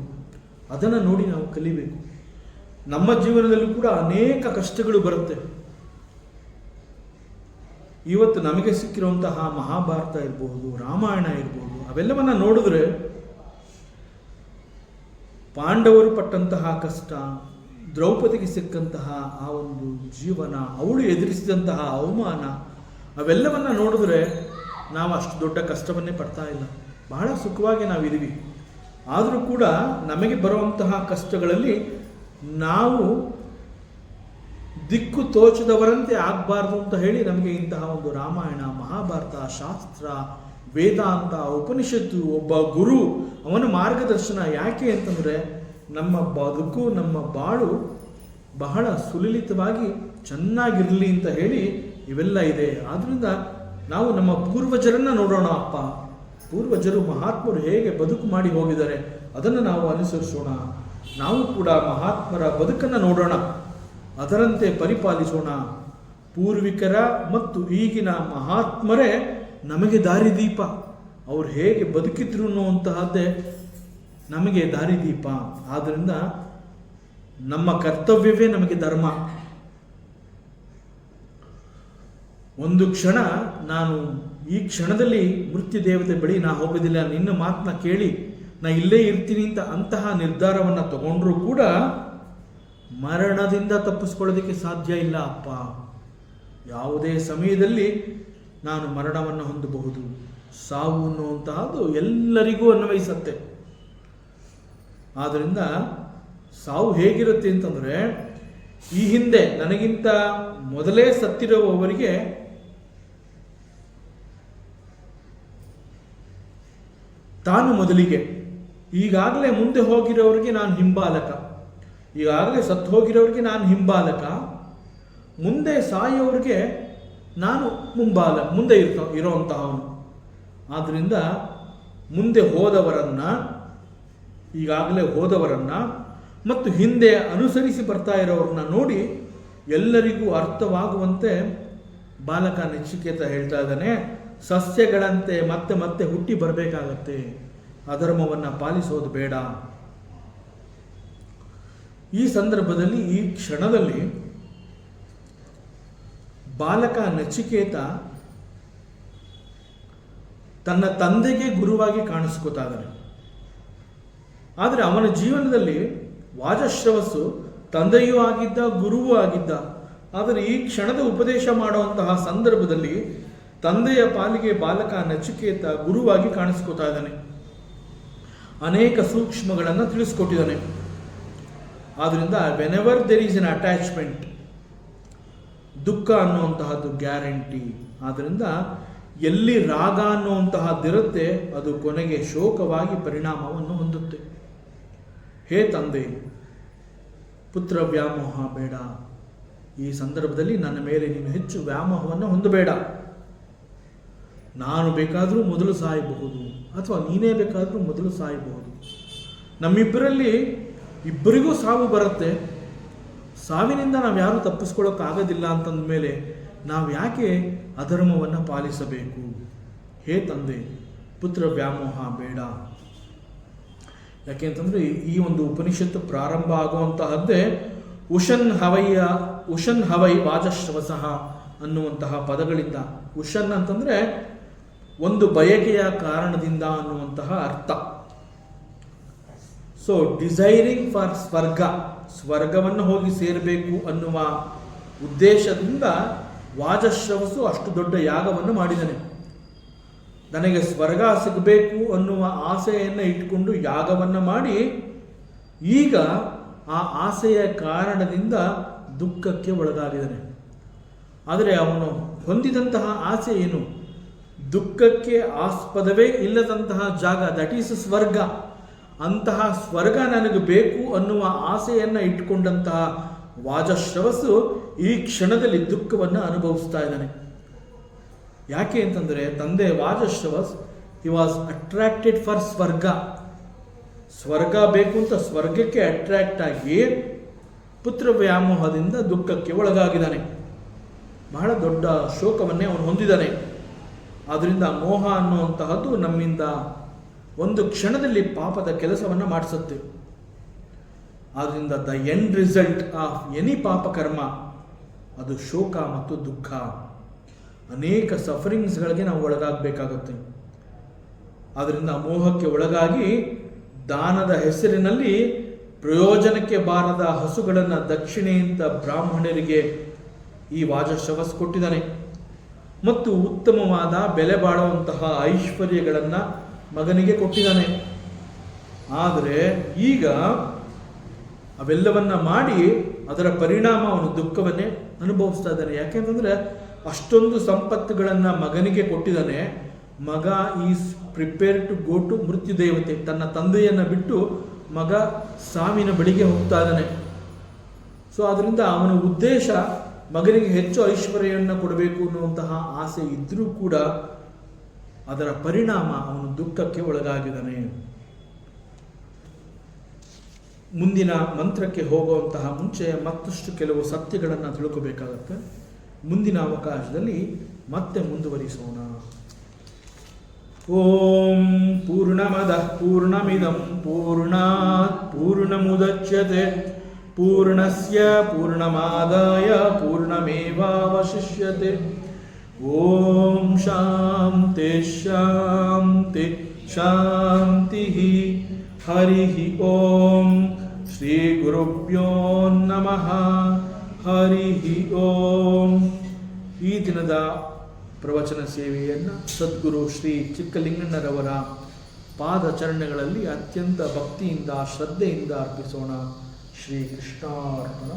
ಅದನ್ನು ನೋಡಿ ನಾವು ಕಲಿಬೇಕು. ನಮ್ಮ ಜೀವನದಲ್ಲೂ ಕೂಡ ಅನೇಕ ಕಷ್ಟಗಳು ಬರುತ್ತೆ. ಇವತ್ತು ನಮಗೆ ಸಿಕ್ಕಿರುವಂತಹ ಮಹಾಭಾರತ ಇರಬಹುದು, ರಾಮಾಯಣ ಇರಬಹುದು, ಅವೆಲ್ಲವನ್ನ ನೋಡಿದ್ರೆ ಪಾಂಡವರು ಪಟ್ಟಂತಹ ಕಷ್ಟ, ದ್ರೌಪದಿಗೆ ಸಿಕ್ಕಂತಹ ಆ ಒಂದು ಜೀವನ, ಅವಳು ಎದುರಿಸಿದಂತಹ ಅವಮಾನ, ಅವೆಲ್ಲವನ್ನ ನೋಡಿದ್ರೆ ನಾವು ಅಷ್ಟು ದೊಡ್ಡ ಕಷ್ಟವನ್ನೇ ಪಡ್ತಾ ಇಲ್ಲ, ಬಹಳ ಸುಖವಾಗಿ ನಾವಿದ್ದೀವಿ. ಆದರೂ ಕೂಡ ನಮಗೆ ಬರುವಂತಹ ಕಷ್ಟಗಳಲ್ಲಿ ನಾವು ದಿಕ್ಕು ತೋಚದವರಂತೆ ಆಗಬಾರ್ದು ಅಂತ ಹೇಳಿ ನಮಗೆ ಇಂತಹ ಒಂದು ರಾಮಾಯಣ, ಮಹಾಭಾರತ, ಶಾಸ್ತ್ರ, ವೇದಾಂತ, ಉಪನಿಷತ್ತು, ಒಬ್ಬ ಗುರು, ಅವನ ಮಾರ್ಗದರ್ಶನ ಯಾಕೆ ಅಂತಂದರೆ ನಮ್ಮ ಬದುಕು, ನಮ್ಮ ಬಾಳು ಬಹಳ ಸುಲಲಿತವಾಗಿ ಚೆನ್ನಾಗಿರಲಿ ಅಂತ ಹೇಳಿ ಇವೆಲ್ಲ ಇದೆ. ಆದ್ದರಿಂದ ನಾವು ನಮ್ಮ ಪೂರ್ವಜರನ್ನು ನೋಡೋಣ ಅಪ್ಪ. ಪೂರ್ವಜರು ಮಹಾತ್ಮರು ಹೇಗೆ ಬದುಕು ಮಾಡಿ ಹೋಗಿದ್ದಾರೆ ಅದನ್ನು ನಾವು ಅನುಸರಿಸೋಣ. ನಾವು ಕೂಡ ಮಹಾತ್ಮರ ಬದುಕನ್ನು ನೋಡೋಣ, ಅದರಂತೆ ಪರಿಪಾಲಿಸೋಣ. ಪೂರ್ವಿಕರ ಮತ್ತು ಈಗಿನ ಮಹಾತ್ಮರೇ ನಮಗೆ ದಾರಿದೀಪ. ಅವರು ಹೇಗೆ ಬದುಕಿದ್ರು ಅನ್ನುವಂತಹದ್ದೇ ನಮಗೆ ದಾರಿದೀಪ. ಆದ್ದರಿಂದ ನಮ್ಮ ಕರ್ತವ್ಯವೇ ನಮಗೆ ಧರ್ಮ. ಒಂದು ಕ್ಷಣ ನಾನು ಈ ಕ್ಷಣದಲ್ಲಿ ಮೃತ್ಯು ದೇವತೆ ಬಳಿ ನಾ ಹೋಗೋದಿಲ್ಲ, ನಿನ್ನ ಮಾತನ್ನ ಕೇಳಿ ನಾ ಇಲ್ಲೇ ಇರ್ತೀನಿ ಅಂತಹ ನಿರ್ಧಾರವನ್ನು ತಗೊಂಡ್ರೂ ಕೂಡ ಮರಣದಿಂದ ತಪ್ಪಿಸ್ಕೊಳ್ಳೋದಕ್ಕೆ ಸಾಧ್ಯ ಇಲ್ಲ ಅಪ್ಪ. ಯಾವುದೇ ಸಮಯದಲ್ಲಿ ನಾನು ಮರಣವನ್ನು ಹೊಂದಬಹುದು. ಸಾವು ಅನ್ನುವಂತಹದ್ದು ಎಲ್ಲರಿಗೂ ಅನ್ವಯಿಸುತ್ತೆ. ಆದ್ದರಿಂದ ಸಾವು ಹೇಗಿರುತ್ತೆ ಅಂತಂದರೆ, ಈ ಹಿಂದೆ ನನಗಿಂತ ಮೊದಲೇ ಸತ್ತಿರುವವರಿಗೆ ತಾನು ಮೊದಲಿಗೆ, ಈಗಾಗಲೇ ಮುಂದೆ ಹೋಗಿರೋರಿಗೆ ನಾನು ಹಿಂಬಾಲಕ, ಈಗಾಗಲೇ ಸತ್ತು ಹೋಗಿರೋರಿಗೆ ನಾನು ಹಿಂಬಾಲಕ, ಮುಂದೆ ಸಾಯೋರಿಗೆ ನಾನು ಮುಂದೆ ಇರೋವಂತಹವನು. ಆದ್ದರಿಂದ ಮುಂದೆ ಈಗಾಗಲೇ ಹೋದವರನ್ನು ಮತ್ತು ಹಿಂದೆ ಅನುಸರಿಸಿ ಬರ್ತಾ ಇರೋರನ್ನ ನೋಡಿ ಎಲ್ಲರಿಗೂ ಅರ್ಥವಾಗುವಂತೆ ಬಾಲಕ ನಚಿಕೇತ ಹೇಳ್ತಾ ಇದ್ದಾನೆ, ಸಸ್ಯಗಳಂತೆ ಮತ್ತೆ ಮತ್ತೆ ಹುಟ್ಟಿ ಬರಬೇಕಾಗತ್ತೆ, ಅಧರ್ಮವನ್ನು ಪಾಲಿಸೋದು ಬೇಡ. ಈ ಸಂದರ್ಭದಲ್ಲಿ, ಈ ಕ್ಷಣದಲ್ಲಿ ಬಾಲಕ ನಚಿಕೇತ ತನ್ನ ತಂದೆಗೆ ಗುರುವಾಗಿ ಕಾಣಿಸ್ಕೋತಾ ಇದ್ದಾನೆ. ಆದರೆ ಅವನ ಜೀವನದಲ್ಲಿ ವಾಜಶ್ರವಸ್ಸು ತಂದೆಯೂ ಆಗಿದ್ದ, ಗುರುವೂ ಆಗಿದ್ದ. ಆದರೆ ಈ ಕ್ಷಣದ ಉಪದೇಶ ಮಾಡುವಂತಹ ಸಂದರ್ಭದಲ್ಲಿ ತಂದೆಯ ಪಾಲಿಗೆ ಬಾಲಕ ನಚಿಕೇತ ಗುರುವಾಗಿ ಕಾಣಿಸ್ಕೋತಾ ಇದ್ದಾನೆ. ಅನೇಕ ಸೂಕ್ಷ್ಮಗಳನ್ನು ತಿಳಿಸ್ಕೊಟ್ಟಿದ್ದಾನೆ. ಆದ್ದರಿಂದ whenever there is an attachment, ದುಃಖ ಅನ್ನುವಂತಹದ್ದು ಗ್ಯಾರಂಟಿ. ಆದ್ದರಿಂದ ಎಲ್ಲಿ ರಾಗ ಅನ್ನುವಂತಹದ್ದಿರುತ್ತೆ ಅದು ಕೊನೆಗೆ ಶೋಕವಾಗಿ ಪರಿಣಾಮವನ್ನು ಹೊಂದುತ್ತೆ. ಹೇ ತಂದೆ, ಪುತ್ರ ವ್ಯಾಮೋಹ ಬೇಡ. ಈ ಸಂದರ್ಭದಲ್ಲಿ ನನ್ನ ಮೇಲೆ ನೀನು ಹೆಚ್ಚು ವ್ಯಾಮೋಹವನ್ನು ಹೊಂದಬೇಡ. ನಾನು ಬೇಕಾದರೂ ಮೊದಲು ಸಾಯಬಹುದು, ಅಥವಾ ನೀನೇ ಬೇಕಾದರೂ ಮೊದಲು ಸಾಯಬಹುದು. ನಮ್ಮಿಬ್ಬರಲ್ಲಿ ಇಬ್ಬರಿಗೂ ಸಾವು ಬರುತ್ತೆ. ಸಾವಿನಿಂದ ನಾವು ಯಾರೂ ತಪ್ಪಿಸ್ಕೊಳ್ಳೋಕ್ಕಾಗೋದಿಲ್ಲ ಅಂತಂದ ಮೇಲೆ ನಾವು ಯಾಕೆ ಅಧರ್ಮವನ್ನು ಪಾಲಿಸಬೇಕು? ಹೇ ತಂದೆ, ಪುತ್ರ ವ್ಯಾಮೋಹ ಬೇಡ. ಯಾಕೆಂತಂದರೆ ಈ ಒಂದು ಉಪನಿಷತ್ತು ಪ್ರಾರಂಭ ಆಗುವಂತಹದ್ದೇ ಉಷನ್ ಹವೈ ವಾಜಶ್ರವಸಃ ಅನ್ನುವಂತಹ ಪದಗಳಿಂದ. ಉಷನ್ ಅಂತಂದರೆ ಒಂದು ಬಯಕೆಯ ಕಾರಣದಿಂದ ಅನ್ನುವಂತಹ ಅರ್ಥ. ಸೊ ಡಿಸೈರಿಂಗ್ ಫಾರ್ ಸ್ವರ್ಗವನ್ನು ಹೋಗಿ ಸೇರಬೇಕು ಅನ್ನುವ ಉದ್ದೇಶದಿಂದ ವಾಜಶ್ರವಸ್ಸು ಅಷ್ಟು ದೊಡ್ಡ ಯಾಗವನ್ನು ಮಾಡಿದ್ದಾನೆ. ನನಗೆ ಸ್ವರ್ಗ ಸಿಗಬೇಕು ಅನ್ನುವ ಆಸೆಯನ್ನು ಇಟ್ಕೊಂಡು ಯಾಗವನ್ನು ಮಾಡಿ ಈಗ ಆ ಆಸೆಯ ಕಾರಣದಿಂದ ದುಃಖಕ್ಕೆ ಒಳಗಾಗಿದ್ದಾನೆ. ಆದರೆ ಅವನು ಹೊಂದಿದಂತಹ ಆಸೆ ಏನು? ದುಃಖಕ್ಕೆ ಆಸ್ಪದವೇ ಇಲ್ಲದಂತಹ ಜಾಗ, ದಟ್ ಈಸ್ ಸ್ವರ್ಗ. ಅಂತಹ ಸ್ವರ್ಗ ನನಗೆ ಬೇಕು ಅನ್ನುವ ಆಸೆಯನ್ನು ಇಟ್ಕೊಂಡಂತಹ ವಾಜಶ್ರವಸ್ಸು ಈ ಕ್ಷಣದಲ್ಲಿ ದುಃಖವನ್ನು ಅನುಭವಿಸ್ತಾ ಇದ್ದಾನೆ. ಯಾಕೆ ಅಂತಂದರೆ ತಂದೆ ವಾಜಶ್ರವಸ್ ಹಿ ವಾಸ್ ಅಟ್ರಾಕ್ಟೆಡ್ ಫಾರ್ ಸ್ವರ್ಗ ಬೇಕು ಅಂತ ಸ್ವರ್ಗಕ್ಕೆ ಅಟ್ರಾಕ್ಟ್ ಆಗಿ ಪುತ್ರ ವ್ಯಾಮೋಹದಿಂದ ದುಃಖಕ್ಕೆ ಒಳಗಾಗಿದ್ದಾನೆ. ಬಹಳ ದೊಡ್ಡ ಶೋಕವನ್ನೇ ಅವನು ಹೊಂದಿದ್ದಾನೆ. ಆದ್ದರಿಂದ ಮೋಹ ಅನ್ನುವಂತಹದ್ದು ನಮ್ಮಿಂದ ಒಂದು ಕ್ಷಣದಲ್ಲಿ ಪಾಪದ ಕೆಲಸವನ್ನು ಮಾಡಿಸುತ್ತೆ. ಆದ್ದರಿಂದ the end result of any ಪಾಪಕರ್ಮ ಅದು ಶೋಕ ಮತ್ತು ದುಃಖ. ಅನೇಕ ಸಫರಿಂಗ್ಸ್ಗಳಿಗೆ ನಾವು ಒಳಗಾಗಬೇಕಾಗುತ್ತೆ. ಆದ್ದರಿಂದ ಮೋಹಕ್ಕೆ ಒಳಗಾಗಿ ದಾನದ ಹೆಸರಿನಲ್ಲಿ ಪ್ರಯೋಜನಕ್ಕೆ ಬಾರದ ಹಸುಗಳನ್ನು ದಕ್ಷಿಣೆಯಿಂದ ಬ್ರಾಹ್ಮಣರಿಗೆ ಈ ವಾಜಶ್ರವಸ್ ಕೊಟ್ಟಿದ್ದಾನೆ. ಮತ್ತು ಉತ್ತಮವಾದ ಬೆಲೆ ಬಾಳುವಂತಹ ಐಶ್ವರ್ಯಗಳನ್ನು ಮಗನಿಗೆ ಕೊಟ್ಟಿದ್ದಾನೆ. ಆದರೆ ಈಗ ಅವೆಲ್ಲವನ್ನ ಮಾಡಿ ಅದರ ಪರಿಣಾಮ ಅವನು ದುಃಖವನ್ನೇ ಅನುಭವಿಸ್ತಾ ಇದ್ದಾನೆ. ಯಾಕೆಂತಂದರೆ ಅಷ್ಟೊಂದು ಸಂಪತ್ತುಗಳನ್ನು ಮಗನಿಗೆ ಕೊಟ್ಟಿದ್ದಾನೆ. ಮಗ is prepare to go to Mrityu Devata. ತನ್ನ ತಂದೆಯನ್ನು ಬಿಟ್ಟು ಮಗ ಸಾವಿನ ಬಳಿಗೆ ಹೋಗ್ತಾ ಇದ್ದಾನೆ. ಸೊ ಅದರಿಂದ ಅವನ ಉದ್ದೇಶ ಮಗನಿಗೆ ಹೆಚ್ಚು ಐಶ್ವರ್ಯವನ್ನು ಕೊಡಬೇಕು ಅನ್ನುವಂತಹ ಆಸೆ ಇದ್ದರೂ ಕೂಡ ಅದರ ಪರಿಣಾಮ ಅವನು ದುಃಖಕ್ಕೆ ಒಳಗಾಗಿದ್ದಾನೆ. ಮುಂದಿನ ಮಂತ್ರಕ್ಕೆ ಹೋಗುವಂತಹ ಮುಂಚೆ ಮತ್ತಷ್ಟು ಕೆಲವು ಸತ್ಯಗಳನ್ನು ತಿಳ್ಕೋಬೇಕಾಗತ್ತೆ. ಮುಂದಿನ ಅವಕಾಶದಲ್ಲಿ ಮತ್ತೆ ಮುಂದುವರಿಸೋಣ. ಓಂ ಪೂರ್ಣಮದಃ ಪೂರ್ಣಮಿದಂ ಪೂರ್ಣಾತ್ ಪೂರ್ಣಮುದಚ್ಯತೆ ಪೂರ್ಣಸ್ಯ ಪೂರ್ಣಮಾದಾಯ ಪೂರ್ಣಮೇವಾವಶಿಷ್ಯತೆ. ಓಂ ಶಾಂತಿ ಶಾಂತಿ ಶಾಂತಿ. ಹರಿ ಓಂ ಶ್ರೀ ಗುರುಭ್ಯೋ ನಮಃ. ಹರಿ ಓಂ. ಈ ದಿನದ ಪ್ರವಚನ ಸೇವೆಯನ್ನು ಸದ್ಗುರು ಶ್ರೀ ಚಿಕ್ಕಲಿಂಗಣ್ಣರವರ ಪಾದಚರಣಗಳಲ್ಲಿ ಅತ್ಯಂತ ಭಕ್ತಿಯಿಂದ ಶ್ರದ್ಧೆಯಿಂದ ಅರ್ಪಿಸೋಣ. ಶ್ರೀ ಕೃಷ್ಣಾರ್ಪಣ.